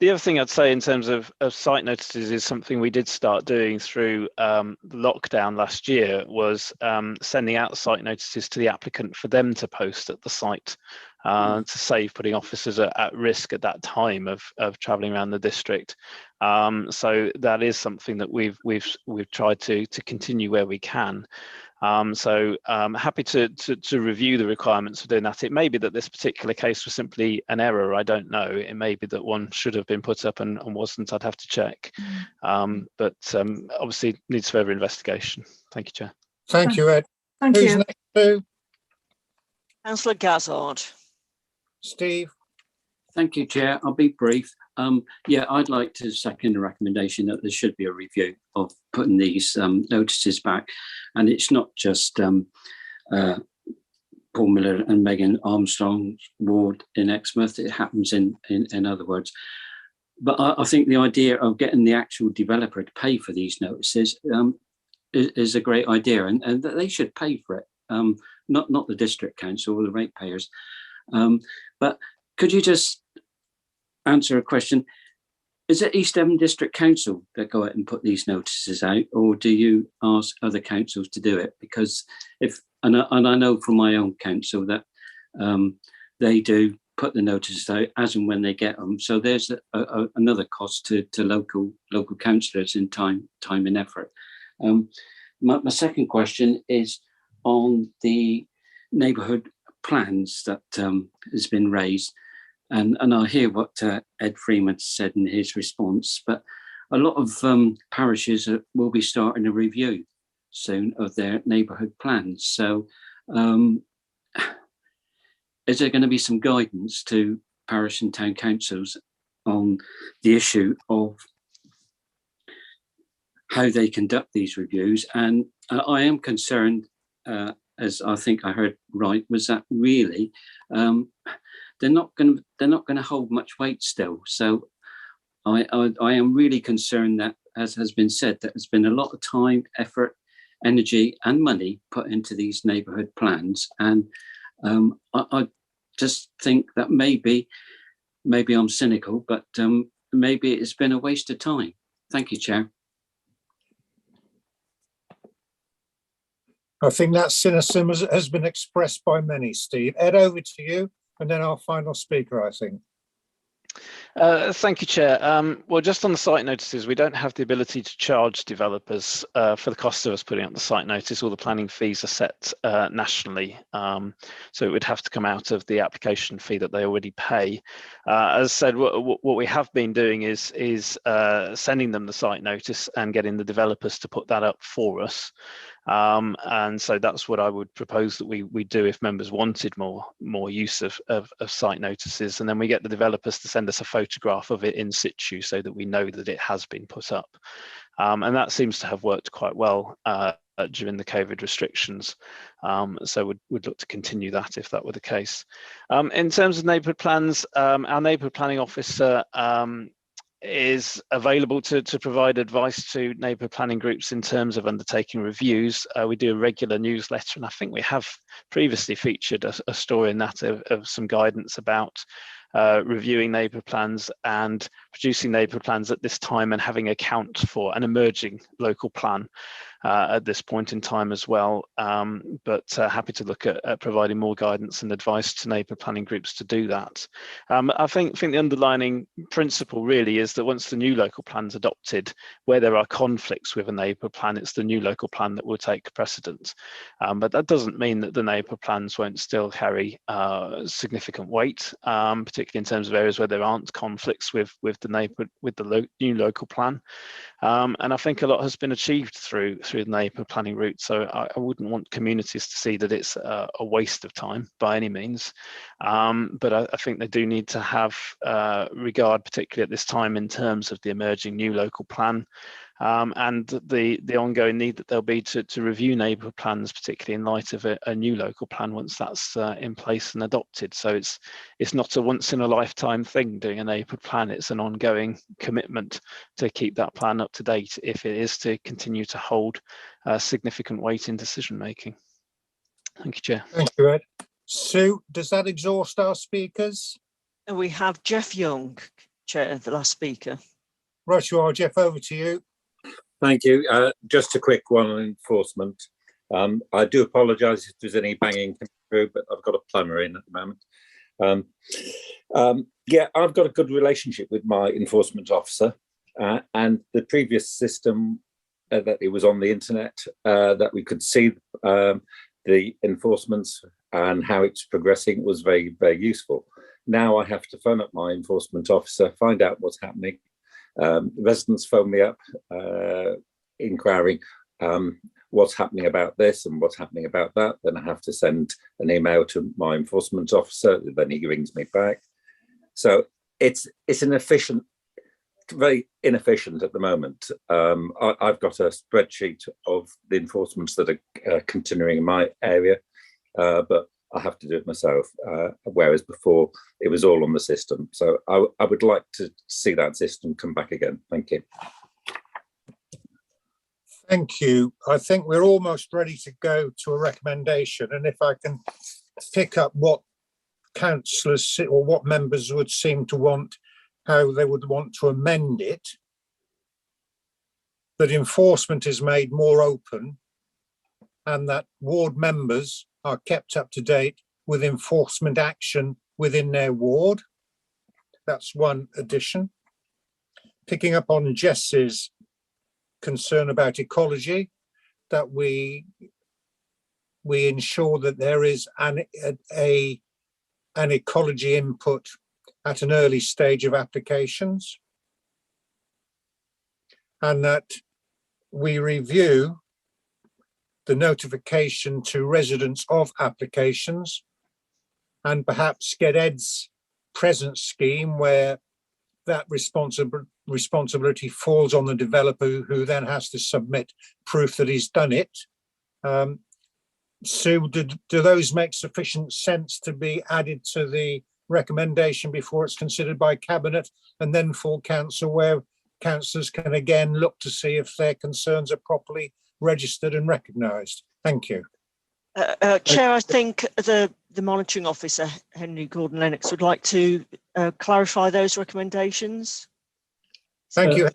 The other thing I'd say in terms of site notices is something we did start doing through lockdown last year, was sending out site notices to the applicant for them to post at the site, to save putting officers at risk at that time of travelling around the district. So that is something that we've tried to continue where we can. So happy to review the requirements for doing that. It may be that this particular case was simply an error. I don't know. It may be that one should have been put up and wasn't. I'd have to check. But obviously needs further investigation. Thank you, Chair. Thank you, Ed. Thank Who's you. next to? Councillor Gazzard. Steve. Thank you, Chair. I'll be brief. Yeah, I'd like to second the recommendation that there should be a review of putting these notices back. And it's not just Paul Miller and Megan Armstrong's ward in Exmouth. It happens in other words. But I think the idea of getting the actual developer to pay for these notices is a great idea, and that they should pay for it, not the district council or the ratepayers. But could you just answer a question? Is it East Devon District Council that go out and put these notices out, or do you ask other councils to do it? Because and I know from my own council that they do put the notices out as and when they get them. So there's another cost to local councillors in time and effort. My second question is on the neighbourhood plans that has been raised. And I hear what Ed Freeman said in his response, but a lot of parishes will be starting a review soon of their neighbourhood plans. So is there going to be some guidance to parish and town councils on the issue of how they conduct these reviews? And I am concerned, as I think I heard right, was that really they're not going to hold much weight still. So I am really concerned that, as has been said, that there's been a lot of time, effort, energy and money put into these neighbourhood plans. And I just think that maybe I'm cynical, but maybe it's been a waste of time. Thank you, Chair. I think that cynicism has been expressed by many, Steve. Ed, over to you, and then our final speaker, I think. Thank you, Chair. Well, just on the site notices, we don't have the ability to charge developers for the cost of us putting up the site notice. All the planning fees are set nationally, so it would have to come out of the application fee that they already pay. As I said, what we have been doing is sending them the site notice and getting the developers to put that up for us. And so that's what I would propose that we do if members wanted more use of site notices, and then we get the developers to send us a photograph of it in situ so that we know that it has been put up. And that seems to have worked quite well during the COVID restrictions. So we'd look to continue that if that were the case. In terms of neighbourhood plans, our neighbourhood planning officer is available to provide advice to neighbourhood planning groups in terms of undertaking reviews. We do a regular newsletter, and I think we have previously featured a story in that of some guidance about reviewing neighbourhood plans and producing neighbourhood plans at this time and having account for an emerging local plan at this point in time as well. But happy to look at providing more guidance and advice to neighbourhood planning groups to do that. I think the underlining principle really is that once the new local plan's adopted, where there are conflicts with a neighbourhood plan, it's the new local plan that will take precedence. But that doesn't mean that the neighbourhood plans won't still carry significant weight, particularly in terms of areas where there aren't conflicts with the new local plan. And I think a lot has been achieved through the neighbourhood planning route. So I wouldn't want communities to see that it's a waste of time by any means. But I think they do need to have regard, particularly at this time, in terms of the emerging new local plan. And the ongoing need that there'll be to review neighbourhood plans, particularly in light of a new local plan once that's in place and adopted. So it's not a once in a lifetime thing doing a neighbourhood plan. It's an ongoing commitment to keep that plan up to date if it is to continue to hold significant weight in decision making. Thank you, Chair. Thank you, Ed. Sue, does that exhaust our speakers? And we have Jeff Young, Chair, the last speaker. Right you are, Jeff, over to you. Thank you. Just a quick one on enforcement. I do apologise if there's any banging coming through, but I've got a plumber in at the moment. Yeah, I've got a good relationship with my enforcement officer, and the previous system that it was on the internet, that we could see the enforcements and how it's progressing was very, very useful. Now I have to phone up my enforcement officer, find out what's happening. Residents phone me up inquiring what's happening about this and what's happening about that. Then I have to send an email to my enforcement officer, then he rings me back. So it's inefficient, very inefficient at the moment. I've got a spreadsheet of the enforcements that are continuing in my area, but I have to do it myself, whereas before it was all on the system. So I would like to see that system come back again. Thank you. Thank you. I think we're almost ready to go to a recommendation. And if I can pick up what councillors or what members would seem to want, how they would want to amend it, that enforcement is made more open and that ward members are kept up to date with enforcement action within their ward. That's one addition. Picking up on Jess's concern about ecology, that we ensure that there is an ecology input at an early stage of applications, and that we review the notification to residents of applications and perhaps get Ed's present scheme where that responsibility falls on the developer, who then has to submit proof that he's done it. Sue, do those make sufficient sense to be added to the recommendation before it's considered by Cabinet and then full council, where councillors can again look to see if their concerns are properly registered and recognised? Thank you. Chair, I think the monitoring officer, Henry Gordon-Lennox, would like to clarify those recommendations. Thank you.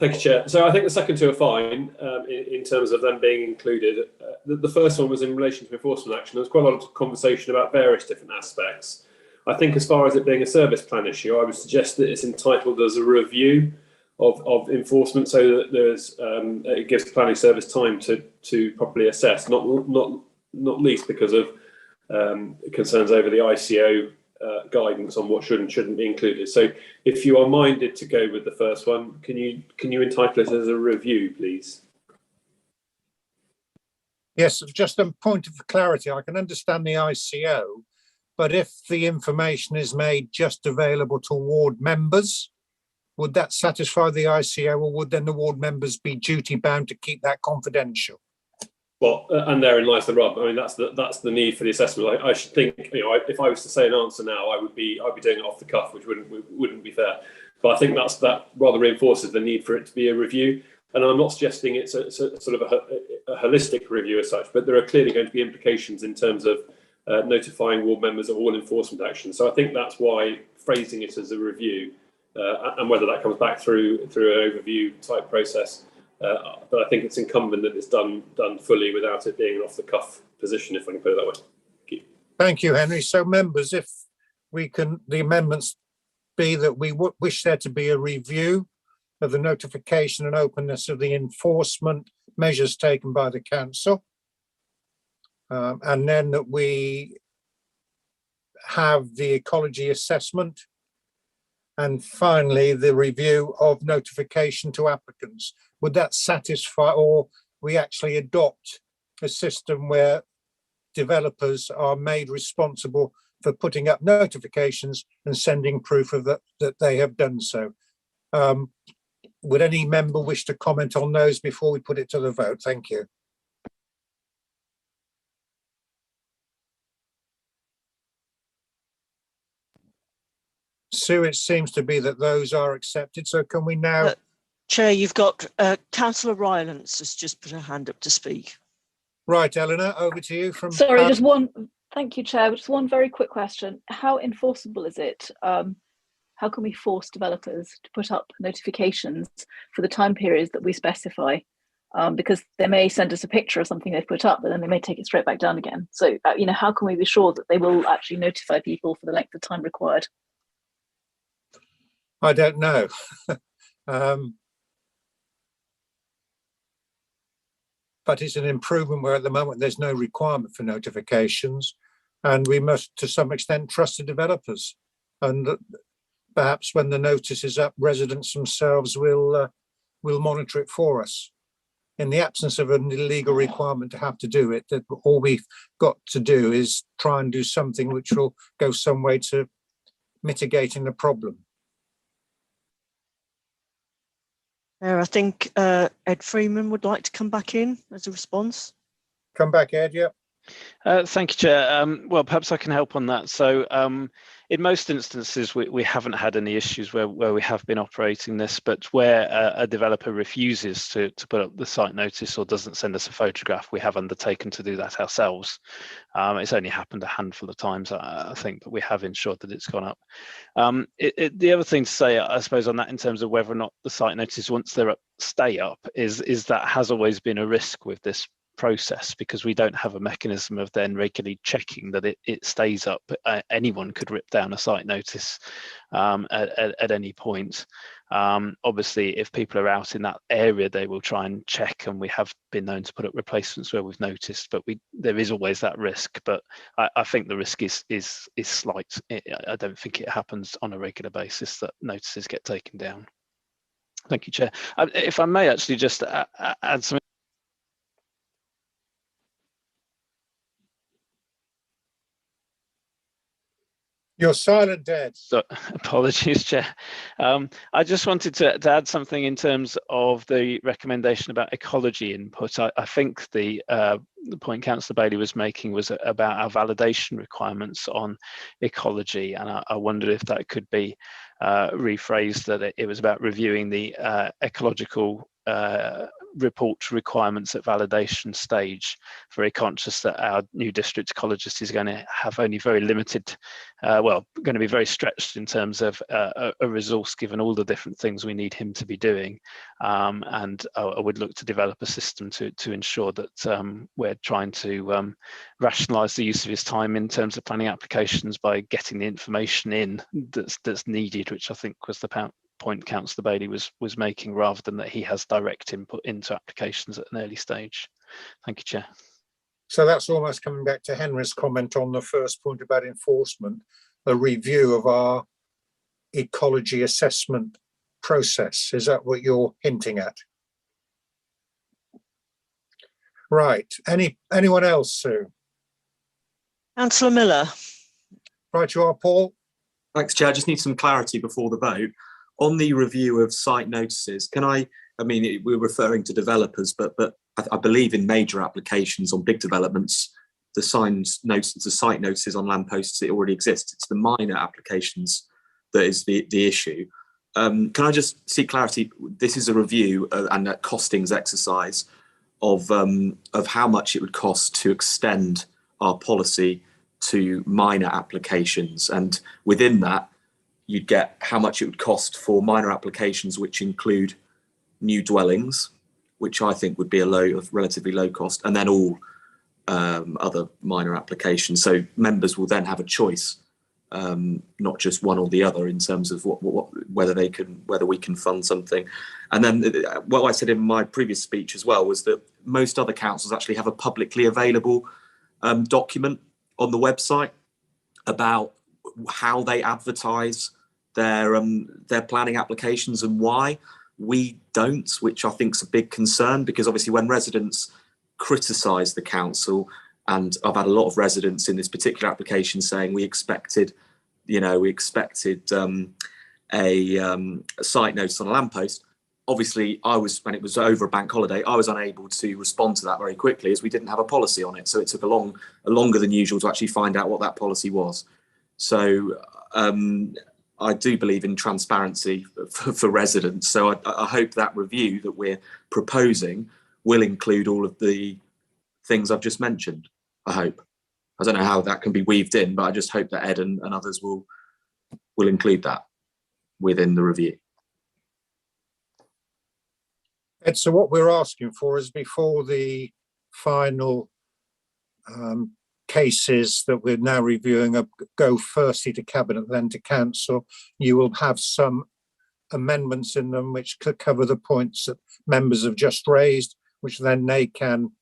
Thank you, Chair. So I think the second two are fine in terms of them being included. The first one was in relation to enforcement action. There was quite a lot of conversation about various different aspects. I think as far as it being a service plan issue, I would suggest that it's entitled as a review of enforcement, so that there's it gives the planning service time to properly assess, not least because of concerns over the ICO guidance on what should and shouldn't be included. So if you are minded to go with the first one, can you entitle it as a review, please? Yes, just a point of clarity. I can understand the ICO, but if the information is made just available to ward members, would that satisfy the ICO, or would then the ward members be duty bound to keep that confidential? Well, and therein lies the rub. I mean, that's the need for the assessment. I should think, if I was to say an answer now, I'd be doing it off the cuff, which wouldn't be fair. But I think that rather reinforces the need for it to be a review. And I'm not suggesting it's a sort of a holistic review as such, but there are clearly going to be implications in terms of notifying ward members of all enforcement action. So I think that's why phrasing it as a review, and whether that comes back through an overview type process. But I think it's incumbent that it's done fully without it being an off-the-cuff position, if I can put it that way. Thank you. Thank you, Henry. So members, if we can, the amendments be that we wish there to be a review of the notification and openness of the enforcement measures taken by the council, and then that we have the ecology assessment, and finally the review of notification to applicants. Would that satisfy, or we actually adopt a system where developers are made responsible for putting up notifications and sending proof of that they have done so? Would any member wish to comment on those before we put it to the vote? Thank you. Sue, it seems to be that those are accepted. So can we now... Chair, you've got Councillor Rylance has just put her hand up to speak. Right, Eleanor, over to you. Sorry, just one. Thank you, Chair. Just one very quick question. How enforceable is it? How can we force developers to put up notifications for the time periods that we specify? Because they may send us a picture of something they've put up, but then they may take it straight back down again. So, how can we be sure that they will actually notify people for the length of time required? I don't know. But it's an improvement where at the moment there's no requirement for notifications, and we must to some extent trust the developers, and perhaps when the notice is up, residents themselves will monitor it for us. In the absence of an illegal requirement to have to do it, that all we've got to do is try and do something which will go some way to mitigating the problem? I think Ed Freeman would like to come back in as a response. Come back, Ed, yeah. Thank you, Chair. Well, perhaps I can help on that. So in most instances, we haven't had any issues where we have been operating this, but where a developer refuses to put up the site notice or doesn't send us a photograph, we have undertaken to do that ourselves. It's only happened a handful of times, I think, but we have ensured that it's gone up. The other thing to say, I suppose, on that in terms of whether or not the site notice, once they're up, stay up, is that has always been a risk with this process, because we don't have a mechanism of then regularly checking that it stays up. Anyone could rip down a site notice at any point. Obviously, if people are out in that area, they will try and check, and we have been known to put up replacements where we've noticed, but there is always that risk. But I think the risk is slight. I don't think it happens on a regular basis that notices get taken down. Thank you, Chair. If I may actually just add some. You're silent, Ed. So, apologies, Chair. I just wanted to add something in terms of the recommendation about ecology input. I think the point Councillor Bailey was making was about our validation requirements on ecology, and I wondered if that could be rephrased, that it was about reviewing the ecological report requirements at validation stage. Very conscious that our new district ecologist is going to have only very limited, well, going to be very stretched in terms of a resource, given all the different things we need him to be doing. And I would look to develop a system to ensure that we're trying to rationalise the use of his time in terms of planning applications by getting the information in that's needed, which I think was the point Councillor Bailey was making, rather than that he has direct input into applications at an early stage. Thank you, Chair. So that's almost coming back to Henry's comment on the first point about enforcement, a review of our ecology assessment process. Is that what you're hinting at? Right. Anyone else, Sue? Councillor Miller. Right, you are, Paul. Thanks, Chair. I just need some clarity before the vote. On the review of site notices, I mean, we're referring to developers, but I believe in major applications on big developments, the site notices on lampposts, it already exists. It's the minor applications that is the issue. Can I just see clarity? This is a review and a costings exercise of how much it would cost to extend our policy to minor applications, and within that, you'd get how much it would cost for minor applications which include new dwellings, which I think would be a relatively low cost, and then all other minor applications. So members will then have a choice, not just one or the other, in terms of whether we can fund something. And then what I said in my previous speech as well was that most other councils actually have a publicly available document on the website about how they advertise their planning applications and why. We don't, which I think is a big concern, because obviously when residents criticise the council, and I've had a lot of residents in this particular application saying we expected a site notice on a lamppost. Obviously, when it was over a bank holiday, I was unable to respond to that very quickly, as we didn't have a policy on it. So it took longer than usual to actually find out what that policy was. So I do believe in transparency for residents. So I hope that review that we're proposing will include all of the things I've just mentioned. I hope. I don't know how that can be weaved in, but I just hope that Ed and others will include that within the review. Ed, so what we're asking for is, before the final cases that we're now reviewing go firstly to Cabinet, then to Council, you will have some amendments in them which could cover the points that members have just raised, which then they can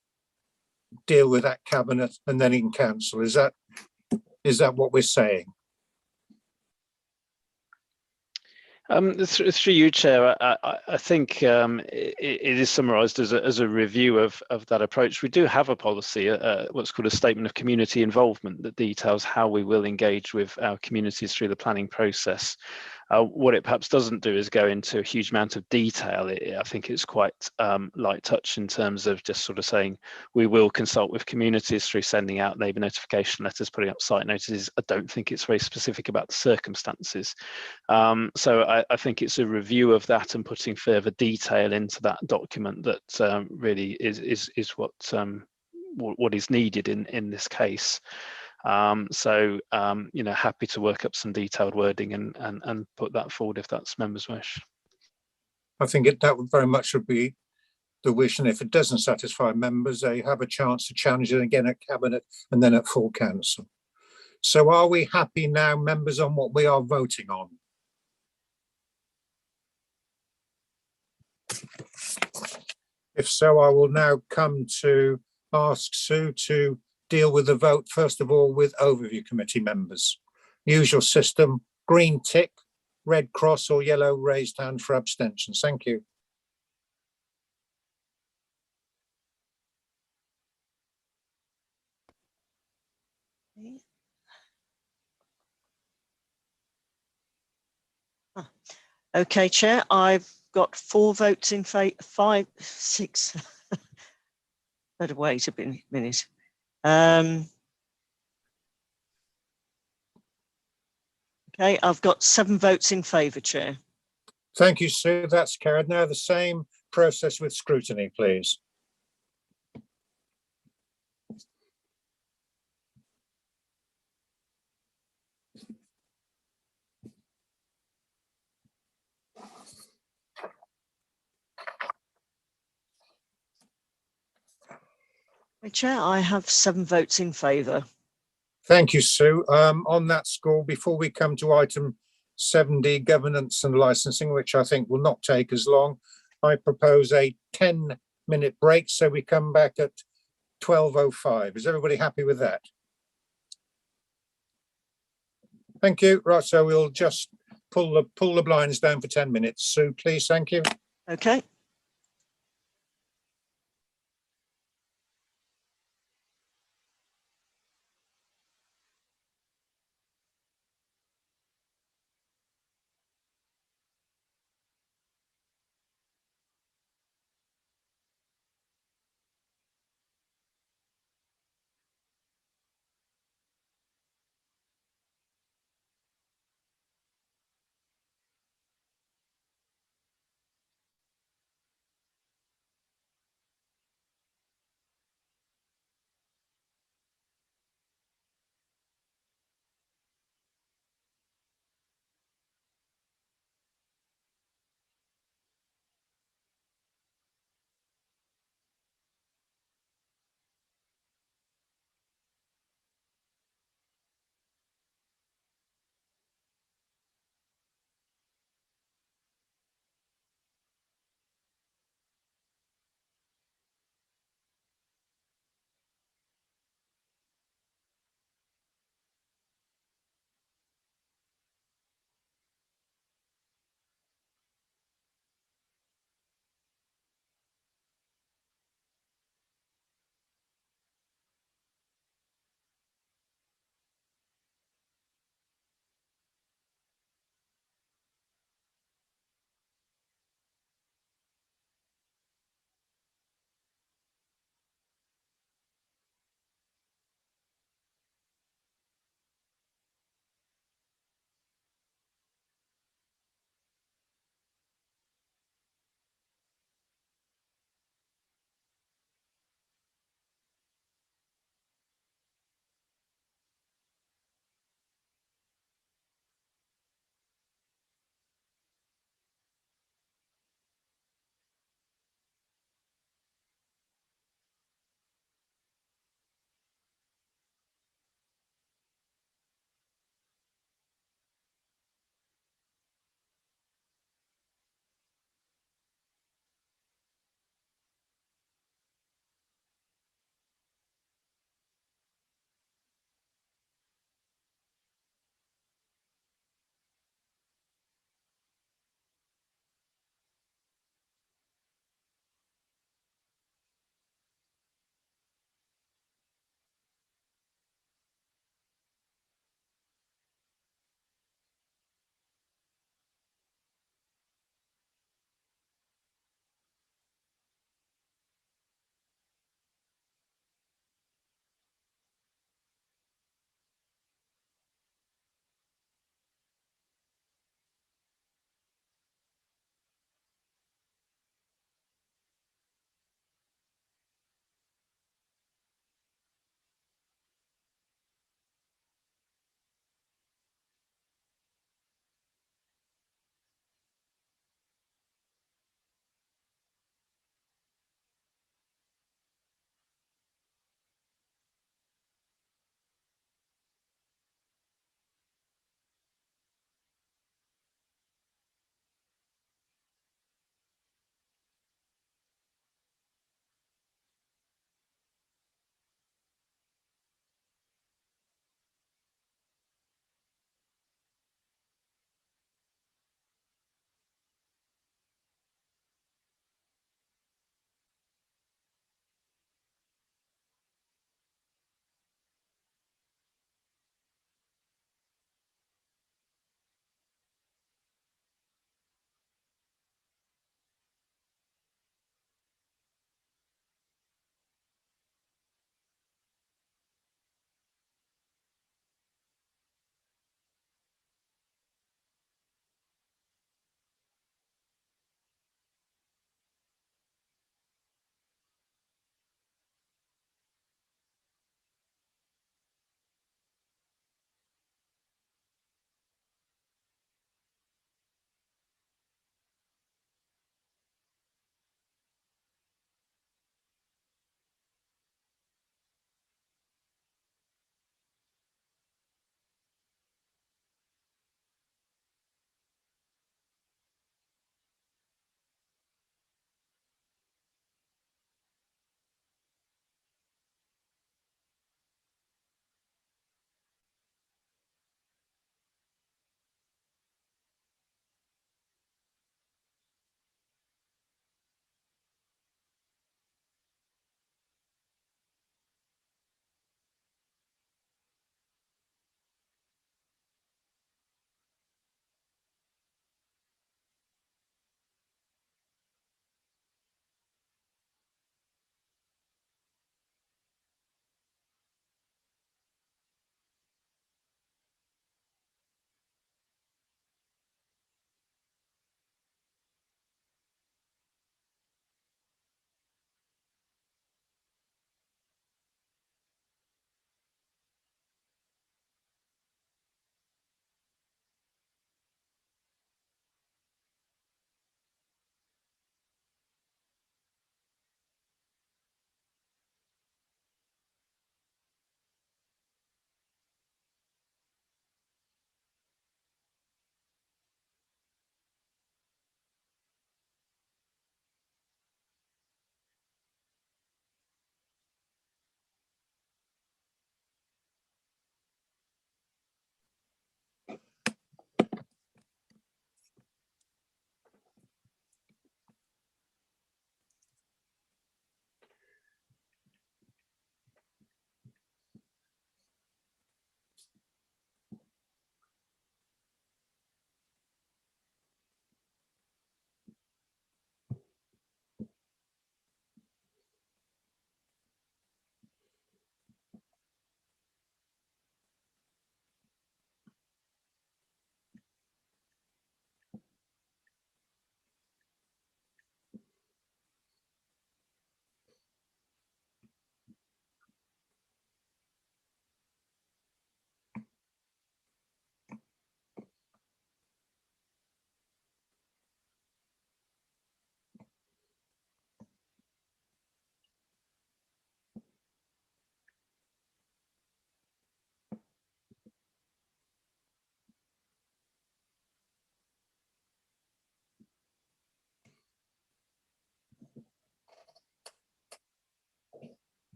deal with at Cabinet and then in Council. Is that what we're saying? Through you, Chair, I think it is summarised as a review of that approach. We do have a policy, what's called a statement of community involvement, that details how we will engage with our communities through the planning process. What it perhaps doesn't do is go into a huge amount of detail. I think it's quite light touch in terms of just sort of saying we will consult with communities through sending out neighbour notification letters, putting up site notices. I don't think it's very specific about the circumstances. So I think it's a review of that and putting further detail into that document that really is what is needed in this case. Happy to work up some detailed wording and put that forward if that's members' wish. I think that would very much would be the wish, and if it doesn't satisfy members, they have a chance to challenge it again at Cabinet and then at full council. So are we happy now, members, on what we are voting on? If so, I will now come to ask Sue to deal with the vote, first of all, with overview committee members. Usual system, green tick, red cross or yellow raised hand for abstentions. Thank you. Okay, Chair, I've got 4 votes in favour, 5, 6. Better wait a minute. Okay, I've got 7 votes in favour, Chair. Thank you, Sue. That's carried. Now the same process with scrutiny, please. Chair, I have 7 votes in favour. Thank you, Sue. On that score, before we come to item 7D, governance and licensing, which I think will not take as long, I propose a 10-minute break, so we come back at 12:05. Is everybody happy with that? Thank you. Right, so we'll just pull the blinds down for 10 minutes. Sue, please. Thank you. Okay.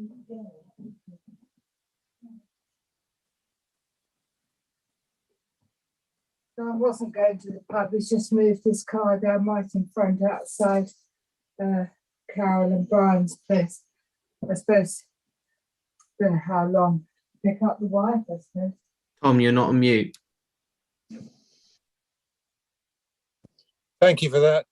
I wasn't going to the pub, he's just moved his car down right in front outside Carol and Brian's place. I suppose, don't know how long. Pick up the wife, I suppose. Tom, you're not on mute. Thank you for that.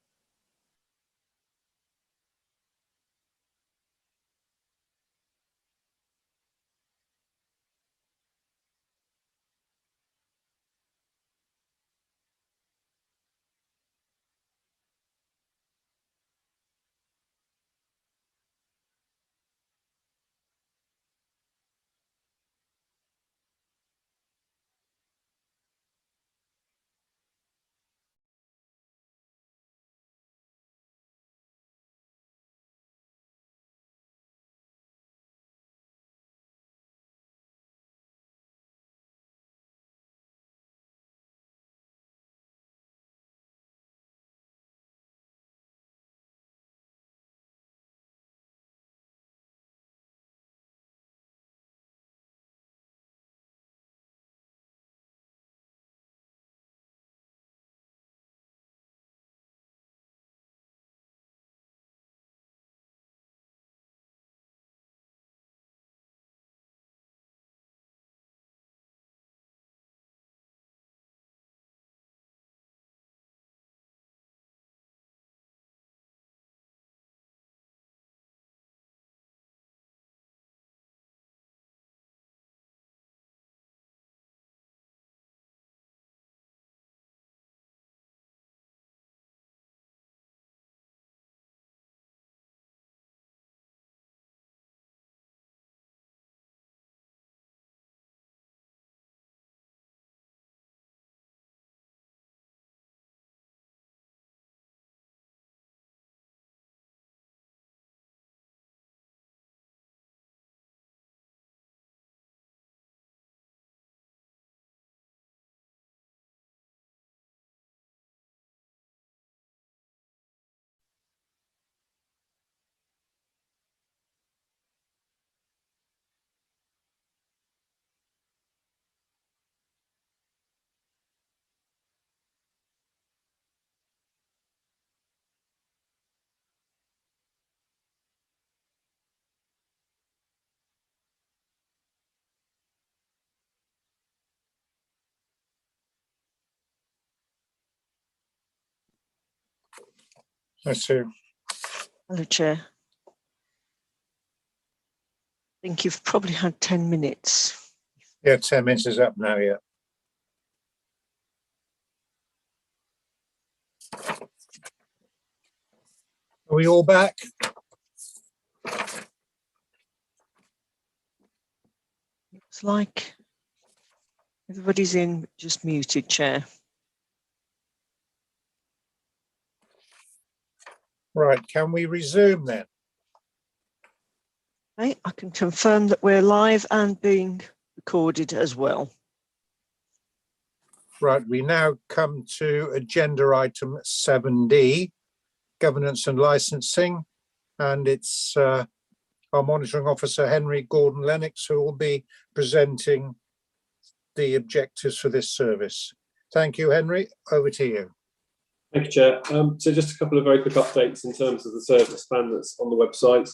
That's true. Hello, Chair. I think you've probably had 10 minutes. Yeah, 10 minutes is up now, yeah. Are we all back? It's like everybody's in, just muted, Chair. Right, can we resume then? Okay, I can confirm that we're live and being recorded as well. Right, we now come to agenda item 7D, governance and licensing, and it's our monitoring officer, Henry Gordon-Lennox, who will be presenting the objectives for this service. Thank you, Henry. Over to you. Thank you, Chair. So just a couple of very quick updates in terms of the service plan that's on the website.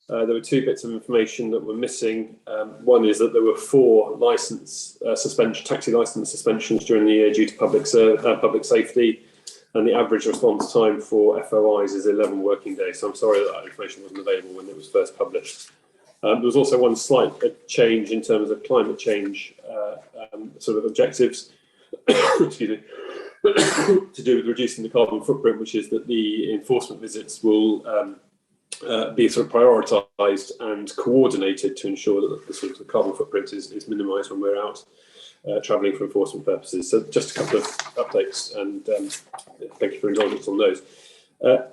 There were two bits of information that were missing. One is that there were 4 taxi license suspensions during the year due to public safety, and the average response time for FOIs is 11 working days. So I'm sorry that information wasn't available when it was first published. There was also one slight change in terms of climate change sort of objectives, excuse me, to do with reducing the carbon footprint, which is that the enforcement visits will be sort of prioritised and coordinated to ensure that the sort of carbon footprint is minimised when we're out travelling for enforcement purposes. So just a couple of updates, and thank you for indulgence on those.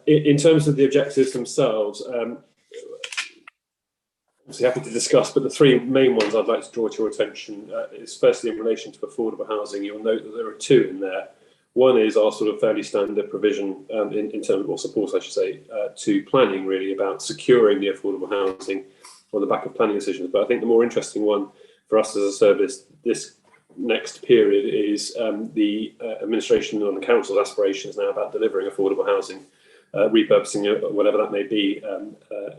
In terms of the objectives themselves, obviously happy to discuss, but the 3 main ones I'd like to draw to your attention is firstly in relation to affordable housing. You'll note that there are 2 in there. One is our sort of fairly standard provision in terms of, or support, I should say, to planning really about securing the affordable housing on the back of planning decisions. But I think the more interesting one for us as a service this next period is the administration and the council's aspirations now about delivering affordable housing, repurposing it, whatever that may be,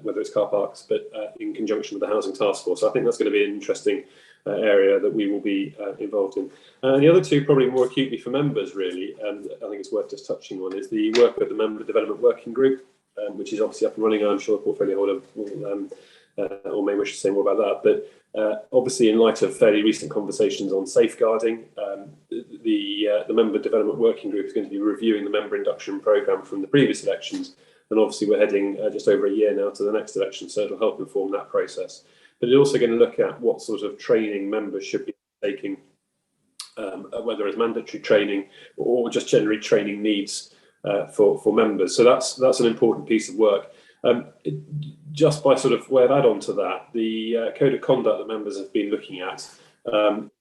whether it's car parks, but in conjunction with the Housing Task Force. So I think that's going to be an interesting area that we will be involved in. And the other two, probably more acutely for members, really, and I think it's worth just touching on, is the work with the Member Development Working Group, which is obviously up and running. I'm sure the portfolio holder will or may wish to say more about that. But obviously, in light of fairly recent conversations on safeguarding, the Member Development Working Group is going to be reviewing the member induction programme from the previous elections. And obviously, we're heading just over a year now to the next election, so it'll help inform that process. But it's also going to look at what sort of training members should be taking, whether it's mandatory training or just generally training needs for members. So that's an important piece of work. Just by sort of way of add-on to that, the code of conduct that members have been looking at, that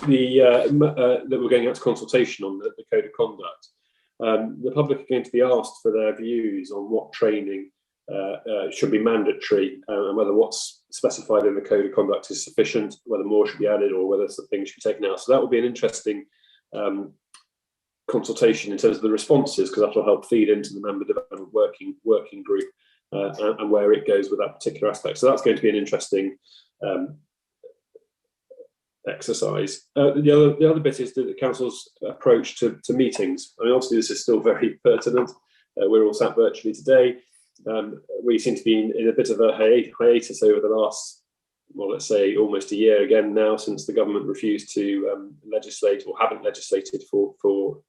we're going out to consultation on the code of conduct. The public are going to be asked for their views on what training should be mandatory and whether what's specified in the code of conduct is sufficient, whether more should be added or whether some things should be taken out. So that will be an interesting consultation in terms of the responses, because that will help feed into the Member Development Working Group and where it goes with that particular aspect. So that's going to be an interesting exercise. The other bit is the council's approach to meetings. I mean, obviously this is still very pertinent. We're all sat virtually today. We seem to be in a bit of a hiatus over the last, well, let's say almost a year again now, since the government refused to legislate or haven't legislated for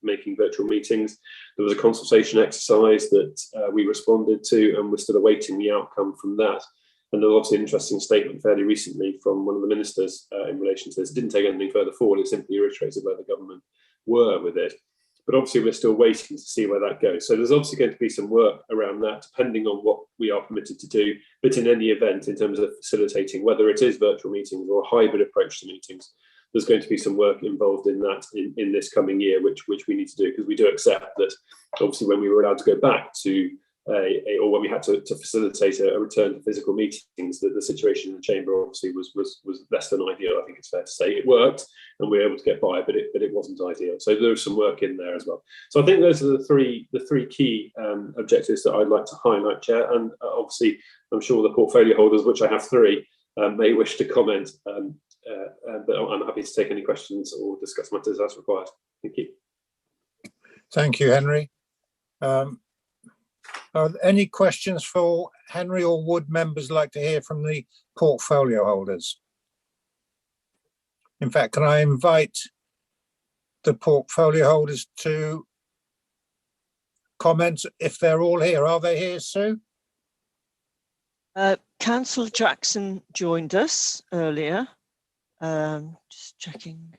making virtual meetings. There was a consultation exercise that we responded to, and we're still awaiting the outcome from that. And there was obviously an interesting statement fairly recently from one of the ministers in relation to this. It didn't take anything further forward, it simply reiterated where the government were with it. But obviously we're still waiting to see where that goes. So there's obviously going to be some work around that, depending on what we are permitted to do. But in any event, in terms of facilitating, whether it is virtual meetings or a hybrid approach to meetings, there's going to be some work involved in that in this coming year, which we need to do, because we do accept that obviously when we were allowed to go back to or when we had to facilitate a return to physical meetings, that the situation in the chamber obviously was less than ideal. I think it's fair to say it worked and we were able to get by, but it wasn't ideal. So there was some work in there as well. So I think those are the three key objectives that I'd like to highlight, Chair. And obviously, I'm sure the portfolio holders, which I have three, may wish to comment. But I'm happy to take any questions or discuss matters as required. Thank you. Thank you, Henry. Are there any questions for Henry, or would members like to hear from the portfolio holders? In fact, can I invite the portfolio holders to comment if they're all here? Are they here, Sue? Councillor Jackson joined us earlier. Just checking.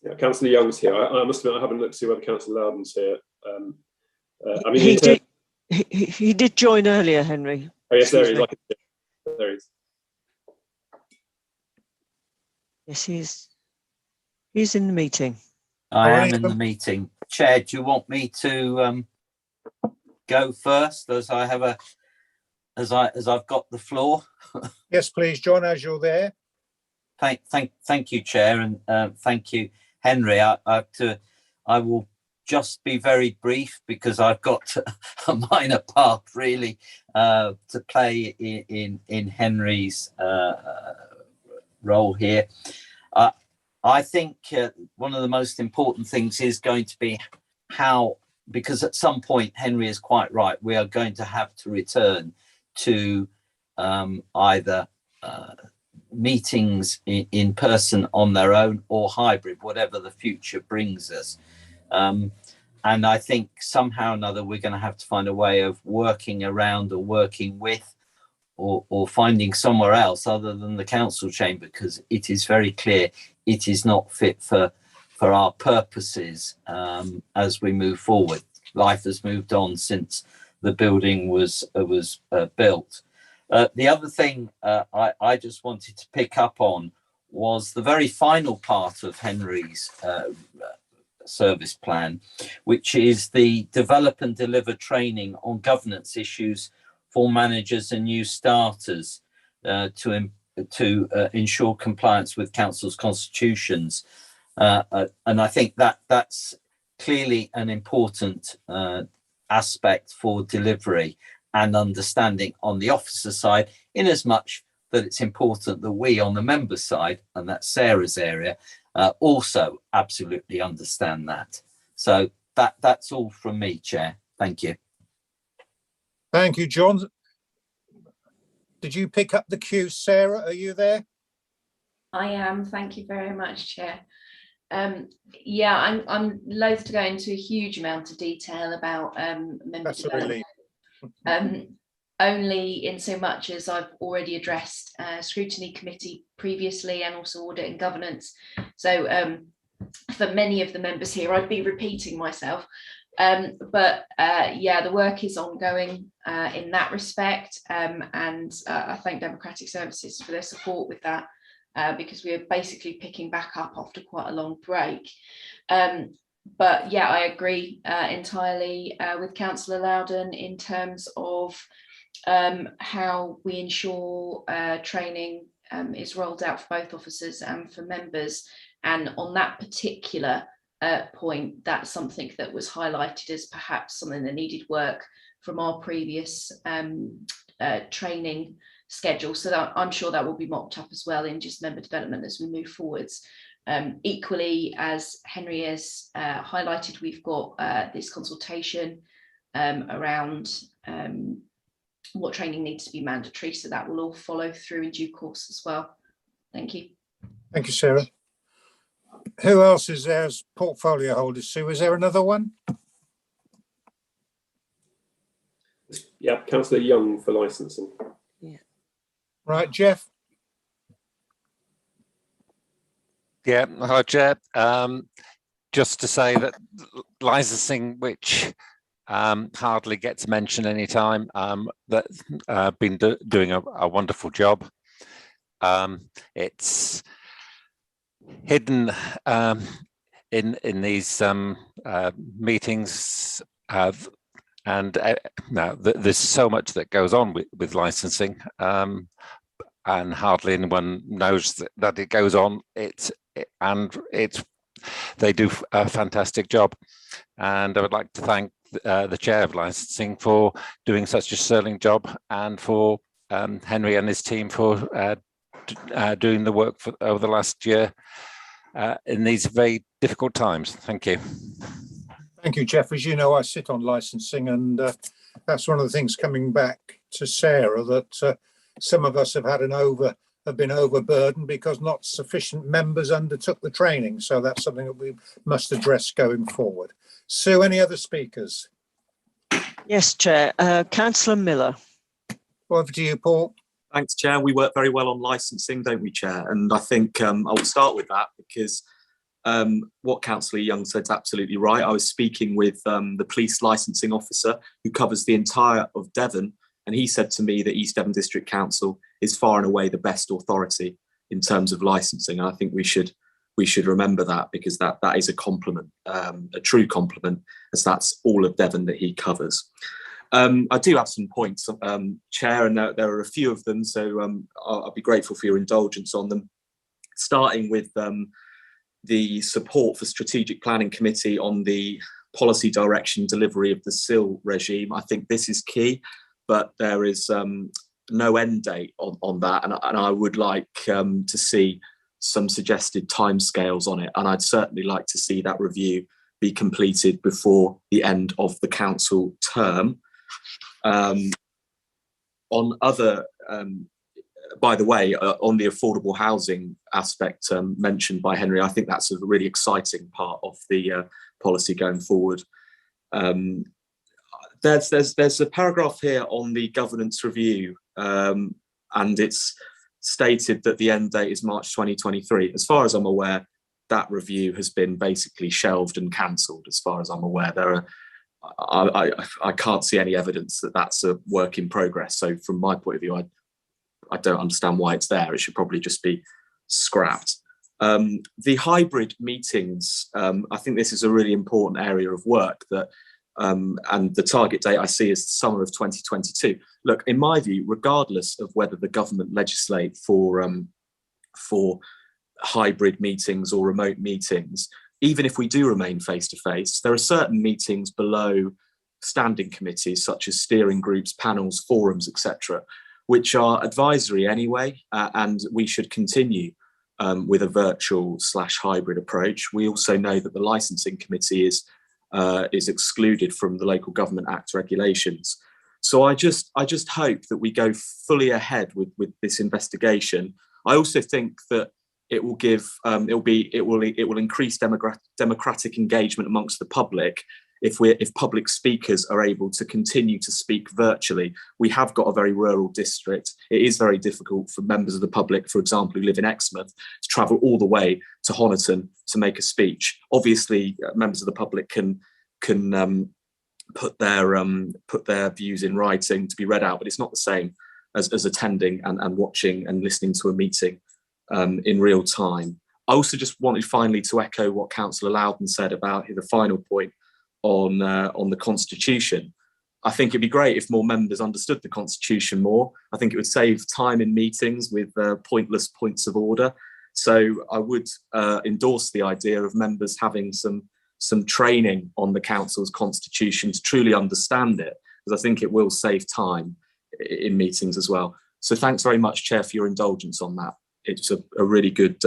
Yeah, Councillor Young's here. I must admit I haven't looked to see whether Councillor Loudon's here. I mean, he did join earlier, Henry. Oh yes, there he is. There he is. Yes, he's in the meeting. I am in the meeting. Chair, do you want me to go first, as I have as I've got the floor? Yes, please, John, as you're there. Thank you, Chair, and thank you, Henry. I will just be very brief, because I've got a minor part really to play in Henry's role here. I think one of the most important things is going to be how, because at some point Henry is quite right, we are going to have to return to either meetings in person on their own or hybrid, whatever the future brings us. And I think somehow or another we're going to have to find a way of working around or working with or finding somewhere else other than the council chamber, because it is very clear it is not fit for our purposes as we move forward. Life has moved on since the building was built. The other thing I just wanted to pick up on was the very final part of Henry's service plan, which is the develop and deliver training on governance issues for managers and new starters to ensure compliance with council's constitutions. And I think that's clearly an important aspect for delivery and understanding on the officer side, in as much that it's important that we on the member side, and that's Sarah's area, also absolutely understand that. So that's all from me, Chair. Thank you. Thank you, John. Did you pick up the cue, Sarah? Are you there? I am. Thank you very much, Chair. Yeah, I'm loath to go into a huge amount of detail about member development. Only in so much as I've already addressed Scrutiny Committee previously and also Audit and Governance. So for many of the members here, I'd be repeating myself. But yeah, the work is ongoing in that respect. And I thank Democratic Services for their support with that, because we are basically picking back up after quite a long break. But yeah, I agree entirely with Councillor Loudon in terms of how we ensure training is rolled out for both officers and for members. And on that particular point, that's something that was highlighted as perhaps something that needed work from our previous training schedule. So that I'm sure that will be mocked up as well in just member development as we move forwards. Equally, as Henry has highlighted, we've got this consultation around what training needs to be mandatory, so that will all follow through in due course as well. Thank you. Thank you, Sarah. Who else is there as portfolio holders? Sue, is there another one? Yeah, Councillor Young for licensing. Yeah. Right, Jeff. Yeah, hello, Chair. Just to say that licensing, which hardly gets mentioned any time, that been doing a wonderful job. It's hidden in these meetings, and now there's so much that goes on with licensing, and hardly anyone knows that it goes on. They do a fantastic job, and I would like to thank the chair of licensing for doing such a sterling job, and for Henry and his team for doing the work over the last year in these very difficult times. Thank you. Thank you, Jeff. As you know, I sit on licensing, and that's one of the things coming back to Sarah, that some of us have been overburdened because not sufficient members undertook the training. So that's something that we must address going forward. Sue, any other speakers? Yes, Chair. Councillor Miller. Over to you, Paul. Thanks, Chair. We work very well on licensing, don't we, Chair? And I think I will start with that, because what Councillor Young said is absolutely right. I was speaking with the police licensing officer who covers the entire of Devon, and he said to me that East Devon District Council is far and away the best authority in terms of licensing. And I think we should remember that, because that is a compliment, a true compliment, as that's all of Devon that he covers. I do have some points, Chair, and there are a few of them, so I'll be grateful for your indulgence on them. Starting with the support for Strategic Planning Committee on the policy direction delivery of the SIL regime. I think this is key, but there is no end date on that, and I would like to see some suggested timescales on it, and I'd certainly like to see that review be completed before the end of the council term. On other, by the way, on the affordable housing aspect mentioned by Henry, I think that's a really exciting part of the policy going forward. There's a paragraph here on the governance review, and it's stated that the end date is March 2023. As far as I'm aware, that review has been basically shelved and cancelled. As far as I'm aware, I can't see any evidence that that's a work in progress. So from my point of view, I don't understand why it's there. It should probably just be scrapped. The hybrid meetings, I think this is a really important area of work that, and the target date I see is summer of 2022. Look, in my view, regardless of whether the government legislate for hybrid meetings or remote meetings, even if we do remain face-to-face, there are certain meetings below standing committees, such as steering groups, panels, forums, etc., which are advisory anyway, and we should continue with a virtual/hybrid approach. We also know that the licensing committee is excluded from the Local Government Act regulations. So I just hope that we go fully ahead with this investigation. I also think that it will give it will increase democratic engagement amongst the public if public speakers are able to continue to speak virtually. We have got a very rural district. It is very difficult for members of the public, for example, who live in Exmouth, to travel all the way to Honiton to make a speech. Obviously, members of the public can put their views in writing to be read out, but it's not the same as attending and watching and listening to a meeting in real time. I also just wanted finally to echo what Councillor Loudon said about the final point on the Constitution. I think it'd be great if more members understood the Constitution more. I think it would save time in meetings with pointless points of order. So I would endorse the idea of members having some training on the Council's Constitution to truly understand it, because I think it will save time in meetings as well. So thanks very much, Chair, for your indulgence on that. It's a really good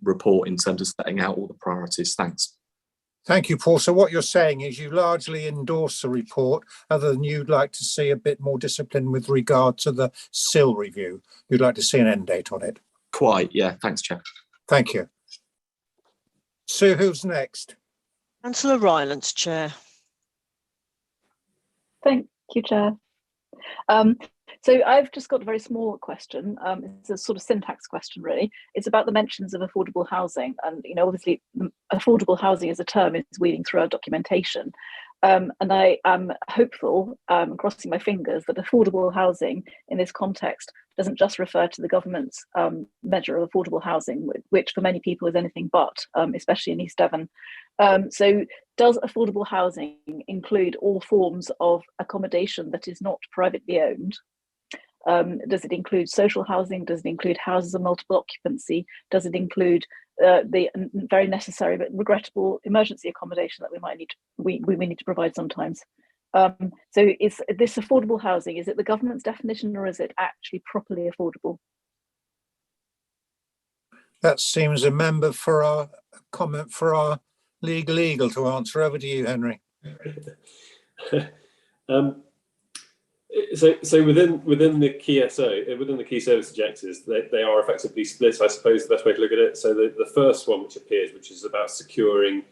report in terms of setting out all the priorities. Thanks. Thank you, Paul. So what you're saying is you largely endorse the report, other than you'd like to see a bit more discipline with regard to the SIL review. You'd like to see an end date on it. Quite, yeah. Thanks, Chair. Thank you. Sue, who's next? Councillor Rylance, Chair. Thank you, Chair. So I've just got a very small question. It's a sort of syntax question, really. It's about the mentions of affordable housing. And, obviously, affordable housing as a term is weaving through our documentation. And I am hopeful, crossing my fingers, that affordable housing in this context doesn't just refer to the government's measure of affordable housing, which for many people is anything but, especially in East Devon. So does affordable housing include all forms of accommodation that is not privately owned? Does it include social housing? Does it include houses of multiple occupancy? Does it include the very necessary but regrettable emergency accommodation that we might need we need to provide sometimes? So is this affordable housing, is it the government's definition, or is it actually properly affordable? That seems a member for our comment for our legal eagle to answer. Over to you, Henry. So within the key within the key service objectives, they are effectively split. I suppose the best way to look at it. So the first one which appears, which is about securing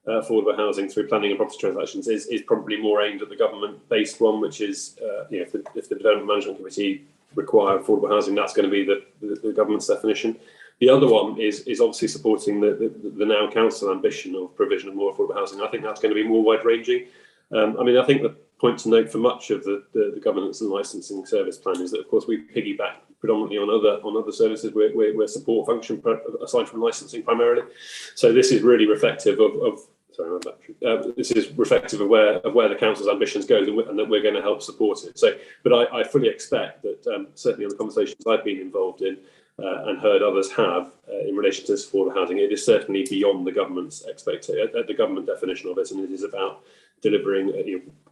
affordable housing through planning and property transactions, is probably more aimed at the government-based one, which is if the Development Management Committee require affordable housing, that's going to be the government's definition. The other one is obviously supporting the now council ambition of provision of more affordable housing. I think that's going to be more wide-ranging. I think the point to note for much of the governance and licensing service plan is that, of course, we piggyback predominantly on other services where support function aside from licensing primarily. So this is really reflective of this is reflective of where the council's ambitions goes, and that we're going to help support it. So, but I fully expect that certainly on the conversations I've been involved in and heard others have in relation to affordable housing, it is certainly beyond the government's the government definition of it, and it is about delivering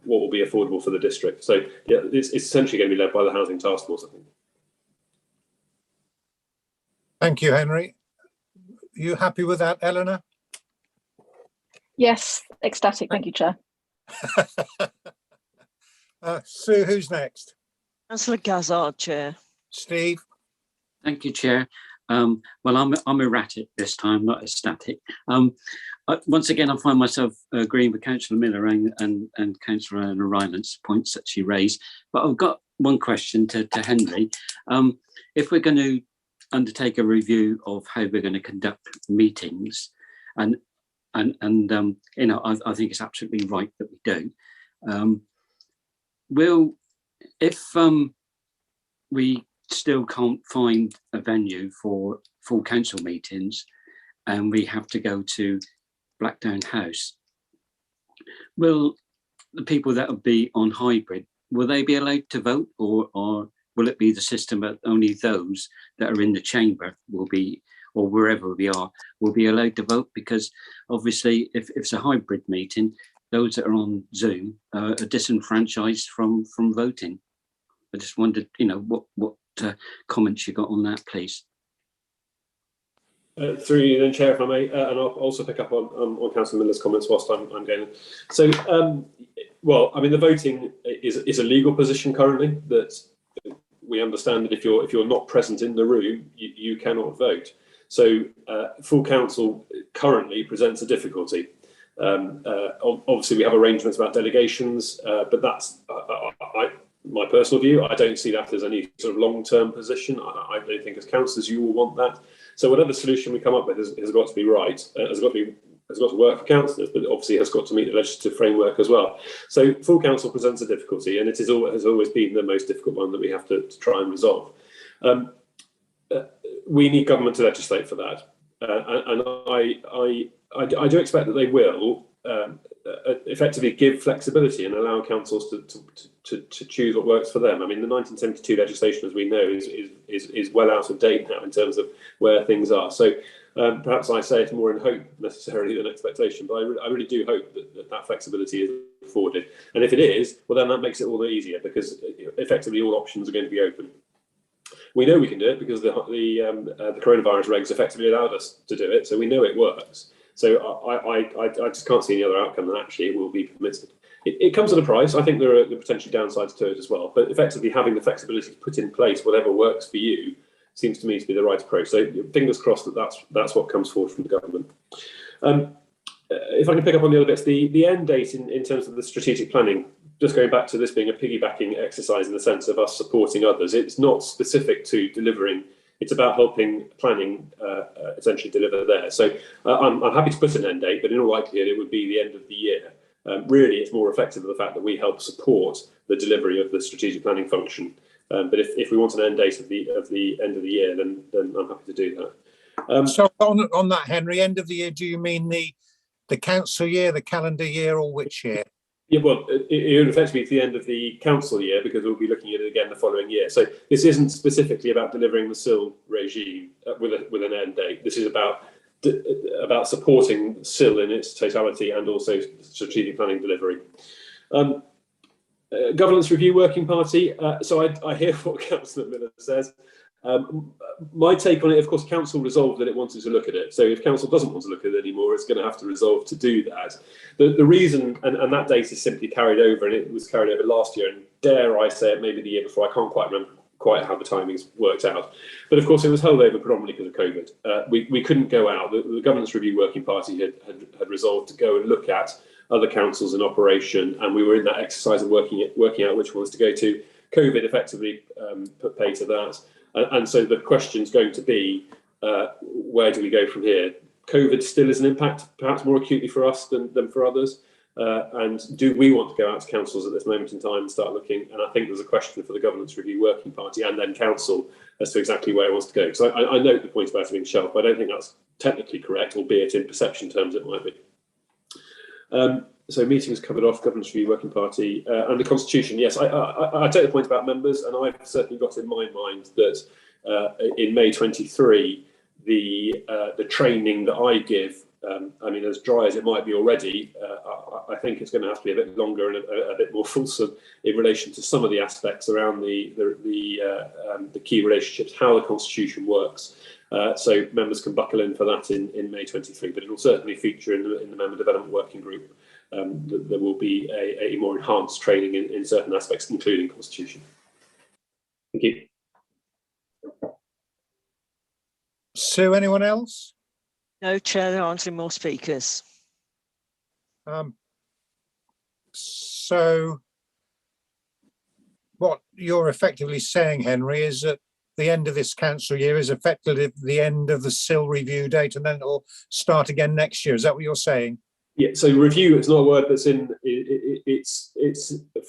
what will be affordable for the district. So yeah, it's essentially going to be led by the Housing Task Force, I think. Thank you, Henry. Are you happy with that, Eleanor? Yes, ecstatic. Thank you, Chair. Sue, who's next? Councillor Gazzard, Chair. Steve. Thank you, Chair. Well, I'm erratic this time, not ecstatic. Once again, I find myself agreeing with Councillor Miller and Councillor Rylance's points that she raised. But I've got one question to Henry. If we're going to undertake a review of how we're going to conduct meetings, and I think it's absolutely right that we do. If we still can't find a venue for full council meetings, and we have to go to Blackdown House. Will the people that will be on hybrid, will they be allowed to vote, or will it be the system that only those that are in the chamber will be, or wherever we are, will be allowed to vote? Because obviously, if it's a hybrid meeting, those that are on Zoom are disenfranchised from voting. I just wondered, what comments you got on that, please. Through you then, Chair, if I may, and I'll also pick up on Councillor Miller's comments whilst I'm going. So, well, I mean, the voting is a legal position currently, that we understand that if you're not present in the room, you cannot vote. So, full council currently presents a difficulty. Obviously, we have arrangements about delegations, but that's my personal view. I don't see that as any sort of long-term position. I don't think as councillors you will want that. So whatever solution we come up with has got to be right, has got to work for councillors, but obviously has got to meet the legislative framework as well. So full council presents a difficulty, and it has always been the most difficult one that we have to try and resolve. We need government to legislate for that, and I do expect that they will effectively give flexibility and allow councils to choose what works for them. I mean, the 1972 legislation, as we know, is well out of date now in terms of where things are. So perhaps I say it more in hope necessarily than expectation, but I really do hope that flexibility is afforded. And if it is, well, then that makes it all the easier, because effectively all options are going to be open. We know we can do it because the coronavirus regs effectively allowed us to do it, so we know it works. So I just can't see any other outcome than actually it will be permitted. It comes at a price. I think there are potentially downsides to it as well, but effectively having the flexibility to put in place whatever works for you seems to me to be the right approach. So fingers crossed that's what comes forward from the government. If I can pick up on the other bits, the end date in terms of the strategic planning, just going back to this being a piggybacking exercise in the sense of us supporting others, it's not specific to delivering. It's about helping planning essentially deliver there. So I'm happy to put an end date, but in all likelihood it would be the end of the year. Really, it's more reflective of the fact that we help support the delivery of the strategic planning function. But if we want an end date of the end of the year, then I'm happy to do that. So on that, Henry, end of the year, do you mean the council year, the calendar year, or which year? Yeah, well, it would effectively be the end of the council year, because we'll be looking at it again the following year. So this isn't specifically about delivering the SIL regime with an end date. This is about supporting SIL in its totality and also strategic planning delivery. Governance Review Working Party. So I hear what Councillor Miller says. My take on it, of course, council resolved that it wanted to look at it. So if council doesn't want to look at it anymore, it's going to have to resolve to do that. The reason, and that date is simply carried over, and it was carried over last year, and dare I say it, maybe the year before. I can't quite remember quite how the timings worked out. But of course, it was held over predominantly because of COVID. We couldn't go out. The Governance Review Working Party had resolved to go and look at other councils in operation, and we were in that exercise of working out which ones to go to. COVID effectively put pay to that. And so the question's going to be, where do we go from here? COVID still is an impact, perhaps more acutely for us than for others. And do we want to go out to councils at this moment in time and start looking? And I think there's a question for the Governance Review Working Party and then council as to exactly where it wants to go. So I note the point about it being shelved, but I don't think that's technically correct, albeit in perception terms it might be. So meetings covered off, Governance Review Working Party, and the Constitution. Yes, I take the point about members, and I've certainly got in my mind that in May 23, the training that I give, I mean, as dry as it might be already, I think it's going to have to be a bit longer and a bit more fulsome in relation to some of the aspects around the key relationships, how the Constitution works. So members can buckle in for that in May 23, but it will certainly feature in the Member Development Working Group. There will be a more enhanced training in certain aspects, including Constitution. Thank you. Sue, anyone else? No, Chair, there aren't any more speakers. So what you're effectively saying, Henry, is that the end of this council year is effectively the end of the SIL review date, and then it'll start again next year. Is that what you're saying? Yeah, so review, it's not a word that's in, it's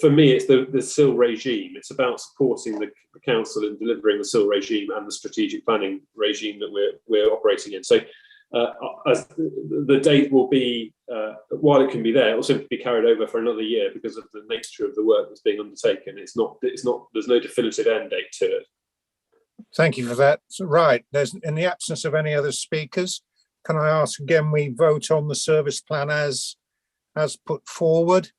for me, it's the SIL regime. It's about supporting the council in delivering the SIL regime and the strategic planning regime that we're operating in. So as the date will be, while it can be there, it will simply be carried over for another year because of the nature of the work that's being undertaken. There's no definitive end date to it. Thank you for that. So, right, in the absence of any other speakers, can I ask again we vote on the service plan as put forward?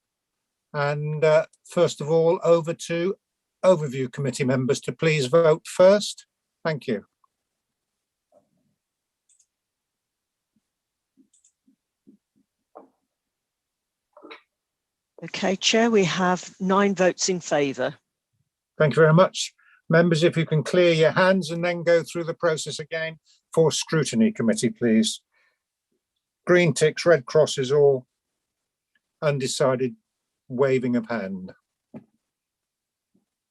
And first of all, over to overview committee members to please vote first. Thank you. Okay, Chair, we have 9 votes in favour. Thank you very much. Members, if you can clear your hands and then go through the process again for scrutiny committee, please. Green ticks, red crosses, or undecided waving of hand.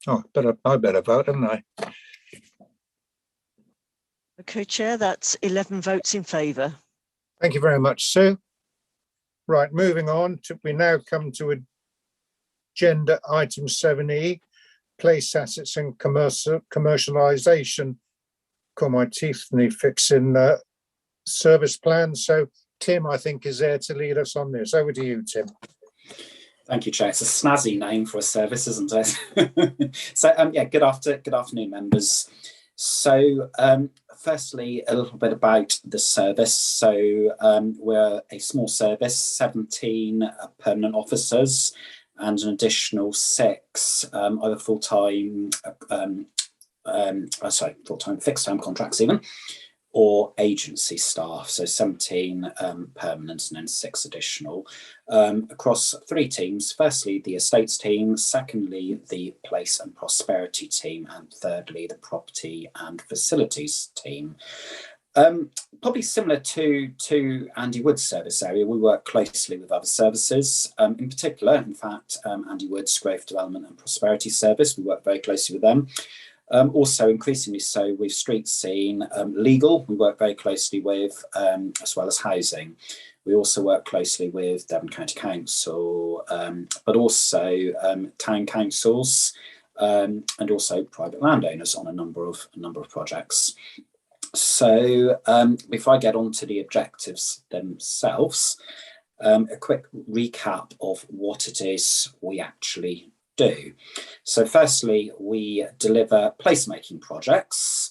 Oh, I better vote, haven't I? Okay, Chair, that's 11 votes in favour. Thank you very much, Sue. Right, moving on, we now come to agenda item 7E, place assets and commercialisation. Call my teeth, need fixing service plan. So Tim, I think, is there to lead us on this. Over to you, Tim. Thank you, Chair. It's a snazzy name for a service, isn't it? So, yeah, good afternoon, members. So, firstly, a little bit about the service. So, we're a small service, 17 permanent officers, and an additional 6 either full-time, full-time fixed-term contracts even, or agency staff. So 17 permanent and then 6 additional across 3 teams. Firstly, the estates team, secondly, the place and prosperity team, and thirdly, the property and facilities team. Probably similar to Andy Wood's service area, we work closely with other services. In particular, in fact, Andy Wood's Growth Development and Prosperity Service, we work very closely with them. Also, increasingly so, with street scene, legal, we work very closely with, as well as housing. We also work closely with Devon County Council, but also town councils, and also private landowners on a number of projects. So, before I get on to the objectives themselves, a quick recap of what it is we actually do. So firstly, we deliver placemaking projects,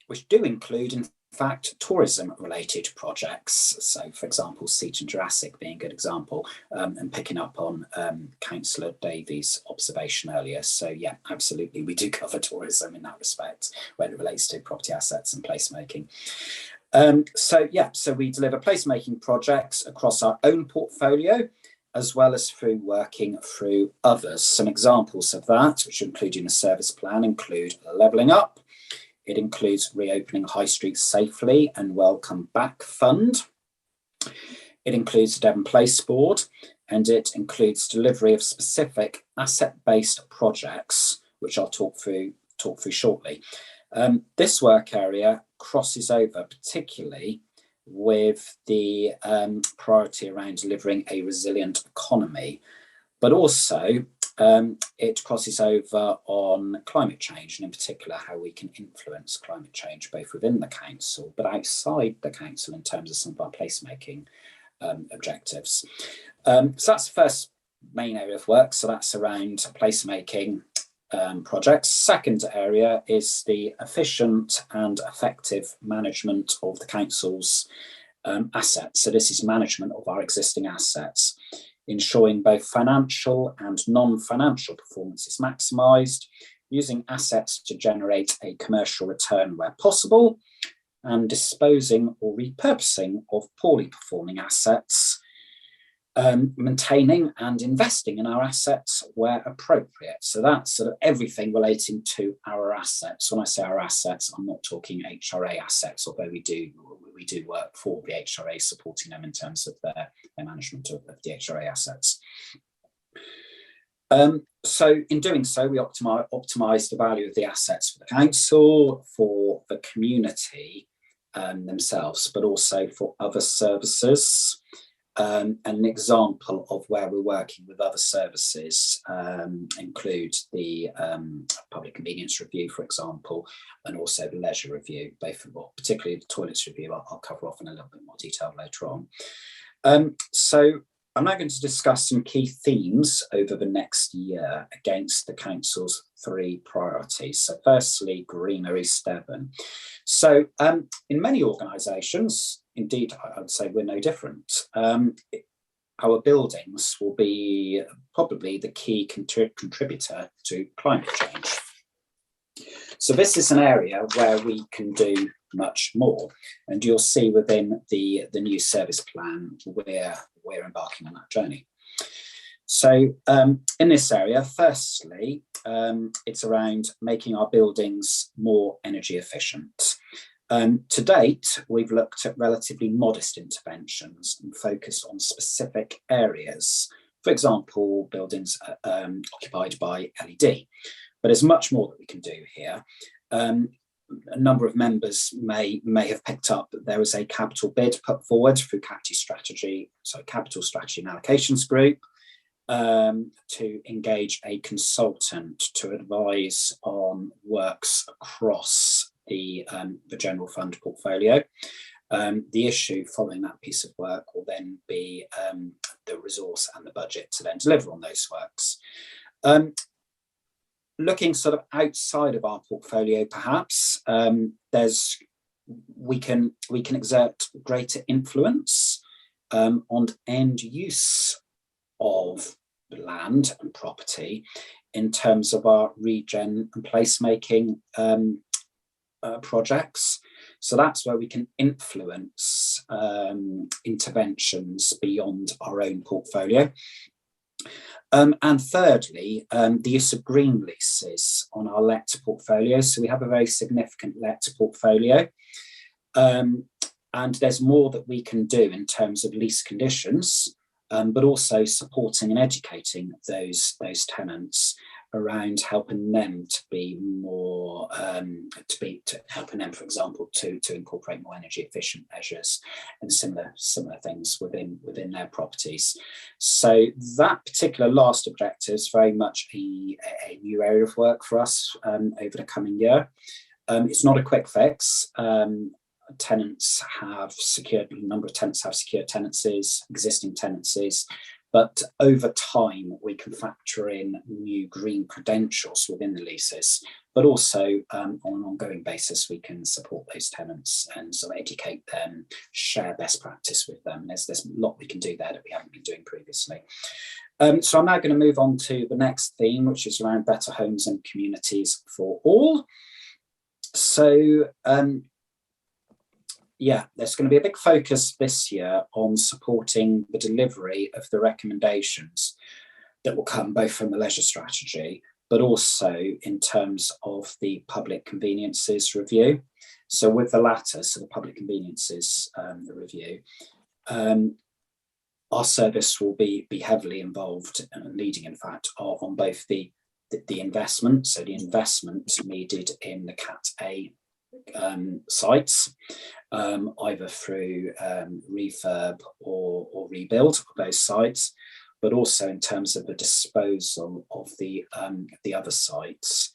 which do include, in fact, tourism related projects. So for example, Seaton Jurassic being a good example, and picking up on Councillor Davies' observation earlier. So yeah, absolutely, we do cover tourism in that respect when it relates to property assets and placemaking. So we deliver placemaking projects across our own portfolio, as well as through working through others. Some examples of that, which include in the service plan, include Levelling Up. It includes Reopening High Street Safely and Welcome Back Fund. It includes the Devon Place Board, and it includes delivery of specific asset-based projects, which I'll talk through shortly. This work area crosses over particularly with the priority around delivering a resilient economy, but also it crosses over on climate change, and in particular how we can influence climate change both within the council but outside the council in terms of some of our placemaking objectives. So that's the first main area of work, so that's around placemaking projects. Second area is the efficient and effective management of the council's assets. So this is management of our existing assets, ensuring both financial and non-financial performance is maximised, using assets to generate a commercial return where possible, and disposing or repurposing of poorly performing assets, maintaining and investing in our assets where appropriate. So that's sort of everything relating to our assets. When I say our assets, I'm not talking HRA assets, although we do work for the HRA, supporting them in terms of their management of the HRA assets. So in doing so, we optimise the value of the assets for the council, for the community themselves, but also for other services. An example of where we're working with other services include the public convenience review, for example, and also the leisure review, both of, well, particularly the toilets review, I'll cover off in a little bit more detail later on. So I'm now going to discuss some key themes over the next year against the Council's 3 priorities. So firstly, greener East Devon. So in many organisations, indeed, I would say we're no different. Our buildings will be probably the key contributor to climate change. So this is an area where we can do much more, and you'll see within the new service plan we're embarking on that journey. So in this area, firstly, it's around making our buildings more energy efficient. To date, we've looked at relatively modest interventions and focused on specific areas. For example, buildings occupied by LED. But there's much more that we can do here. A number of members may have picked up that there was a capital bid put forward through Capital Strategy and Allocations Group to engage a consultant to advise on works across the general fund portfolio. The issue following that piece of work will then be the resource and the budget to then deliver on those works. Looking sort of outside of our portfolio, perhaps, we can exert greater influence on end use of land and property in terms of our regen and placemaking projects. So that's where we can influence interventions beyond our own portfolio. And thirdly, the use of green leases on our let portfolio. So we have a very significant let portfolio. And there's more that we can do in terms of lease conditions, but also supporting and educating those tenants around helping them to be more, helping them, for example, to incorporate more energy efficient measures and similar things within their properties. So that particular last objective is very much a new area of work for us over the coming year. It's not a quick fix. Tenants have secured, a number of tenants have secured tenancies, existing tenancies. But over time, we can factor in new green credentials within the leases, but also on an ongoing basis, we can support those tenants and sort of educate them, share best practice with them. There's a lot we can do there that we haven't been doing previously. So I'm now going to move on to the next theme, which is around better homes and communities for all. So, yeah, there's going to be a big focus this year on supporting the delivery of the recommendations that will come both from the leisure strategy, but also in terms of the public conveniences review. So with the latter, so the public conveniences the review, our service will be heavily involved and leading, in fact, on both the investment, so the investment needed in the Cat A sites, either through refurb or rebuild of those sites, but also in terms of the disposal of the other sites,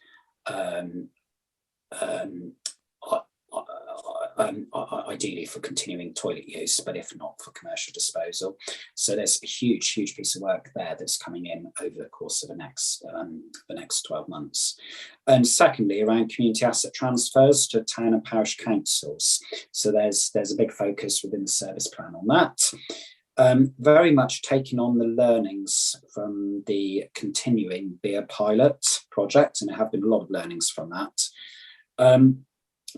ideally for continuing toilet use, but if not, for commercial disposal. So there's a huge piece of work there that's coming in over the course of the next 12 months. And secondly, around community asset transfers to town and parish councils. So there's a big focus within the service plan on that. Very much taking on the learnings from the continuing beer pilot project, and there have been a lot of learnings from that.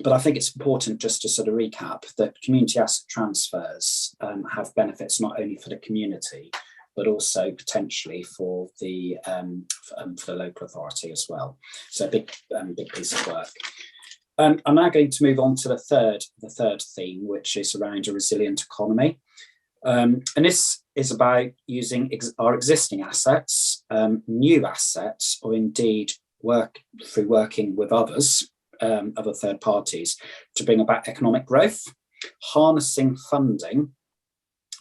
But I think it's important just to sort of recap that community asset transfers have benefits not only for the community, but also potentially for the local authority as well. So a big piece of work. I'm now going to move on to the third theme, which is around a resilient economy. And this is about using our existing assets, new assets, or indeed working with others, other third parties, to bring about economic growth, harnessing funding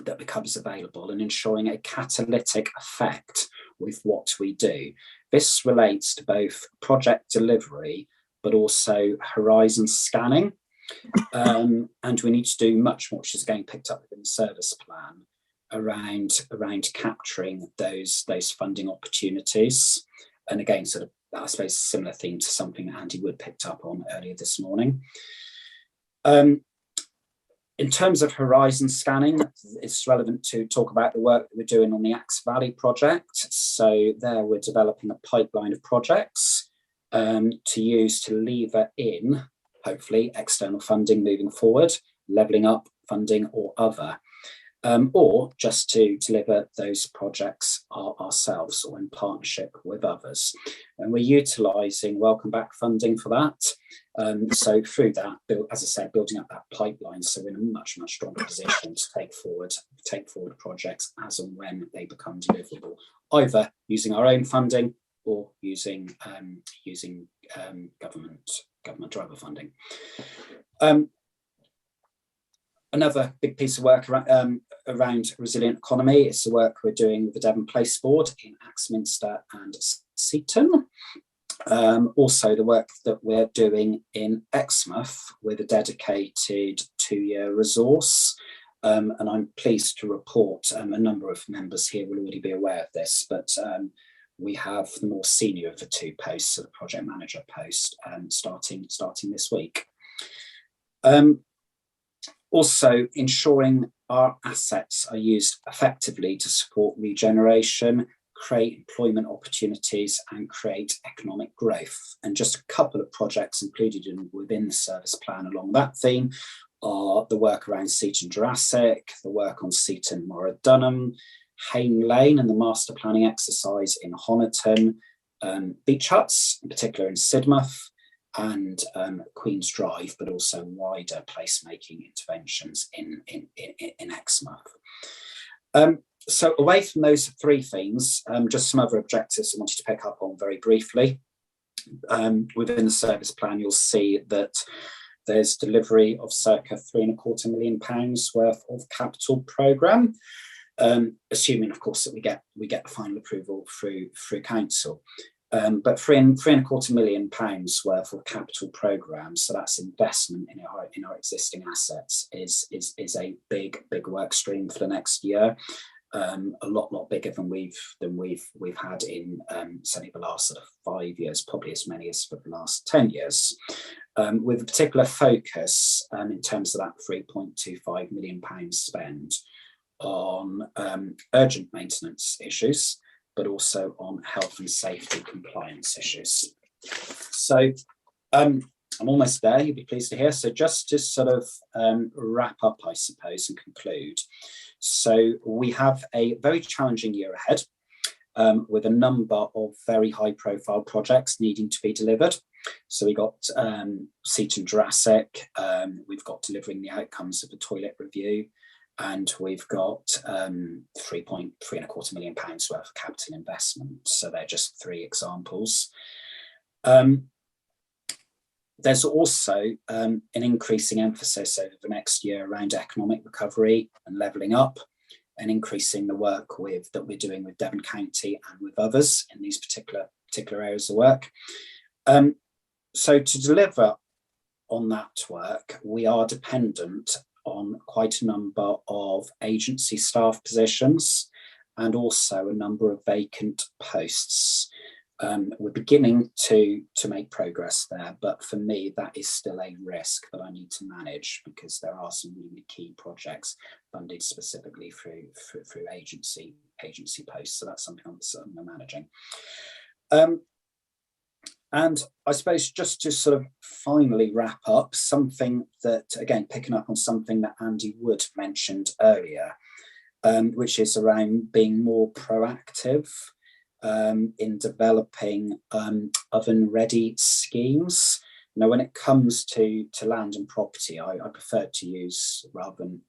that becomes available and ensuring a catalytic effect with what we do. This relates to both project delivery, but also horizon scanning. And we need to do much more, which is getting picked up within the service plan, around capturing those funding opportunities. And again, sort of, I suppose, similar theme to something that Andy Wood picked up on earlier this morning. In terms of horizon scanning, it's relevant to talk about the work that we're doing on the Axe Valley project. So there we're developing a pipeline of projects to use to lever in, hopefully, external funding moving forward, levelling up funding or other, or just to deliver those projects ourselves or in partnership with others. And we're utilising welcome back funding for that. So through that, as I said, building up that pipeline, so we're in a much stronger position to take forward projects as and when they become deliverable, either using our own funding or using government driver funding. Another big piece of work around resilient economy is the work we're doing with the Devon Place Board in Axminster and Seaton. Also the work that we're doing in Exmouth with a dedicated 2-year resource. And I'm pleased to report, a number of members here will already be aware of this, but we have the more senior of the 2 posts, so the project manager post, starting this week. Also, ensuring our assets are used effectively to support regeneration, create employment opportunities and create economic growth. And just a couple of projects included within the service plan along that theme are the work around Seaton Jurassic, the work on Seaton Morra Dunham, Hayne Lane and the master planning exercise in Honiton, beach huts, in particular in Sidmouth, and Queen's Drive, but also wider placemaking interventions in Exmouth. So away from those 3 themes, just some other objectives I wanted to pick up on very briefly. Within the service plan, you'll see that there's delivery of circa £3.25 million worth of capital programme, assuming, of course, that we get the final approval through council. But £3.25 million worth of capital programme, so that's investment in our existing assets, is a big work stream for the next year. A lot bigger than we've had in certainly the last sort of 5 years, probably as many as for the last 10 years, with a particular focus in terms of that £3.25 million spend on urgent maintenance issues, but also on health and safety compliance issues. So I'm almost there, you'll be pleased to hear. So just to sort of wrap up, I suppose, and conclude. So we have a very challenging year ahead with a number of very high profile projects needing to be delivered. So we got Seaton Jurassic, we've got delivering the outcomes of the toilet review, and we've got £3.25 million worth of capital investment. So they're just 3 examples. There's also an increasing emphasis over the next year around economic recovery and levelling up, and increasing the work that we're doing with Devon County and with others in these particular areas of work. So to deliver on that work, we are dependent on quite a number of agency staff positions and also a number of vacant posts. We're beginning to make progress there, but for me, that is still a risk that I need to manage because there are some really key projects funded specifically through agency posts. So that's something I'm managing. And I suppose just to sort of finally wrap up, something that, again, picking up on something that Andy Wood mentioned earlier, which is around being more proactive in developing oven-ready schemes. Now, when it comes to land and property, I prefer to use, rather than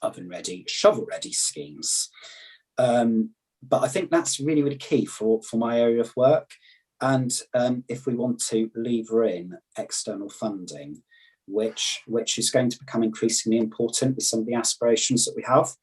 oven-ready, shovel-ready schemes. But I think that's really, really key for my area of work. And if we want to lever in external funding, which is going to become increasingly important with some of the aspirations that we have.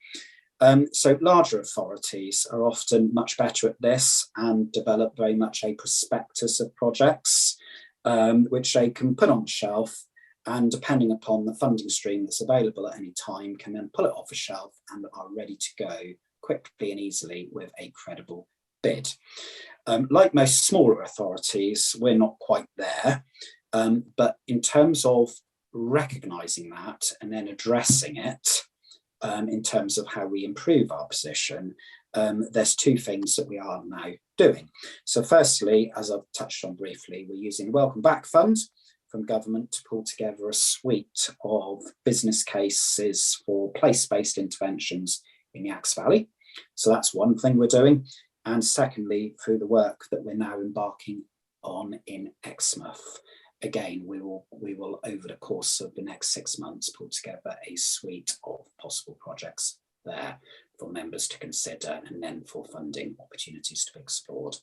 So larger authorities are often much better at this and develop very much a prospectus of projects, which they can put on the shelf, and depending upon the funding stream that's available at any time, can then pull it off a shelf and are ready to go quickly and easily with a credible bid. Like most smaller authorities, we're not quite there, but in terms of recognising that and then addressing it, in terms of how we improve our position, there's two things that we are now doing. So firstly, as I've touched on briefly, we're using Welcome Back Fund from government to pull together a suite of business cases for place-based interventions in the Axe Valley. So that's one thing we're doing. And secondly, through the work that we're now embarking on in Exmouth. Again, we will over the course of the next 6 months pull together a suite of possible projects there for members to consider, and then for funding opportunities to be explored.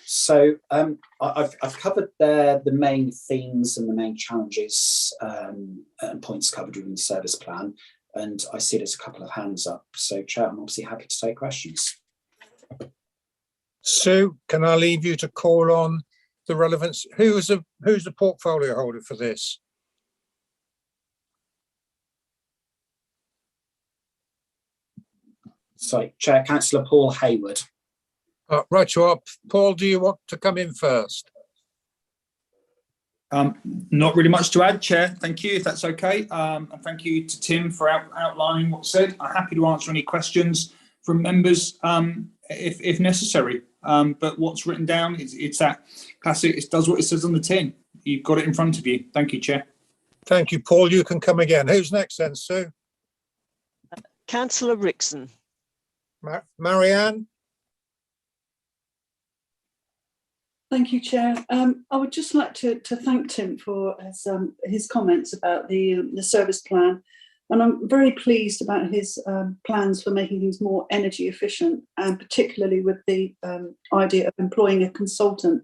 So I've covered there the main themes and the main challenges and points covered within the service plan, and I see there's a couple of hands up. So Chair, I'm obviously happy to take questions. Sue, can I leave you to call on the relevance? Who's the portfolio holder for this? Sorry, Chair, Councillor Paul Hayward. Right you up. Paul, do you want to come in first? Not really much to add, Chair. Thank you, if that's okay. And thank you to Tim for outlining what's said. I'm happy to answer any questions from members if necessary. But what's written down, it's that classic, it does what it says on the tin. You've got it in front of you. Thank you, Chair. Thank you, Paul. You can come again. Who's next then, Sue? Councillor Rickson. Marianne? Thank you, Chair. I would just like to thank Tim for his comments about the service plan. And I'm very pleased about his plans for making things more energy efficient, and particularly with the idea of employing a consultant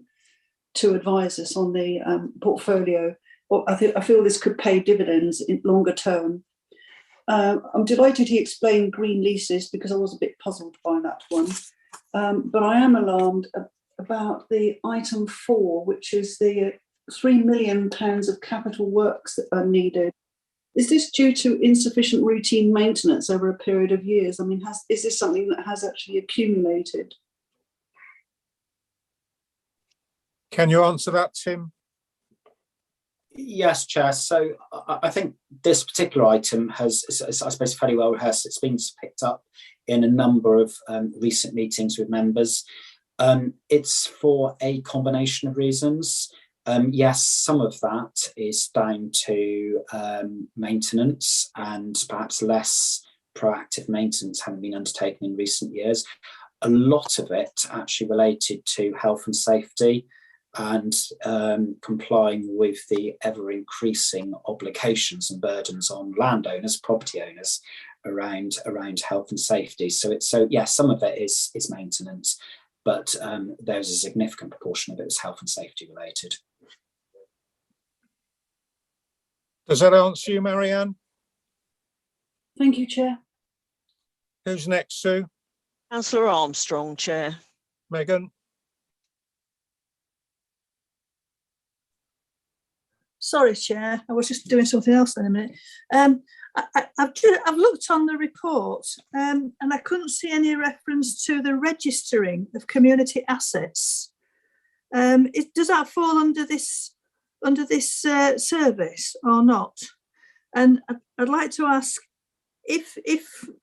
to advise us on the portfolio. Well, I feel this could pay dividends in longer term. I'm delighted he explained green leases, because I was a bit puzzled by that one. But I am alarmed about the item 4, which is the £3 million of capital works that are needed. Is this due to insufficient routine maintenance over a period of years? I mean, is this something that has actually accumulated? Can you answer that, Tim? Yes, Chair. So I think this particular item has, I suppose, fairly well rehearsed. It's been picked up in a number of recent meetings with members. It's for a combination of reasons. Yes, some of that is down to maintenance, and perhaps less proactive maintenance having been undertaken in recent years. A lot of it actually related to health and safety, and complying with the ever-increasing obligations and burdens on landowners, property owners, around health and safety. So yes, some of it is maintenance, but there's a significant proportion of it is health and safety related. Does that answer you, Marianne? Thank you, Chair. Who's next, Sue? Councillor Armstrong, Chair. Megan? Sorry, Chair, I was just doing something else then a minute. I've looked on the report and I couldn't see any reference to the registering of community assets. Does that fall under this service or not? And I'd like to ask, if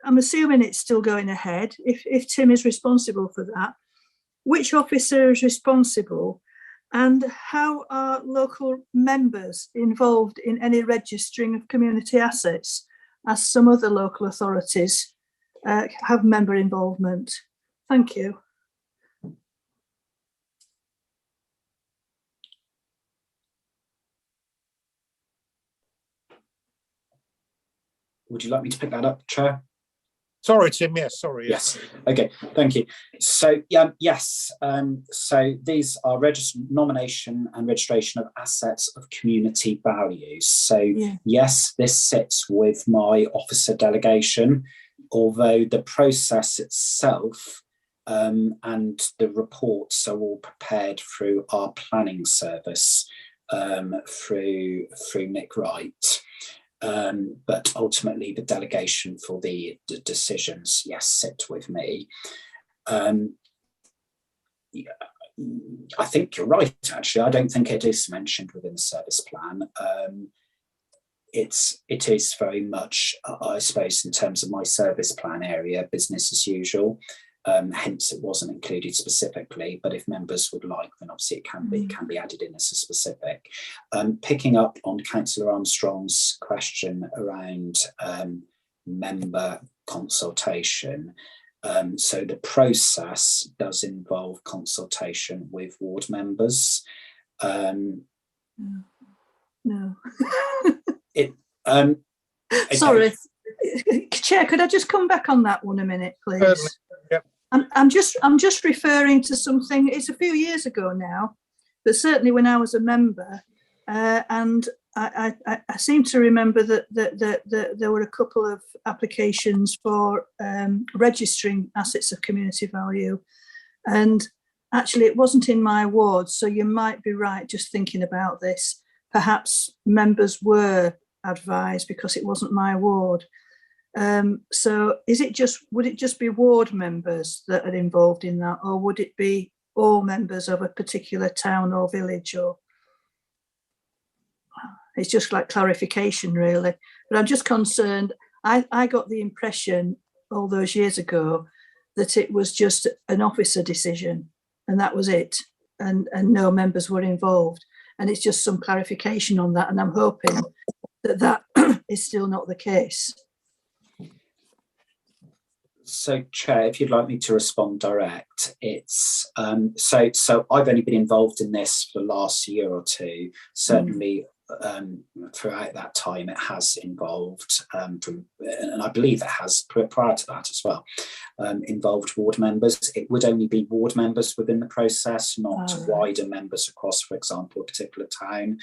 I'm assuming it's still going ahead, if Tim is responsible for that, which officer is responsible? And how are local members involved in any registering of community assets, as some other local authorities have member involvement? Thank you. Would you like me to pick that up, Chair? Sorry, Tim. Yes, sorry. Yes. Okay. Thank you. So yes. So these are nomination and registration of assets of community values. So yes, this sits with my officer delegation, although the process itself and the reports are all prepared through our planning service through Nick Wright. But ultimately the delegation for the decisions, yes, sit with me. I think you're right, actually. I don't think it is mentioned within the service plan. It is very much, I suppose, in terms of my service plan area, business as usual. Hence, it wasn't included specifically, but if members would like, then obviously it can be added in as a specific. Picking up on Councillor Armstrong's question around member consultation, so the process does involve consultation with ward members. No. Okay. Sorry, Chair, could I just come back on that one a minute, please? Yep. I'm just referring to something. It's a few years ago now, but certainly when I was a member, and I seem to remember that there were a couple of applications for registering assets of community value, and actually it wasn't in my ward. So you might be right. Just thinking about this, perhaps members were advised because it wasn't my ward. So would it just be ward members that are involved in that, or would it be all members of a particular town or village? Or it's just like clarification, really. But I'm just concerned. I got the impression all those years ago that it was just an officer decision and that was it, and no members were involved. And it's just some clarification on that, and I'm hoping that is still not the case. So, Chair, if you'd like me to respond direct, it's so I've only been involved in this for the last year or two. Certainly, throughout that time, it has involved, and I believe it has prior to that as well, involved ward members. It would only be ward members within the process, not wider members across, for example, a particular town.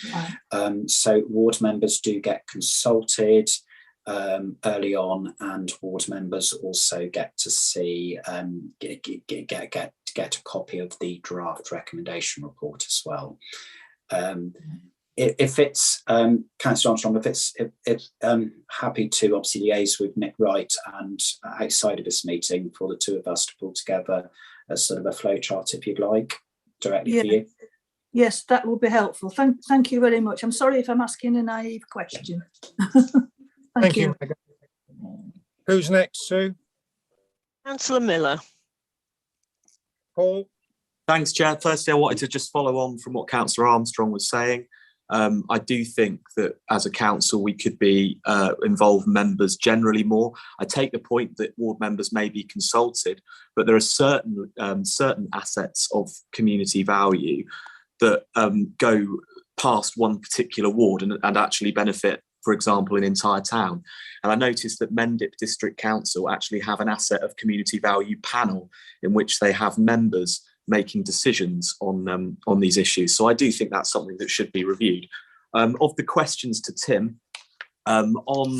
So ward members do get consulted early on, and ward members also get to see get a copy of the draft recommendation report as well. If it's Councillor Armstrong, if happy to obviously liaise with Nick Wright and outside of this meeting for the two of us to pull together a sort of a flow chart, if you'd like, directly for you. Yes, that will be helpful. Thank you very much. I'm sorry if I'm asking a naive question. Thank you. Who's next, Sue? Councillor Miller. Paul. Thanks, Chair. Firstly, I wanted to just follow on from what Councillor Armstrong was saying. I do think that as a council, we could be involve members generally more. I take the point that ward members may be consulted, but there are certain assets of community value that go past one particular ward and actually benefit, for example, an entire town. And I noticed that Mendip District Council actually have an asset of community value panel in which they have members making decisions on these issues. So I do think that's something that should be reviewed. Of the questions to Tim, on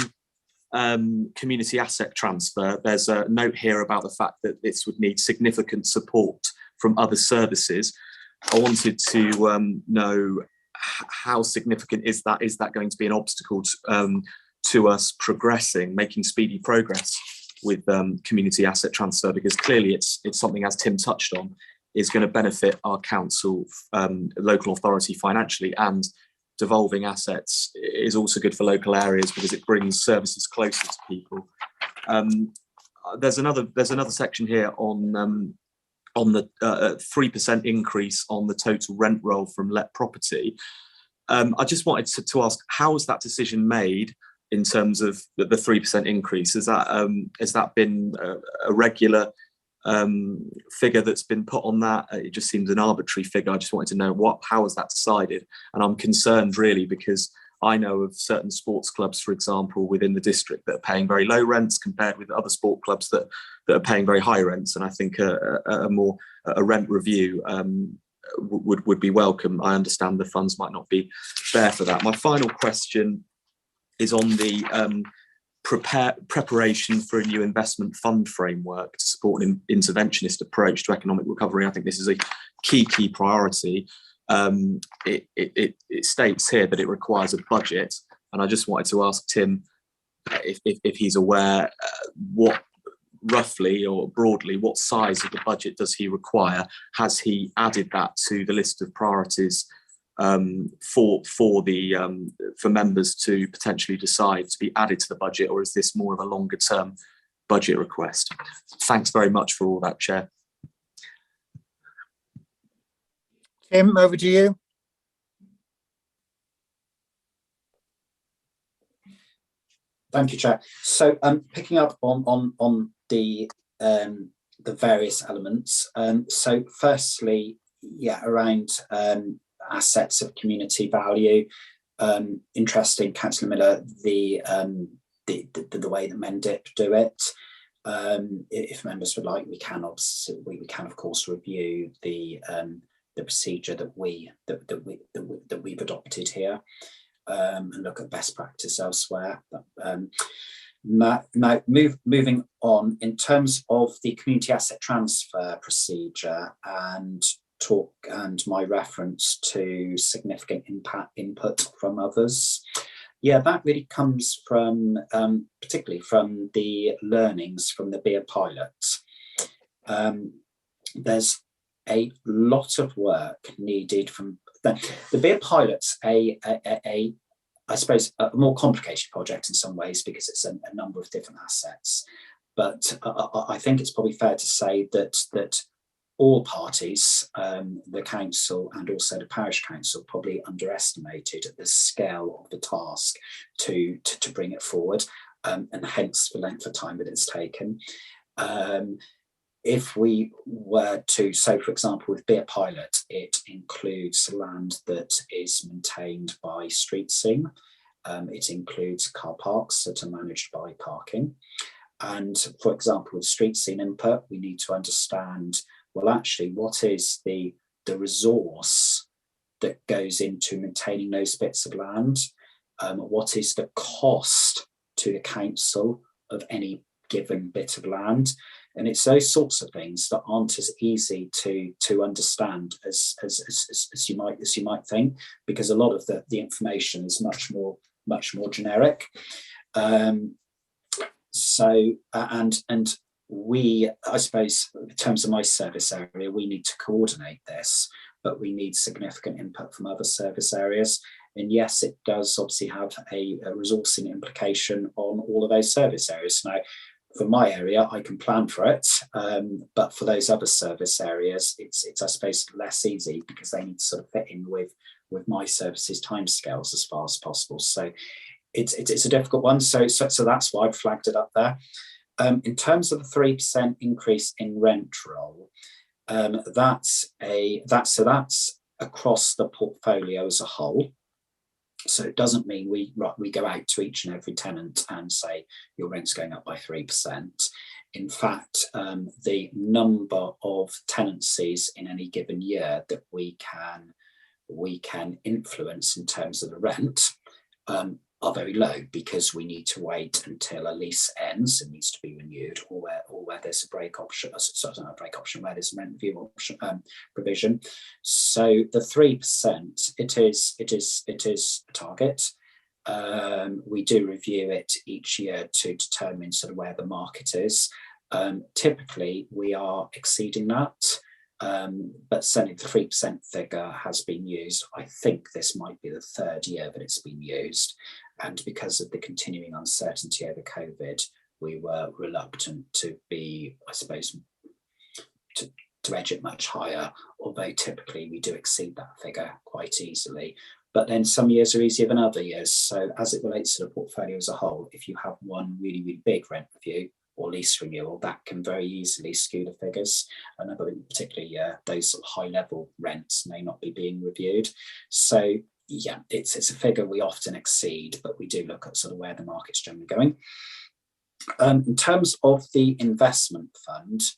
community asset transfer, there's a note here about the fact that this would need significant support from other services. I wanted to know how significant is that? Is that going to be an obstacle to us progressing, making speedy progress with community asset transfer? Because clearly it's something, as Tim touched on, is going to benefit our council, local authority financially, and devolving assets is also good for local areas because it brings services closer to people. There's another section here on the 3% increase on the total rent roll from let property. I just wanted to ask, how was that decision made in terms of the 3% increase? Has that been a regular figure that's been put on that? It just seems an arbitrary figure. I just wanted to know how was that decided? And I'm concerned really because I know of certain sports clubs, for example, within the district that are paying very low rents compared with other sport clubs that are paying very high rents. And I think a rent review would be welcome. I understand the funds might not be there for that. My final question is on the preparation for a new investment fund framework to support an interventionist approach to economic recovery. I think this is a key priority. It states here that it requires a budget, and I just wanted to ask Tim if he's aware what roughly or broadly what size of the budget does he require? Has he added that to the list of priorities for members to potentially decide to be added to the budget, or is this more of a longer term budget request? Thanks very much for all that, Chair. Tim, over to you. Thank you, Chair. So picking up on the various elements. So firstly, around assets of community value. Interesting, Councillor Miller, the way that MENDIP do it. If members would like, we can of course review the procedure that we've adopted here, and look at best practice elsewhere. Now moving on, in terms of the community asset transfer procedure and my reference to significant input from others, that really comes from particularly from the learnings from the beer pilot. There's a lot of work needed from the beer pilot's I suppose a more complicated project in some ways because it's a number of different assets. But I think it's probably fair to say that all parties, the council and also the parish council, probably underestimated the scale of the task to bring it forward, and hence the length of time that it's taken. If we were to, so for example, with Beer Pilot, it includes land that is maintained by Street Scene. It includes car parks that are managed by parking. And for example, with Street Scene input, we need to understand, well, actually, what is the resource that goes into maintaining those bits of land? What is the cost to the council of any given bit of land? And it's those sorts of things that aren't as easy to understand as you might think, because a lot of the information is much more generic. So and we, I suppose, in terms of my service area, we need to coordinate this, but we need significant input from other service areas. And yes, it does obviously have a resourcing implication on all of those service areas. Now, for my area, I can plan for it, but for those other service areas, it's I suppose less easy because they need to sort of fit in with my services timescales as far as possible. So it's a difficult one. So that's why I've flagged it up there. In terms of the 3% increase in rent roll, that's across the portfolio as a whole. So it doesn't mean we go out to each and every tenant and say your rent's going up by 3%. In fact, the number of tenancies in any given year that we can influence in terms of the rent are very low, because we need to wait until a lease ends and needs to be renewed, or where there's a break option, where there's a rent review option provision. So the 3%, it is a target. We do review it each year to determine sort of where the market is. Typically, we are exceeding that. But certainly the 3% figure has been used. I think this might be the third year that it's been used. And because of the continuing uncertainty over COVID, we were reluctant to be, I suppose, to edge it much higher, although typically we do exceed that figure quite easily. But then some years are easier than other years. So as it relates to the portfolio as a whole, if you have one really, really big rent review or lease renewal, that can very easily skew the figures. And particularly those sort of high level rents may not be being reviewed. So yeah, it's a figure we often exceed, but we do look at sort of where the market's generally going. In terms of the investment fund,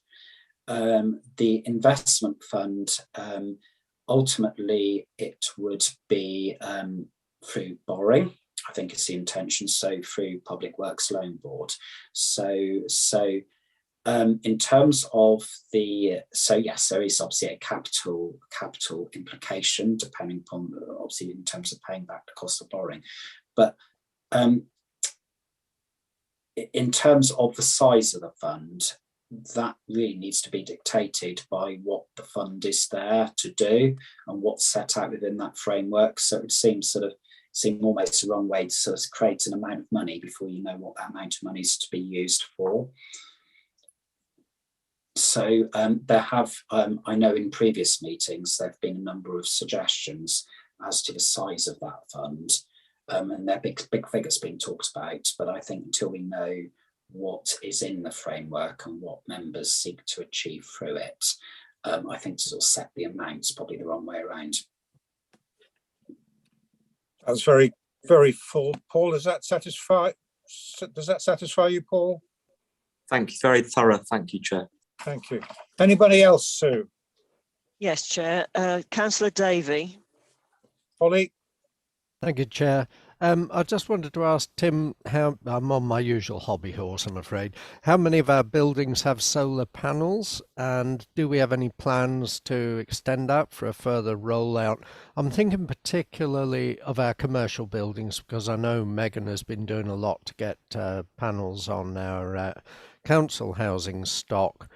ultimately it would be through borrowing. I think it's the intention, so through Public Works Loan Board. In terms of the, so yes, there is obviously a capital implication depending upon, obviously, in terms of paying back the cost of borrowing. But in terms of the size of the fund, that really needs to be dictated by what the fund is there to do and what's set out within that framework. So it seems almost the wrong way to sort of create an amount of money before you know what that amount of money is to be used for. So there have, I know in previous meetings, there have been a number of suggestions as to the size of that fund, and there are big figures being talked about. But I think until we know what is in the framework and what members seek to achieve through it, I think to sort of set the amounts probably the wrong way around. That's very, very full. Paul, does that satisfy you, Paul? Thank you. Very thorough. Thank you, Chair. Thank you. Anybody else, Sue? Yes, Chair. Councillor Davey. Holly? Thank you, Chair. I just wanted to ask Tim, how I'm on my usual hobby horse, I'm afraid. How many of our buildings have solar panels, and do we have any plans to extend that for a further rollout? I'm thinking particularly of our commercial buildings, because I know Megan has been doing a lot to get panels on our council housing stock.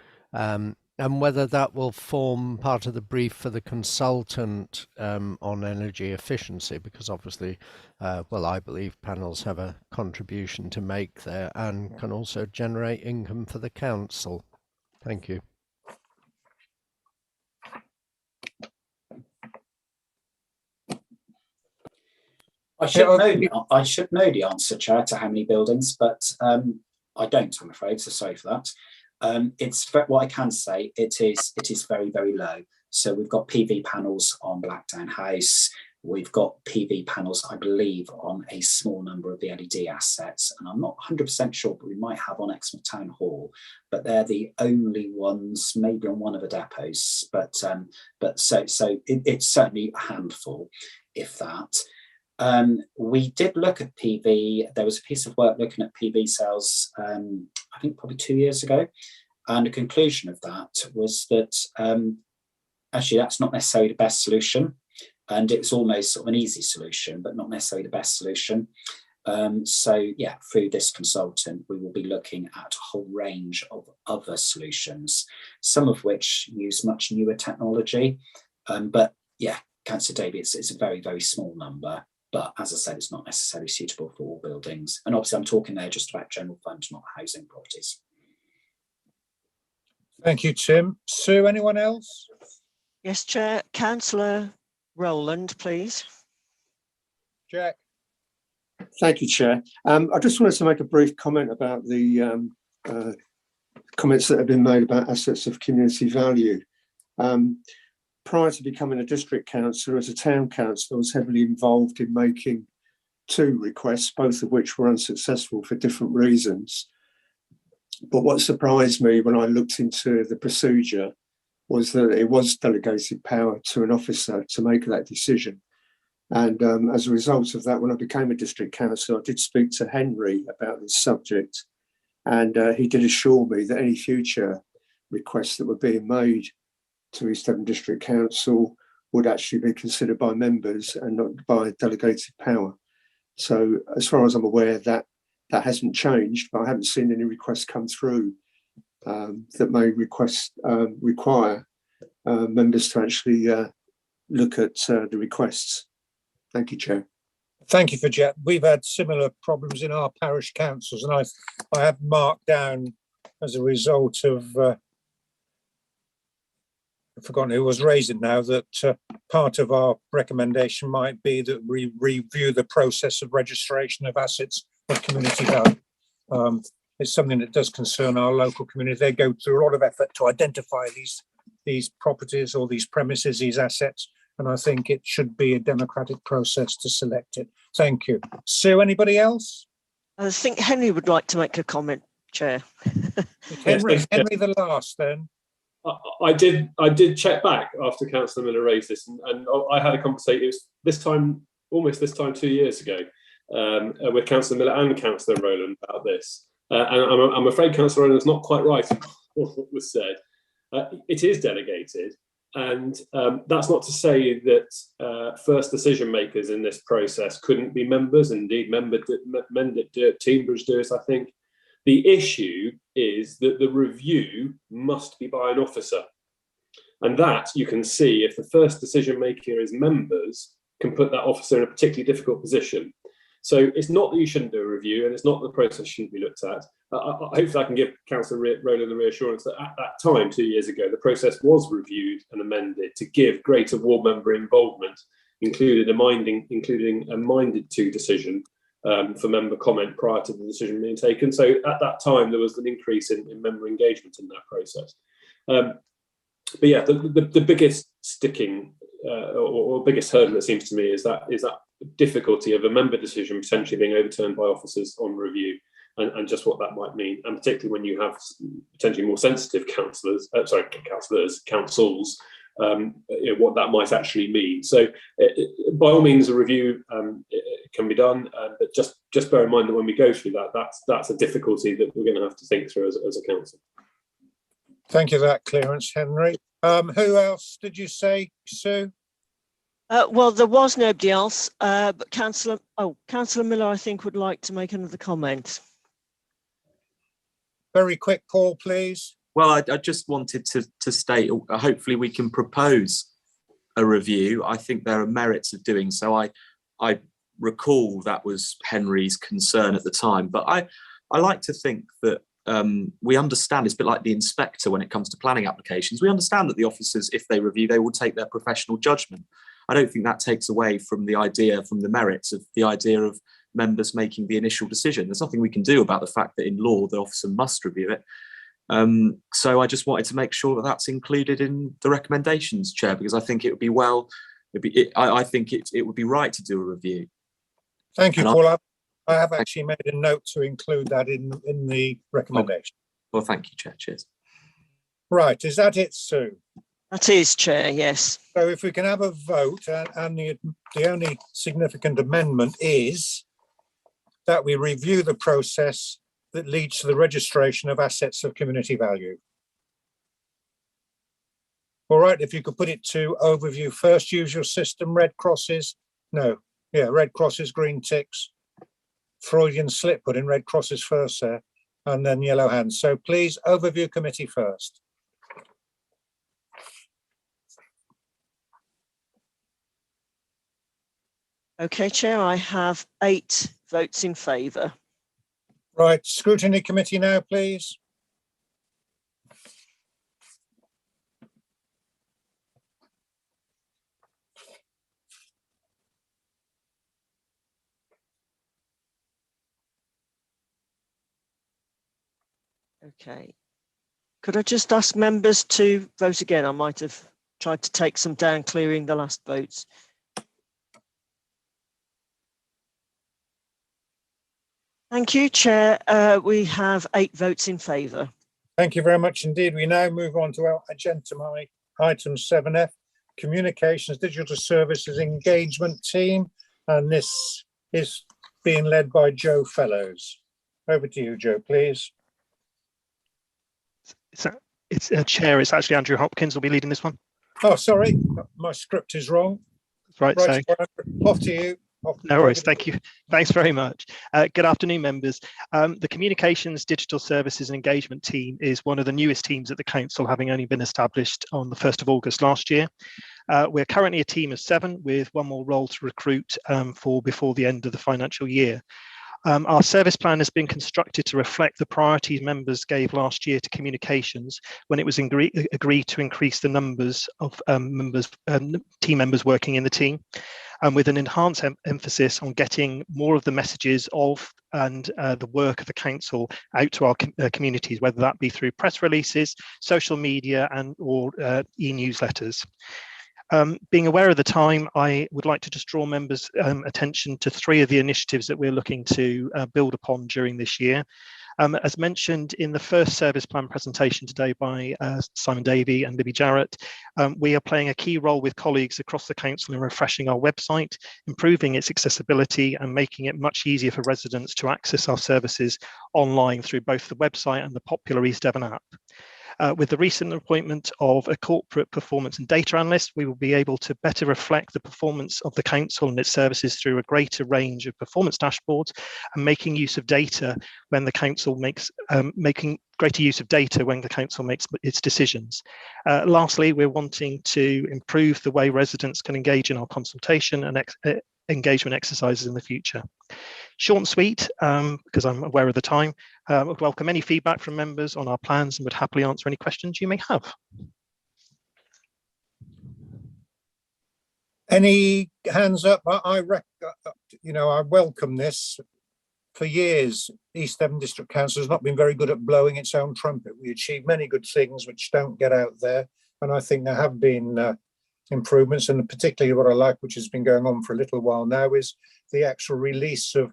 And whether that will form part of the brief for the consultant on energy efficiency, because obviously, well, I believe panels have a contribution to make there and can also generate income for the council. Thank you. I should know the answer, Chair, to how many buildings, but I don't, I'm afraid, so sorry for that. It's what I can say. It is very, very low. So we've got PV panels on Blackdown House. We've got PV panels, I believe, on a small number of the LED assets, and I'm not 100% sure, but we might have on Exmouth Town Hall. But they're the only ones, maybe on one of the depots. But so it's certainly a handful, if that. We did look at PV. There was a piece of work looking at PV cells, I think probably 2 years ago. And the conclusion of that was that actually that's not necessarily the best solution. And it's almost sort of an easy solution, but not necessarily the best solution. So yeah, through this consultant, we will be looking at a whole range of other solutions, some of which use much newer technology. But yeah, Councillor Davey, it's a very, very small number. But as I said, it's not necessarily suitable for all buildings. And obviously I'm talking there just about general funds, not housing properties. Thank you, Tim. Sue, anyone else? Yes, Chair. Councillor Rowland, please. Jack. Thank you, Chair. I just wanted to make a brief comment about the comments that have been made about assets of community value. Prior to becoming a district councillor, as a town councillor, I was heavily involved in making 2 requests, both of which were unsuccessful for different reasons. But what surprised me when I looked into the procedure was that it was delegated power to an officer to make that decision. And as a result of that, when I became a district councillor, I did speak to Henry about this subject. And he did assure me that any future requests that were being made to East Devon District Council would actually be considered by members and not by delegated power. So as far as I'm aware, that hasn't changed, but I haven't seen any requests come through that may require members to actually look at the requests. Thank you, Chair. Thank you for Jack. We've had similar problems in our parish councils, and I have marked down as a result of I've forgotten who was raising now, that part of our recommendation might be that we review the process of registration of assets of community value. It's something that does concern our local community. They go through a lot of effort to identify these properties or these premises, these assets, and I think it should be a democratic process to select it. Thank you. Sue, anybody else? I think Henry would like to make a comment, Chair. Henry the last then. I did check back after Councillor Miller raised this, and I had a conversation. It was almost this time 2 years ago, with Councillor Miller and Councillor Rowland about this. And I'm afraid Councillor Rowland's not quite right in what was said. It is delegated, and that's not to say that first decision makers in this process couldn't be members. Indeed, men that do it, Teambridge do it, I think. The issue is that the review must be by an officer. And that you can see if the first decision maker is members, can put that officer in a particularly difficult position. So it's not that you shouldn't do a review, and it's not that the process shouldn't be looked at. Hopefully I can give Councillor Rowland the reassurance that at that time, 2 years ago, the process was reviewed and amended to give greater ward member involvement, including a minded to decision for member comment prior to the decision being taken. So at that time, there was an increase in member engagement in that process. But yeah, the biggest sticking or biggest hurdle, it seems to me, is that difficulty of a member decision potentially being overturned by officers on review, and just what that might mean, and particularly when you have potentially more sensitive councils, what that might actually mean. So by all means, a review can be done, but just bear in mind that when we go through that, that's a difficulty that we're going to have to think through as a council. Thank you for that clearance, Henry. Who else did you say, Sue? Well, there was nobody else, but Councillor Miller, I think, would like to make another comment. Very quick, Paul, please. Well, I just wanted to state, hopefully we can propose a review. I think there are merits of doing so. I recall that was Henry's concern at the time, but I like to think that we understand, it's a bit like the inspector when it comes to planning applications. We understand that the officers, if they review, they will take their professional judgment. I don't think that takes away from the merits of the idea of members making the initial decision. There's nothing we can do about the fact that in law, the officer must review it. So I just wanted to make sure that that's included in the recommendations, Chair, because I think it would be I think it would be right to do a review. Thank you, Paul. I have actually made a note to include that in the recommendation. Well, thank you, Chair. Cheers. Right, is that it, Sue? That is, Chair, yes. So if we can have a vote, and the only significant amendment is that we review the process that leads to the registration of assets of community value. All right, if you could put it to overview first, use your system, red crosses. No, yeah, red crosses, green ticks. Freudian slip, put in red crosses first there, and then yellow hands. So please, overview committee first. Okay, Chair, I have 8 votes in favour. Right, scrutiny committee now, please. Okay. Could I just ask members to vote again? I might have tried to take some down, clearing the last votes. Thank you, Chair. We have 8 votes in favour. Thank you very much indeed. We now move on to our agenda item 7F, Communications Digital Services Engagement Team, and this is being led by Joe Fellows. Over to you, Joe, please. It's Chair, it's actually Andrew Hopkins will be leading this one. Oh, sorry, my script is wrong. Right, so off to you. No worries, thank you. Thanks very much. Good afternoon, members. The Communications Digital Services and Engagement Team is one of the newest teams at the Council, having only been established on the 1st of August last year. We're currently a team of 7 with one more role to recruit for before the end of the financial year. Our service plan has been constructed to reflect the priorities members gave last year to communications when it was agreed to increase the numbers of team members working in the team, and with an enhanced emphasis on getting more of the messages of and the work of the council out to our communities, whether that be through press releases, social media, and or e-newsletters. Being aware of the time, I would like to just draw members' attention to 3 of the initiatives that we're looking to build upon during this year. As mentioned in the first service plan presentation today by Simon Davey and Libby Jarrett, we are playing a key role with colleagues across the council in refreshing our website, improving its accessibility and making it much easier for residents to access our services online through both the website and the popular East Devon app. With the recent appointment of a corporate performance and data analyst, we will be able to better reflect the performance of the council and its services through a greater range of performance dashboards and making use of data when the council makes greater use of data when the council makes its decisions. Lastly, we're wanting to improve the way residents can engage in our consultation and engagement exercises in the future. Short and sweet, because I'm aware of the time. Would welcome any feedback from members on our plans and would happily answer any questions you may have. Any hands up? I welcome this. For years, East Devon District Council has not been very good at blowing its own trumpet. We achieve many good things which don't get out there, and I think there have been improvements, and particularly what I like, which has been going on for a little while now, is the actual release of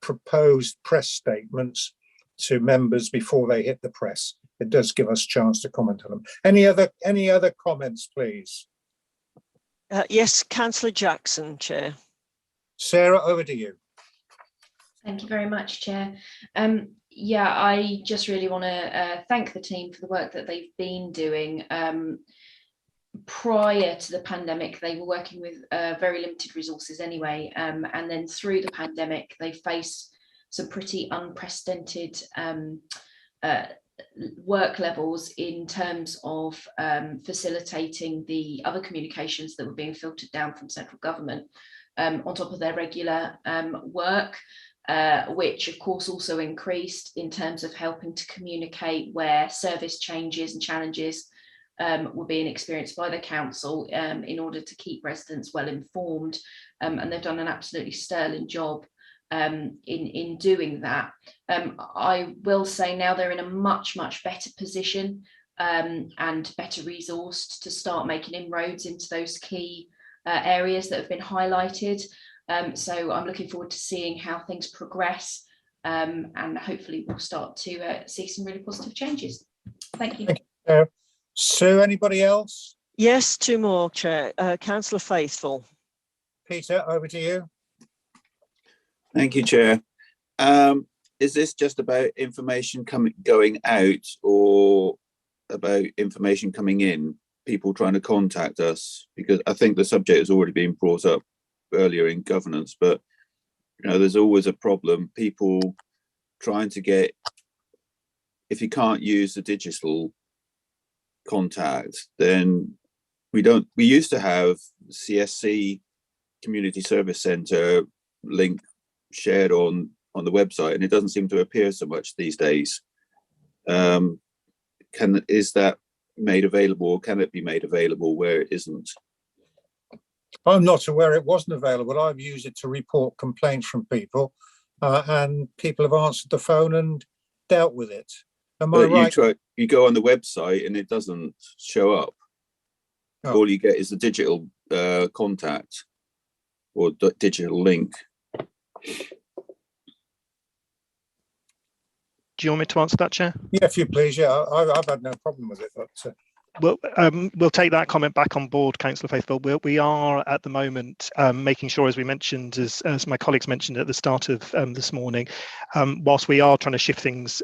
proposed press statements to members before they hit the press. It does give us a chance to comment on them. Any other comments, please? Yes, Councillor Jackson, Chair. Sarah, over to you. Thank you very much, Chair. Yeah, I just really want to thank the team for the work that they've been doing. Prior to the pandemic, they were working with very limited resources anyway, and then through the pandemic, they faced some pretty unprecedented work levels in terms of facilitating the other communications that were being filtered down from central government on top of their regular work, which of course also increased in terms of helping to communicate where service changes and challenges were being experienced by the council in order to keep residents well informed, and they've done an absolutely sterling job in doing that. I will say now they're in a much better position and better resourced to start making inroads into those key areas that have been highlighted. So I'm looking forward to seeing how things progress, and hopefully we'll start to see some really positive changes. Thank you. Thank you. Sue, anybody else? Yes, 2 more, Chair. Councillor Faithful. Peter, over to you. Thank you, Chair. Is this just about information going out, or about information coming in, people trying to contact us? Because I think the subject has already been brought up earlier in governance, but there's always a problem. People trying to get, if you can't use the digital contact, then we used to have CSC Community Service Centre link shared on the website, and it doesn't seem to appear so much these days. Is that made available, or can it be made available where it isn't? I'm not aware it wasn't available. I've used it to report complaints from people, and people have answered the phone and dealt with it. Am I right? You go on the website and it doesn't show up. Oh. All you get is the digital contact or digital link. Do you want me to answer that, Chair? Yeah, if you please. Yeah, I've had no problem with it, but we'll take that comment back on board, Councillor Faithful. We are at the moment making sure, as we mentioned, as my colleagues mentioned at the start of this morning, whilst we are trying to shift things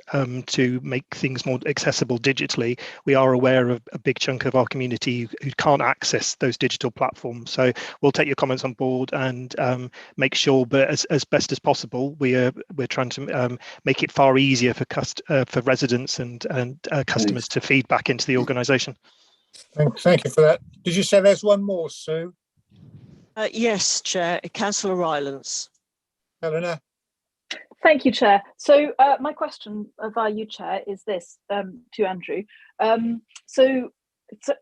to make things more accessible digitally, we are aware of a big chunk of our community who can't access those digital platforms. So we'll take your comments on board and make sure, but as best as possible, we're trying to make it far easier for residents and customers to feed back into the organisation. Thank you for that. Did you say there's one more, Sue? Yes, Chair. Councillor Rylance. Eleanor. Thank you, Chair. So my question via you, Chair, is this to Andrew. So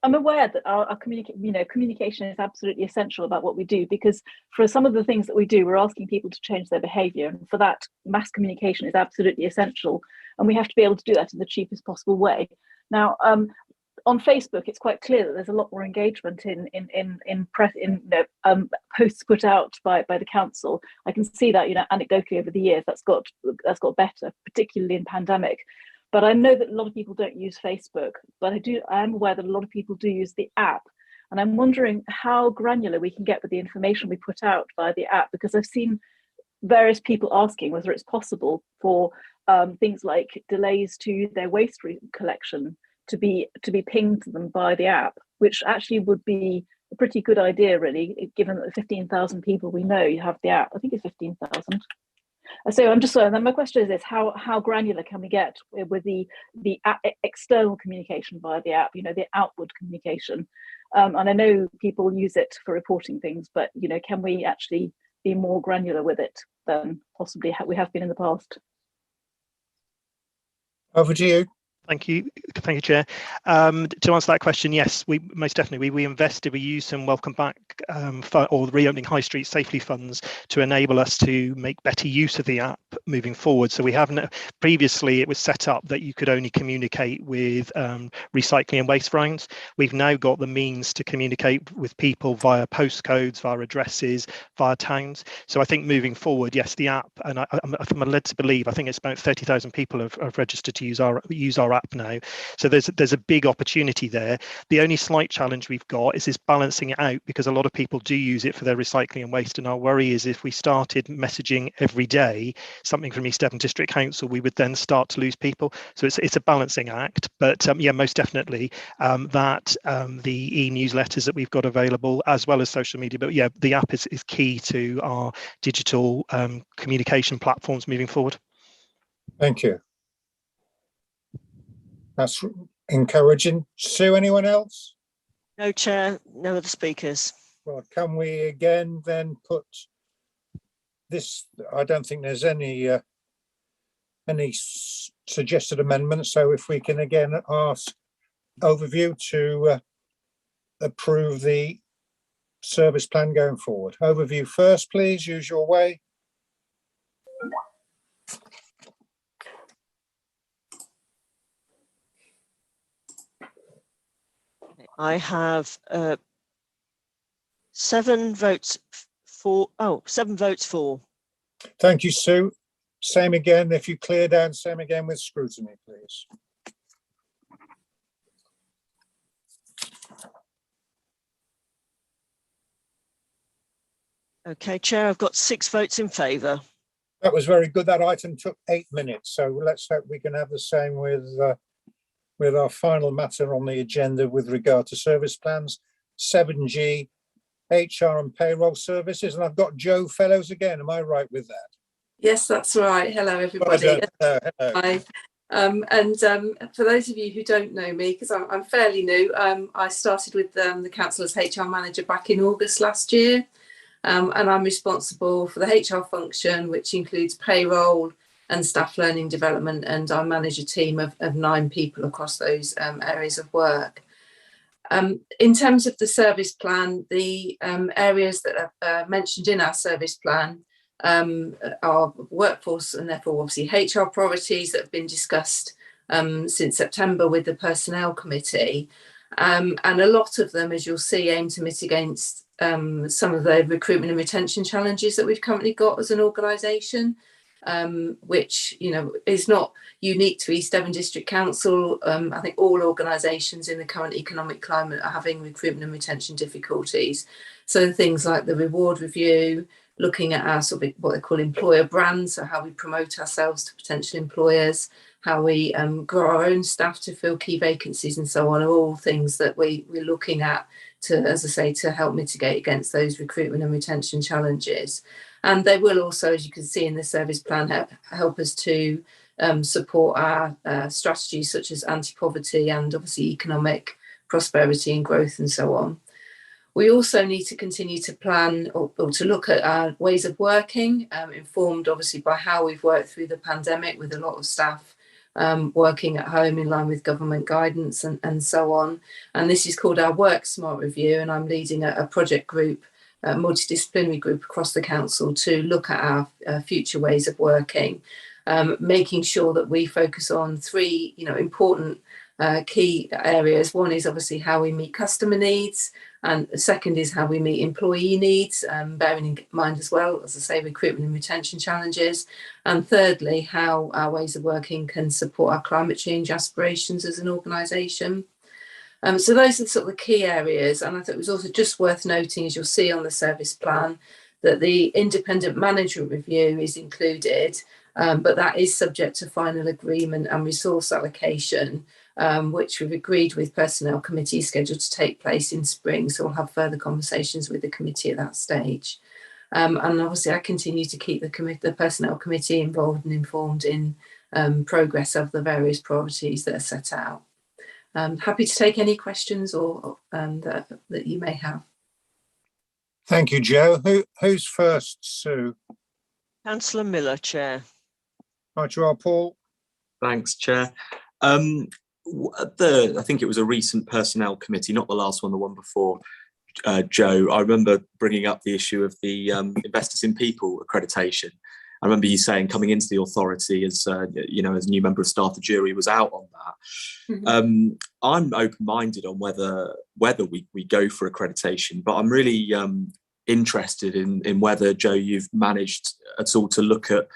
I'm aware that our communication is absolutely essential about what we do, because for some of the things that we do, we're asking people to change their behaviour, and for that, mass communication is absolutely essential, and we have to be able to do that in the cheapest possible way. Now, on Facebook, it's quite clear that there's a lot more engagement in press, posts put out by the council. I can see that, anecdotally over the years, that's got better, particularly in pandemic. But I know that a lot of people don't use Facebook, but I am aware that a lot of people do use the app. And I'm wondering how granular we can get with the information we put out via the app, because I've seen various people asking whether it's possible for things like delays to their waste collection to be pinged to them by the app, which actually would be a pretty good idea, really, given that the 15,000 people we know have the app. I think it's 15,000. So I'm just saying, then my question is this: how granular can we get with the external communication via the app? The outward communication. And I know people use it for reporting things, but can we actually be more granular with it than possibly we have been in the past? Over to you. Thank you, Chair. To answer that question, yes, we most definitely we invested. We used some welcome back or reopening high street safely funds to enable us to make better use of the app moving forward. So we haven't previously it was set up that you could only communicate with recycling and waste rounds. We've now got the means to communicate with people via postcodes, via addresses, via towns. So I think moving forward, yes, the app, and I'm led to believe I think it's about 30,000 people have registered to use our app now. So there's a big opportunity there. The only slight challenge we've got is this balancing it out, because a lot of people do use it for their recycling and waste, and our worry is if we started messaging every day something from East Devon District Council, we would then start to lose people. So it's a balancing act, but yeah, most definitely the e-newsletters that we've got available, as well as social media, but yeah, the app is key to our digital communication platforms moving forward. Thank you. That's encouraging. Sue, anyone else? No, Chair, no other speakers. Well, can we again then put this? I don't think there's any suggested amendments. So if we can again ask Overview to approve the service plan going forward. Overview first, please. Use your way. I have 7 votes for. Oh, 7 votes for. Thank you, Sue. Same again. If you clear down, same again with scrutiny, please. Okay, Chair, I've got 6 votes in favour. That was very good. That item took 8 minutes. So let's hope we can have the same with our final matter on the agenda with regard to service plans, 7G, HR and payroll services. And I've got Joe Fellows again. Am I right with that? Yes, that's right. Hello, everybody. Hello. Hi. For those of you who don't know me, because I'm fairly new, I started with the council as HR manager back in August last year. And I'm responsible for the HR function, which includes payroll and staff learning development, and I manage a team of 9 people across those areas of work. In terms of the service plan, the areas that are mentioned in our service plan are workforce and therefore obviously HR priorities that have been discussed since September with the Personnel Committee. And a lot of them, as you'll see, aim to mitigate some of the recruitment and retention challenges that we've currently got as an organisation. Which is not unique to East Devon District Council. I think all organisations in the current economic climate are having recruitment and retention difficulties. So things like the reward review, looking at our sort of what they call employer brands, so how we promote ourselves to potential employers, how we grow our own staff to fill key vacancies and so on, are all things that we're looking at to, as I say, to help mitigate against those recruitment and retention challenges. And they will also, as you can see in the service plan, help us to support our strategies such as anti-poverty and obviously economic prosperity and growth and so on. We also need to continue to plan or to look at our ways of working, informed obviously by how we've worked through the pandemic with a lot of staff working at home in line with government guidance and so on. And this is called our Work Smart Review, and I'm leading a project group, a multidisciplinary group across the council to look at our future ways of working, making sure that we focus on 3 important key areas. One is obviously how we meet customer needs, and the second is how we meet employee needs, bearing in mind as well, as I say, recruitment and retention challenges. And thirdly, how our ways of working can support our climate change aspirations as an organisation. So those are sort of the key areas. And I thought it was also just worth noting, as you'll see on the service plan, that the independent management review is included, but that is subject to final agreement and resource allocation, which we've agreed with Personnel Committee scheduled to take place in spring. So we'll have further conversations with the committee at that stage. And obviously I continue to keep the Personnel Committee involved and informed in progress of the various priorities that are set out. Happy to take any questions or that you may have. Thank you, Joe. Who's first, Sue? Councillor Miller, Chair. Right, you are, Paul. Thanks, Chair. I think it was a recent Personnel Committee, not the last one, the one before, Joe. I remember bringing up the issue of the Investors in People accreditation. I remember you saying coming into the authority as as a new member of staff, the jury was out on that. Mm-hmm. I'm open-minded on whether we go for accreditation, but I'm really interested in whether, Joe, you've managed at all to look at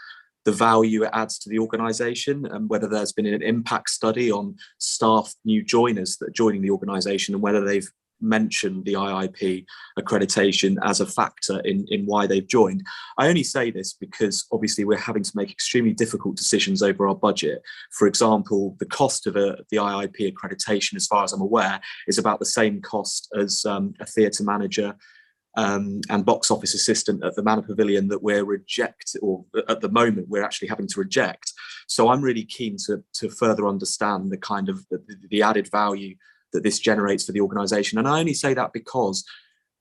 the value it adds to the organisation, and whether there's been an impact study on staff, new joiners that are joining the organisation, and whether they've mentioned the IIP accreditation as a factor in why they've joined. I only say this because obviously we're having to make extremely difficult decisions over our budget. For example, the cost of the IIP accreditation, as far as I'm aware, is about the same cost as a theatre manager and box office assistant at the Manor Pavilion that at the moment we're actually having to reject. So I'm really keen to further understand the kind of the added value that this generates for the organisation. And I only say that because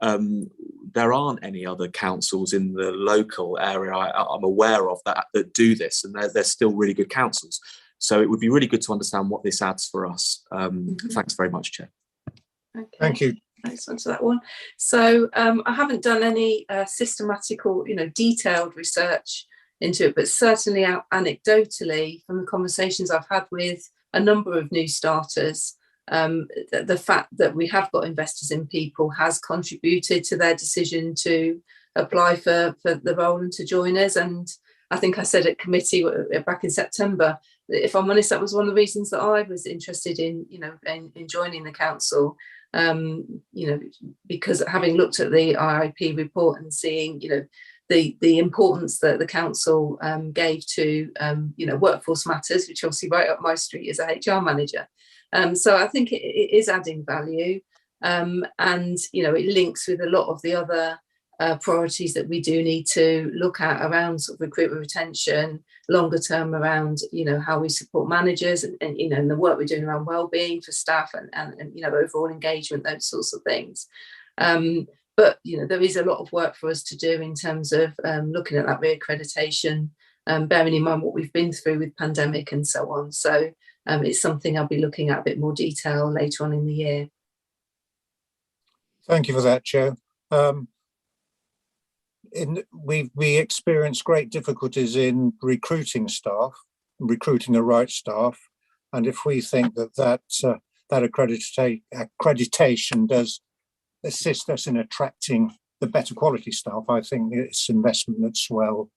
there aren't any other councils in the local area I'm aware of that do this, and they're still really good councils. So it would be really good to understand what this adds for us. Thanks very much, Chair. Okay. Thank you. Thanks on to that one. So I haven't done any systematic or detailed research into it, but certainly anecdotally from the conversations I've had with a number of new starters, the fact that we have got Investors in People has contributed to their decision to apply for the role and to join us. And I think I said at committee back in September, if I'm honest, that was one of the reasons that I was interested in joining the council. Because having looked at the IIP report and seeing the importance that the council gave to workforce matters, which obviously right up my street as a HR manager. So I think it is adding value, and it links with a lot of the other priorities that we do need to look at around sort of recruitment, retention, longer term around how we support managers and the work we're doing around wellbeing for staff and overall engagement, those sorts of things. But there is a lot of work for us to do in terms of looking at that reaccreditation, bearing in mind what we've been through with pandemic and so on. So it's something I'll be looking at a bit more detail later on in the year. Thank you for that, Joe. We experience great difficulties in recruiting the right staff, and if we think that accreditation does assist us in attracting the better quality staff, I think it's investment that's well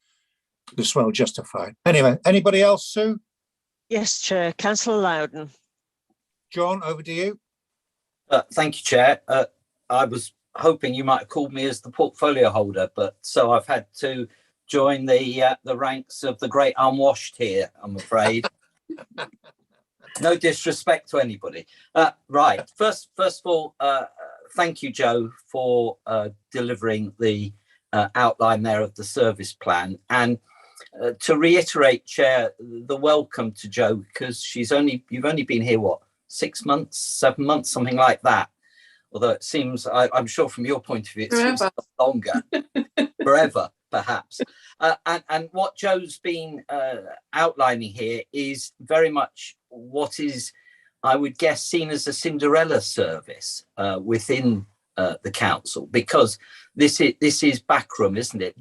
justified. Anyway, anybody else, Sue? Yes, Chair. Councillor Loudon. John, over to you. Thank you, Chair. I was hoping you might have called me as the portfolio holder, but so I've had to join the ranks of the great unwashed here, I'm afraid. No disrespect to anybody. Right. First of all, thank you, Joe, for delivering the outline there of the service plan. And to reiterate, Chair, the welcome to Joe, because you've only been here, 6 months, 7 months, something like that. Although it seems, I'm sure from your point of view, it seems longer, forever, perhaps. And what Joe's been outlining here is very much what is, I would guess, seen as a Cinderella service within the council, because this is backroom, isn't it?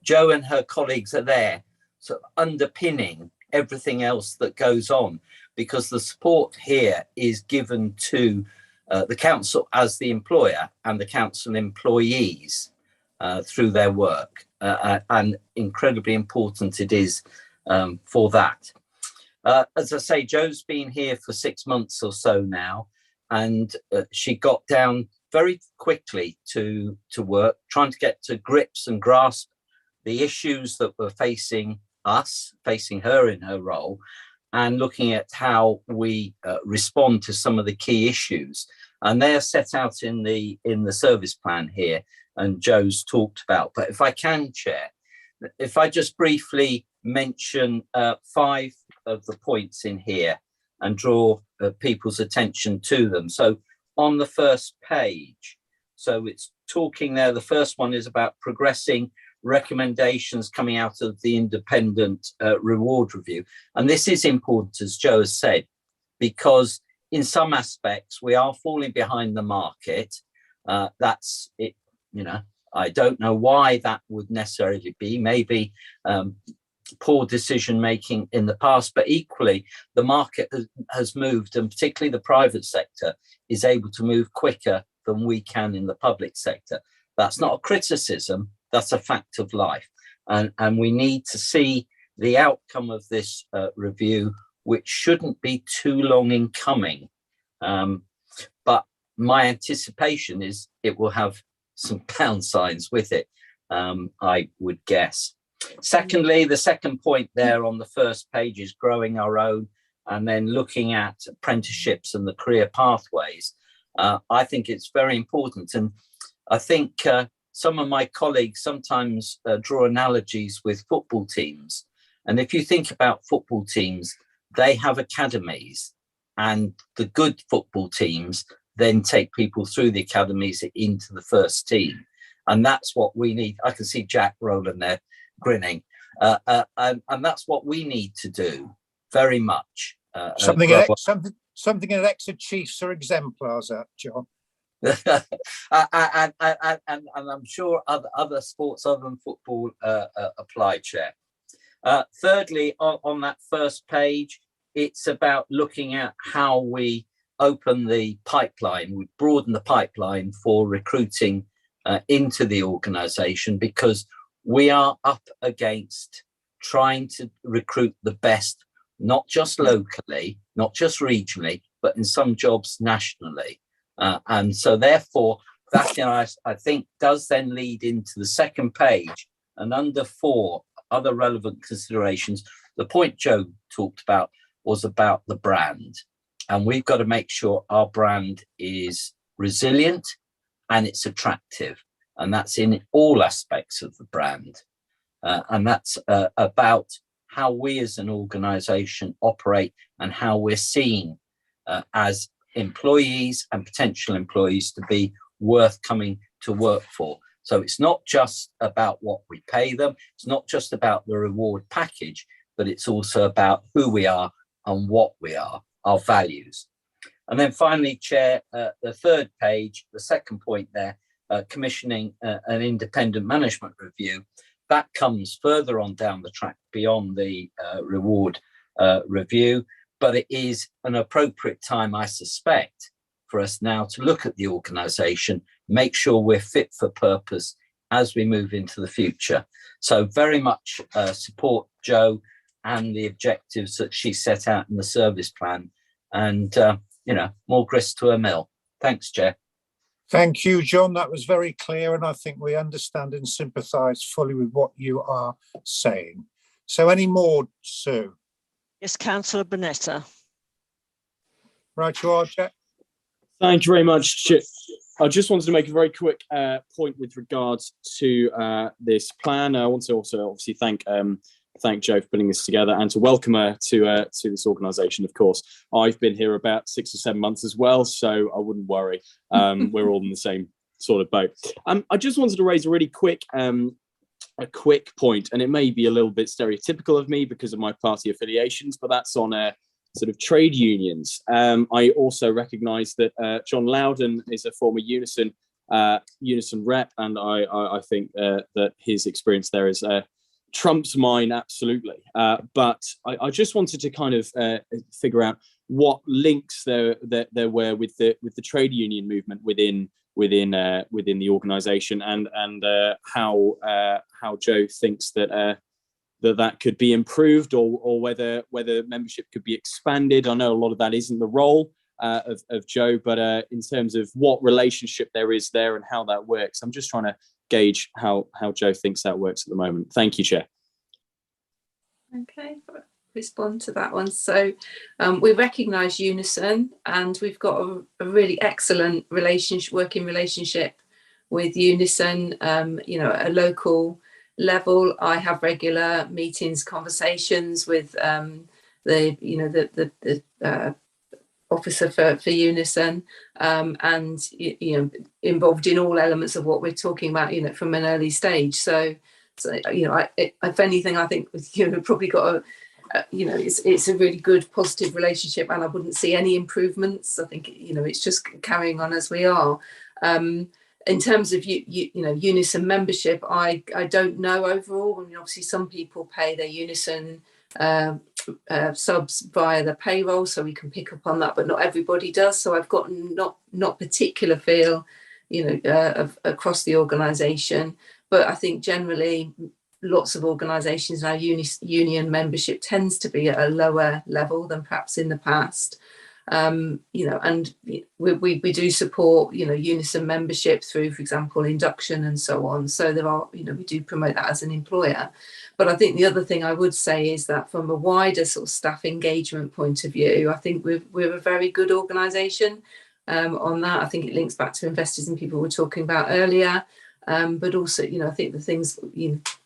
Joe and her colleagues are there, sort of underpinning everything else that goes on, because the support here is given to the council as the employer and the council employees through their work, and incredibly important it is for that. As I say, Jo's been here for 6 months or so now, and she got down very quickly to work, trying to get to grips and grasp the issues that were facing her in her role, and looking at how we respond to some of the key issues. And they're set out in the service plan here, and Jo's talked about. But if I can, Chair, if I just briefly mention 5 of the points in here and draw people's attention to them. So on the first page, so it's talking there, the first one is about progressing recommendations coming out of the independent reward review. And this is important, as Jo has said, because in some aspects we are falling behind the market. That's it, you know, I don't know why that would necessarily be, maybe poor decision making in the past, but equally the market has moved, and particularly the private sector is able to move quicker than we can in the public sector. That's not a criticism, that's a fact of life. And we need to see the outcome of this review, which shouldn't be too long in coming. But my anticipation is it will have some pound signs with it, I would guess. Secondly, the second point there on the first page is growing our own, and then looking at apprenticeships and the career pathways. I think it's very important. And I think some of my colleagues sometimes draw analogies with football teams. And if you think about football teams, they have academies, and the good football teams then take people through the academies into the first team. And that's what we need. I can see Jack Rowland there grinning. And that's what we need to do very much. Something in Exeter Chiefs are exemplars at, John. and I'm sure other sports other than football apply, Chair. Thirdly, on that first page, it's about looking at how we open the pipeline, we broaden the pipeline for recruiting into the organisation, because we are up against trying to recruit the best, not just locally, not just regionally, but in some jobs nationally. And so therefore, that, you know, I think does then lead into the second page, and under 4 other relevant considerations. The point Jo talked about was about the brand. And we've got to make sure our brand is resilient and it's attractive. And that's in all aspects of the brand. And that's about how we as an organisation operate and how we're seen as employees and potential employees to be worth coming to work for. So it's not just about what we pay them, it's not just about the reward package, but it's also about who we are and what we are, our values. And then finally, Chair, the third page, the second point there, commissioning an independent management review, that comes further on down the track beyond the reward review, but it is an appropriate time, I suspect, for us now to look at the organisation, make sure we're fit for purpose as we move into the future. So very much support Jo and the objectives that she set out in the service plan, and you know, more grist to her mill. Thanks, Chair. Thank you, John. That was very clear, and I think we understand and sympathise fully with what you are saying. So any more, Sue? Yes, Councillor Bonetta. Right you are, Jack. Thank you very much, Chair. I just wanted to make a very quick point with regards to this plan. I want to also obviously thank Jo for putting this together, and to welcome her to this organisation. Of course, I've been here about 6 or 7 months as well, so I wouldn't worry. We're all in the same sort of boat. I just wanted to raise a really quick point, and it may be a little bit stereotypical of me because of my party affiliations, but that's on sort of trade unions. I also recognise that John Loudon is a former Unison rep, and I think that his experience there is trumps mine absolutely. But I just wanted to kind of figure out what links there were with the trade union movement within the organisation, and how Joe thinks that that could be improved, or whether membership could be expanded. I know a lot of that isn't the role of Joe, but in terms of what relationship there is there and how that works, I'm just trying to gauge how Joe thinks that works at the moment. Thank you, Chair. Okay, I'll respond to that one. So we recognise Unison, and we've got a really excellent working relationship with Unison. At a local level, I have regular meetings, conversations with the officer for Unison, and involved in all elements of what we're talking about, from an early stage. So if anything, I think we've probably got it's a really good positive relationship, and I wouldn't see any improvements. I think it's just carrying on as we are. In terms of Unison membership, I don't know overall. I mean, obviously some people pay their Unison subs via the payroll, so we can pick up on that, but not everybody does. So I've got not particular feel across the organisation, but I think generally lots of organisations now union membership tends to be at a lower level than perhaps in the past. And we do support Unison membership through, for example, induction and so on. So there are we do promote that as an employer. But I think the other thing I would say is that from a wider sort of staff engagement point of view, I think we're a very good organisation on that. I think it links back to investors and people we were talking about earlier. But also, I think the things,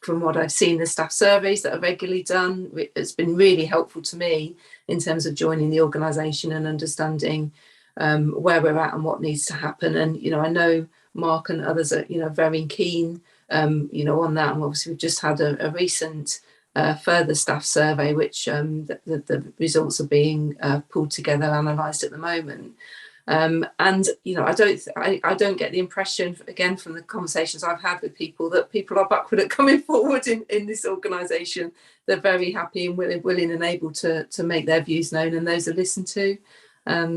from what I've seen, the staff surveys that are regularly done, it's been really helpful to me in terms of joining the organisation and understanding where we're at and what needs to happen. And, I know Mark and others are, very keen, on that. And obviously we've just had a recent further staff survey, which the results are being pulled together, analysed at the moment. And I don't get the impression, again, from the conversations I've had with people, that people are backward at coming forward in this organisation. They're very happy and willing and able to make their views known, and those are listened to.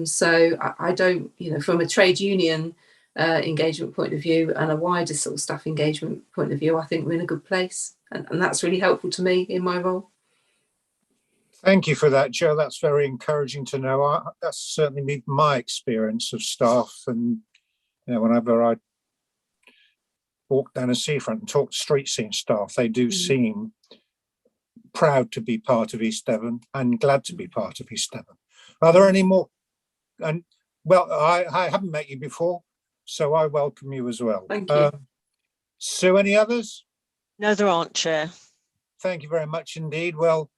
So I don't, from a trade union engagement point of view and a wider sort of staff engagement point of view, I think we're in a good place, and that's really helpful to me in my role. Thank you for that, Joe. That's very encouraging to know. That's certainly been my experience of staff. And whenever I walk down a seafront and talk to street scene staff, they do seem proud to be part of East Devon and glad to be part of East Devon. Are there any more? And well, I haven't met you before, so I welcome you as well. Thank you. Sue, any others? No, there aren't, Chair. Thank you very much indeed. Well,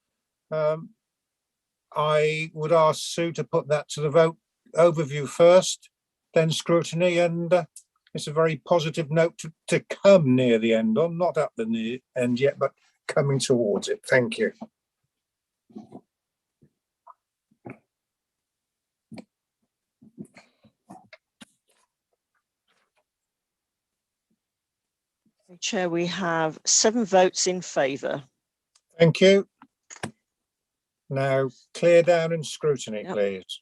I would ask Sue to put that to the vote. Overview first, then scrutiny, and it's a very positive note to come near the end on, not at the end yet, but coming towards it. Thank you. Chair, we have 7 votes in favour. Thank you. Now, clear down and scrutiny, please.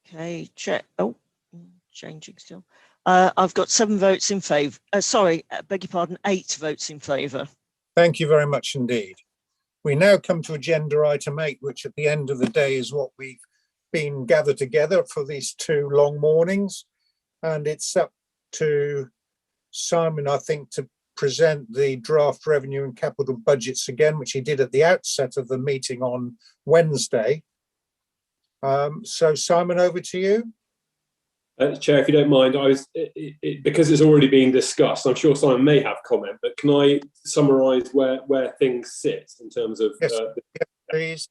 Okay, Chair. Oh, changing still. I've got 7 votes in favour. Sorry, beg your pardon, 8 votes in favour. Thank you very much indeed. We now come to agenda item 8, which at the end of the day is what we've been gathered together for these 2 long mornings. And it's up to Simon, I think, to present the draft revenue and capital budgets again, which he did at the outset of the meeting on Wednesday. So Simon, over to you. Chair, if you don't mind, because it's already been discussed, I'm sure Simon may have comment, but can I summarise where things sit in terms of... Yes, please.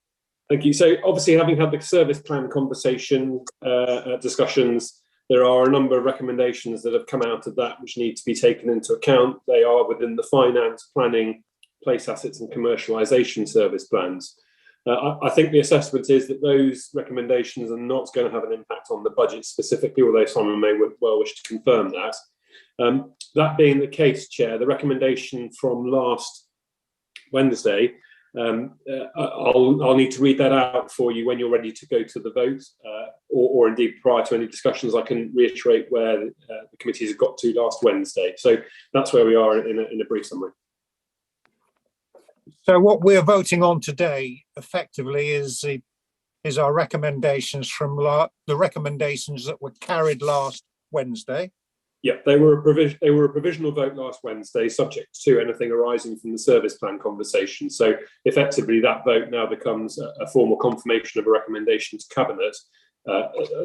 Thank you. So obviously, having had the service plan conversation, discussions, there are a number of recommendations that have come out of that which need to be taken into account. They are within the finance, planning, place assets and commercialisation service plans. I think the assessment is that those recommendations are not going to have an impact on the budget specifically, although Simon may well wish to confirm that. That being the case, Chair, the recommendation from last Wednesday, I'll need to read that out for you when you're ready to go to the vote, or indeed prior to any discussions. I can reiterate where the committees have got to last Wednesday. So that's where we are in a brief summary. So what we're voting on today effectively is our recommendations from the recommendations that were carried last Wednesday. Yeah, they were a provisional vote last Wednesday, subject to anything arising from the service plan conversation. So effectively, that vote now becomes a formal confirmation of a recommendation to Cabinet.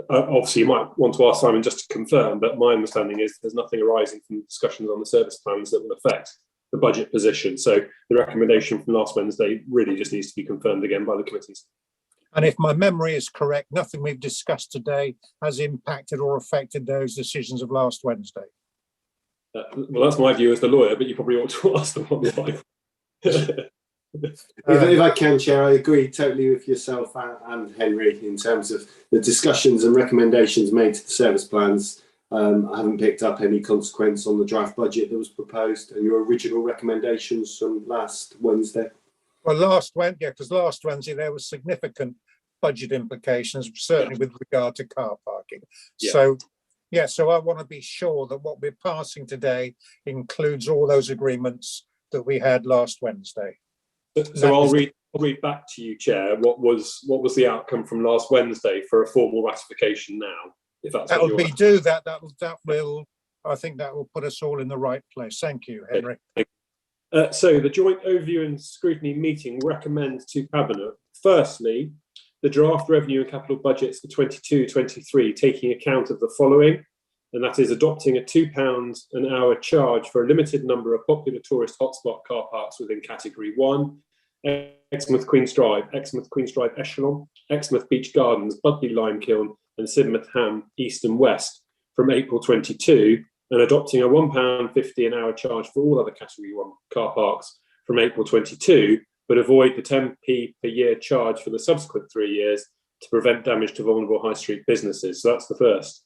Obviously, you might want to ask Simon just to confirm, but my understanding is there's nothing arising from discussions on the service plans that will affect the budget position. So the recommendation from last Wednesday really just needs to be confirmed again by the committees. And if my memory is correct, nothing we've discussed today has impacted or affected those decisions of last Wednesday. Well, that's my view as the lawyer, but you probably ought to ask the one like. If I can, Chair, I agree totally with yourself and Henry in terms of the discussions and recommendations made to the service plans. I haven't picked up any consequence on the draft budget that was proposed and your original recommendations from last Wednesday. Well, last Wednesday there was significant budget implications, certainly with regard to car parking. Yeah. So I want to be sure that what we're passing today includes all those agreements that we had last Wednesday. So I'll read back to you, Chair, what was the outcome from last Wednesday for a formal ratification now, if that's that will be do that will I think that will put us all in the right place. Thank you, Henry. Okay. So the joint overview and scrutiny meeting recommends to Cabinet, firstly, the draft revenue and capital budgets for 22-23, taking account of the following, and that is adopting a £2 an hour charge for a limited number of popular tourist hotspot car parks within Category 1, Exmouth Queen's Drive Echelon, Exmouth Beach Gardens, Budley Limekiln and Sidmouth Ham East and West from April 22, and adopting a £1.50 an hour charge for all other Category 1 car parks from April 22, but avoid the 10p per year charge for the subsequent 3 years to prevent damage to vulnerable high street businesses. So that's the first.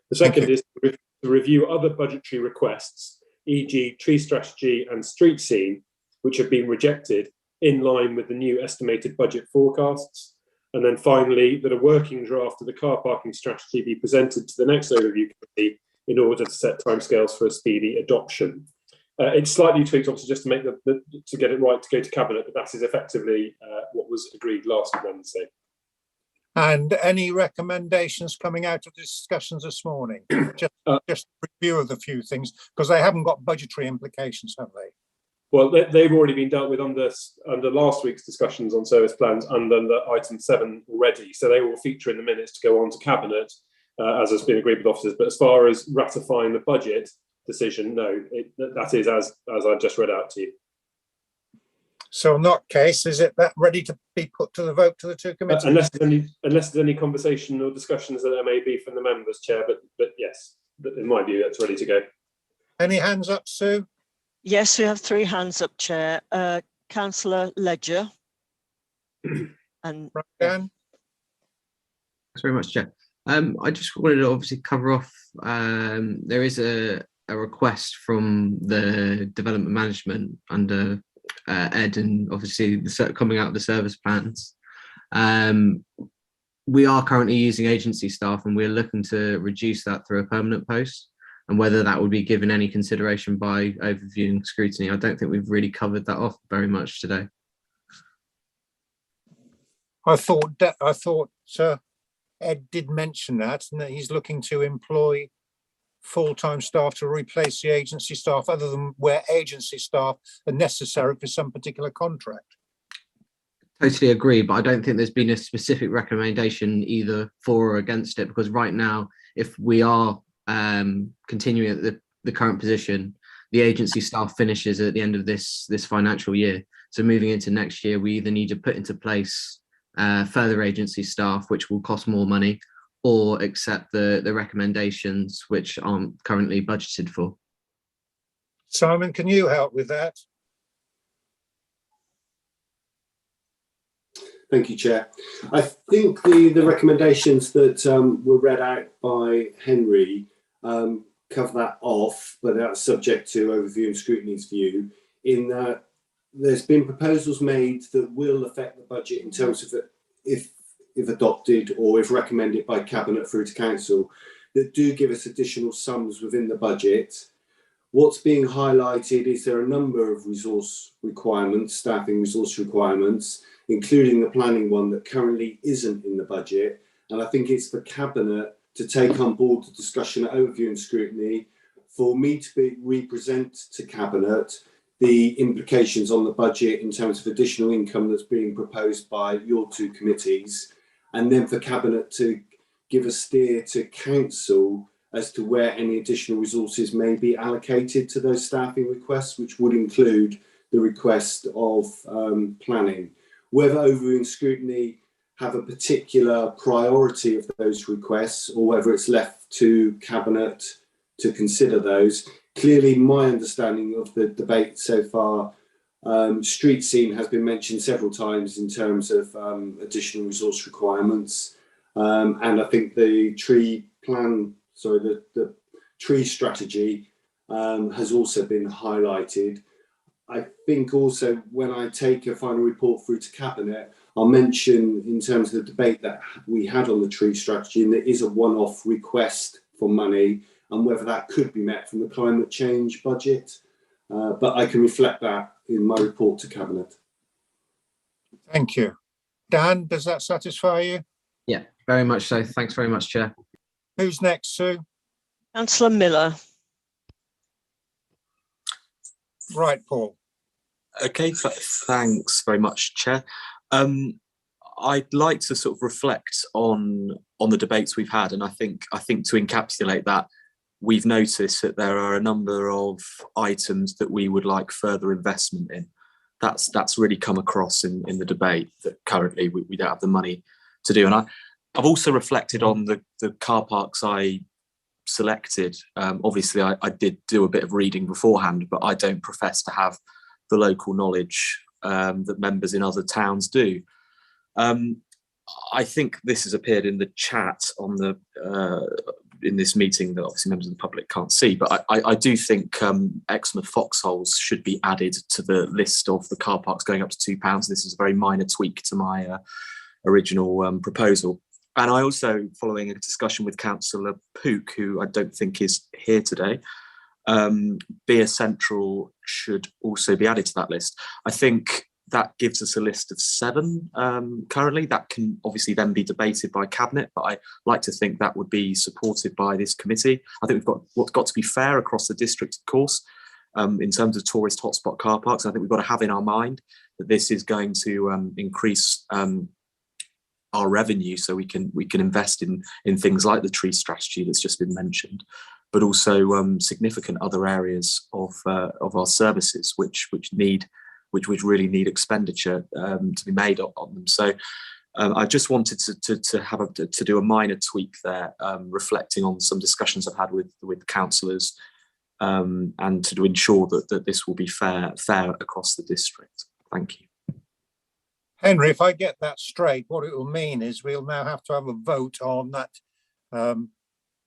The second is to review other budgetary requests, e.g. tree strategy and street scene, which have been rejected in line with the new estimated budget forecasts. And then finally, that a working draft of the car parking strategy be presented to the next overview committee in order to set timescales for a speedy adoption. It's slightly tweaked, obviously, just to make to get it right to go to Cabinet, but that is effectively what was agreed last Wednesday. And any recommendations coming out of the discussions this morning? Just a review of the few things, because they haven't got budgetary implications, have they? Well, they've already been dealt with under last week's discussions on service plans and under item 7 already. So they will feature in the minutes to go on to Cabinet, as has been agreed with officers. But as far as ratifying the budget decision, no, that is as I just read out to you. So in that case, is it that ready to be put to the vote to the two committees? Unless there's any conversation or discussions that there may be from the members, Chair, but yes, in my view, that's ready to go. Any hands up, Sue? Yes, we have 3 hands up, Chair. Councillor Ledger. And Dan? Thanks very much, Chair. I just wanted to obviously cover off, there is a request from the development management under Ed, and obviously coming out of the service plans. We are currently using agency staff and we're looking to reduce that through a permanent post, and whether that would be given any consideration by overviewing scrutiny. I don't think we've really covered that off very much today. I thought Ed did mention that, and that he's looking to employ full-time staff to replace the agency staff, other than where agency staff are necessary for some particular contract. Totally agree, but I don't think there's been a specific recommendation either for or against it, because right now, if we are continuing at the current position, the agency staff finishes at the end of this financial year. So moving into next year, we either need to put into place further agency staff, which will cost more money, or accept the recommendations which aren't currently budgeted for. Simon, can you help with that? Thank you, Chair. I think the recommendations that were read out by Henry cover that off, but that's subject to overview and scrutiny's view, in that there's been proposals made that will affect the budget in terms of if adopted or if recommended by Cabinet through to Council, that do give us additional sums within the budget. What's being highlighted is there are a number of resource requirements, staffing resource requirements, including the planning one that currently isn't in the budget. And I think it's for Cabinet to take on board the discussion at overview and scrutiny, for me to represent to Cabinet the implications on the budget in terms of additional income that's being proposed by your two committees, and then for Cabinet to give a steer to Council as to where any additional resources may be allocated to those staffing requests, which would include the request of planning. Whether overview and scrutiny have a particular priority of those requests or whether it's left to Cabinet to consider those. Clearly, my understanding of the debate so far, street scene has been mentioned several times in terms of additional resource requirements. And I think the tree strategy has also been highlighted. I think also when I take a final report through to Cabinet, I'll mention in terms of the debate that we had on the tree strategy, and there is a one-off request for money and whether that could be met from the climate change budget. But I can reflect that in my report to Cabinet. Thank you. Dan, does that satisfy you? Yeah, very much so. Thanks very much, Chair. Who's next, Sue? Councillor Miller. Right, Paul. Okay, thanks very much, Chair. I'd like to sort of reflect on the debates we've had, and I think to encapsulate that, we've noticed that there are a number of items that we would like further investment in. That's really come across in the debate, that currently we don't have the money to do. And I've also reflected on the car parks I selected. Obviously, I did do a bit of reading beforehand, but I don't profess to have the local knowledge that members in other towns do. I think this has appeared in the chat on the in this meeting that obviously members of the public can't see, but I do think Exmouth foxholes should be added to the list of the car parks going up to £2. This is a very minor tweak to my original proposal. And I also, following a discussion with Councillor Pook, who I don't think is here today, Beer Central should also be added to that list. I think that gives us a list of 7 currently. That can obviously then be debated by Cabinet, but I like to think that would be supported by this committee. I think we've got to be fair across the district, of course, in terms of tourist hotspot car parks. I think we've got to have in our mind that this is going to increase our revenue, so we can invest in things like the tree strategy that's just been mentioned, but also significant other areas of our services which really need expenditure to be made on them. So I just wanted to do a minor tweak there, reflecting on some discussions I've had with councillors, and to ensure that this will be fair across the district. Thank you. Henry, if I get that straight, what it will mean is we'll now have to have a vote on that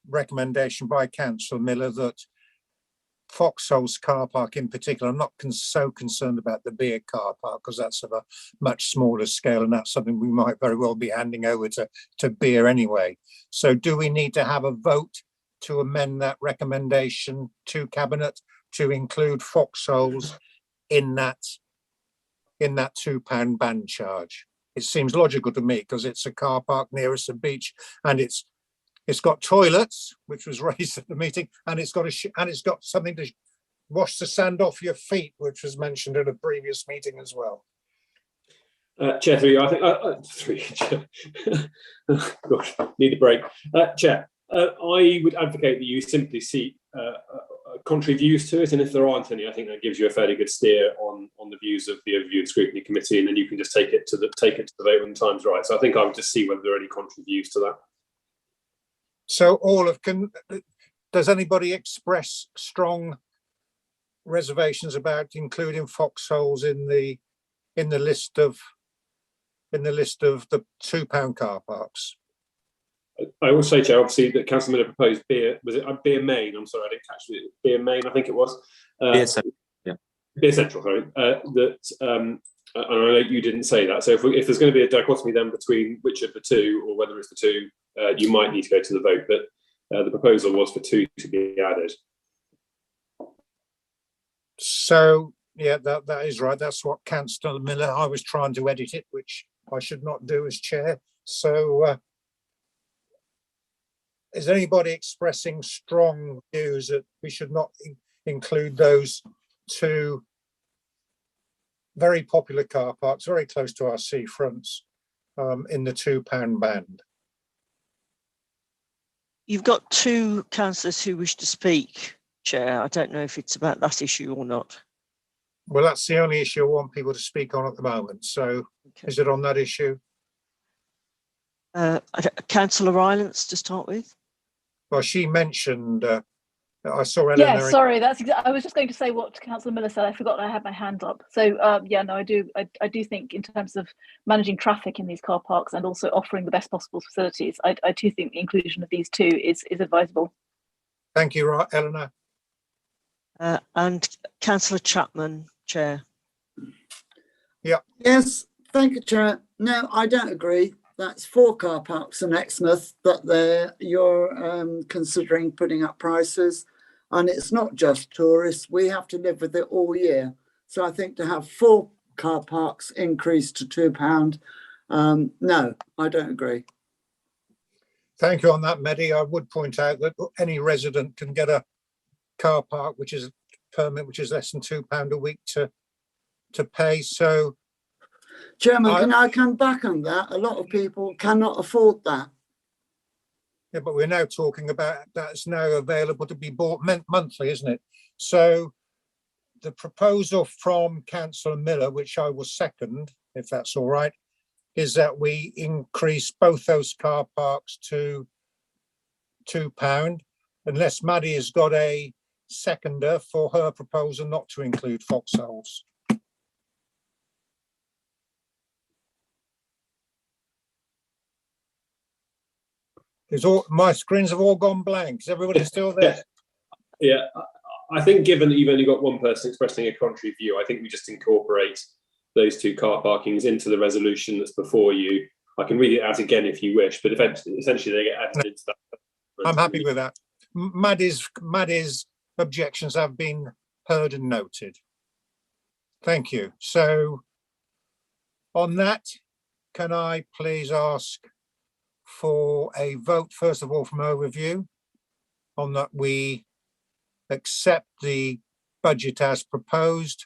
recommendation by Councillor Miller that Foxholes car park in particular, I'm not so concerned about the beer car park because that's of a much smaller scale, and that's something we might very well be handing over to beer anyway. So do we need to have a vote to amend that recommendation to Cabinet to include Foxholes in that £2 ban charge? It seems logical to me because it's a car park nearest a beach, and it's got toilets, which was raised at the meeting, and it's got something to wash the sand off your feet, which was mentioned at a previous meeting as well. Chair, through you, I think gosh, need a break. Chair, I would advocate that you simply see contrary views to it, and if there aren't any, I think that gives you a fairly good steer on the views of the Overview and Scrutiny Committee, and then you can just take it to the vote when the time's right. So I think I would just see whether there are any contrary views to that. So does anybody express strong reservations about including Foxholes in the list of in the list of the £2 car parks? I will say, Chair, obviously that Councillor Miller proposed Beer, was it Beer Main? I'm sorry, I didn't catch it. Beer Main, I think it was. Beer Central, yeah. Beer Central, sorry. And I know you didn't say that. So if there's going to be a dichotomy then between which of the two, or whether it's the two, you might need to go to the vote. But the proposal was for 2 to be added. So, yeah, that is right. That's what Councillor Miller, I was trying to edit it, which I should not do as chair. So is anybody expressing strong views that we should not include those 2 very popular car parks, very close to our seafronts, in the £2 band? You've got 2 councillors who wish to speak, Chair. I don't know if it's about that issue or not. Well, that's the only issue I want people to speak on at the moment. So is it on that issue? Councillor Rylance to start with. Well, she mentioned, I saw Eleanor. Yeah, sorry, I was just going to say what Councillor Miller said. I forgot I had my hand up. So yeah, no, I do think in terms of managing traffic in these car parks and also offering the best possible facilities, I do think the inclusion of these 2 is advisable. Thank you, Eleanor. And Councillor Chapman, Chair. Yeah. Yes, thank you, Chair. No, I don't agree. That's 4 car parks in Exmouth that you're considering putting up prices, and it's not just tourists. We have to live with it all year. So I think to have 4 car parks increased to £2, no, I don't agree. Thank you on that, Mehdi. I would point out that any resident can get a car park which is permit, which is less than £2 a week to pay. So, Chairman, can I come back on that? A lot of people cannot afford that. Yeah, but we're now talking about that's now available to be bought monthly, isn't it? So the proposal from Councillor Miller, which I will second, if that's all right, is that we increase both those car parks to £2, unless Maddie has got a seconder for her proposal not to include foxholes. My screens have all gone blank. Is everybody still there? Yeah, I think given that you've only got 1 person expressing a contrary view, I think we just incorporate those 2 car parkings into the resolution that's before you. I can read it out again if you wish, but essentially they get added into that. I'm happy with that. Maddie's objections have been heard and noted. Thank you. So on that, can I please ask for a vote, first of all, from overview on that we accept the budget as proposed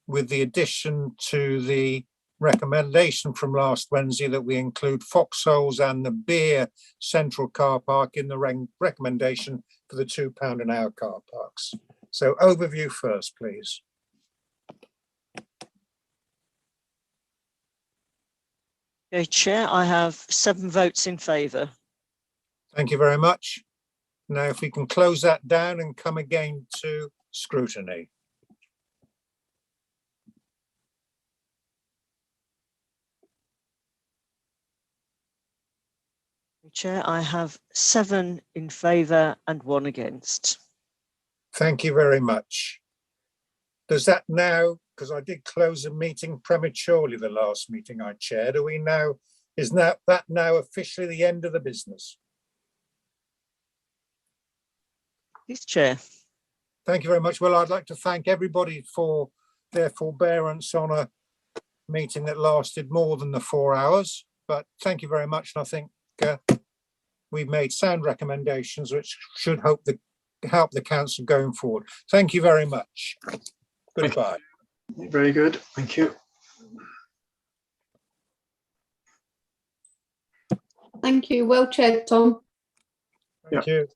with the addition to the recommendation from last Wednesday that we include foxholes and the Beer Central car park in the recommendation for the £2 an hour car parks. So overview first, please. Okay, Chair, I have 7 votes in favour. Thank you very much. Now, if we can close that down and come again to scrutiny. Chair, I have 7 in favour and 1 against. Thank you very much. Does that now, because I did close the meeting prematurely the last meeting I chaired, is that now officially the end of the business? Yes, Chair. Thank you very much. Well, I'd like to thank everybody for their forbearance on a meeting that lasted more than the 4 hours, but thank you very much. And I think we've made sound recommendations which should help the council going forward. Thank you very much. Goodbye. Very good. Thank you. Thank you. Well chaired, Tom. Thank you.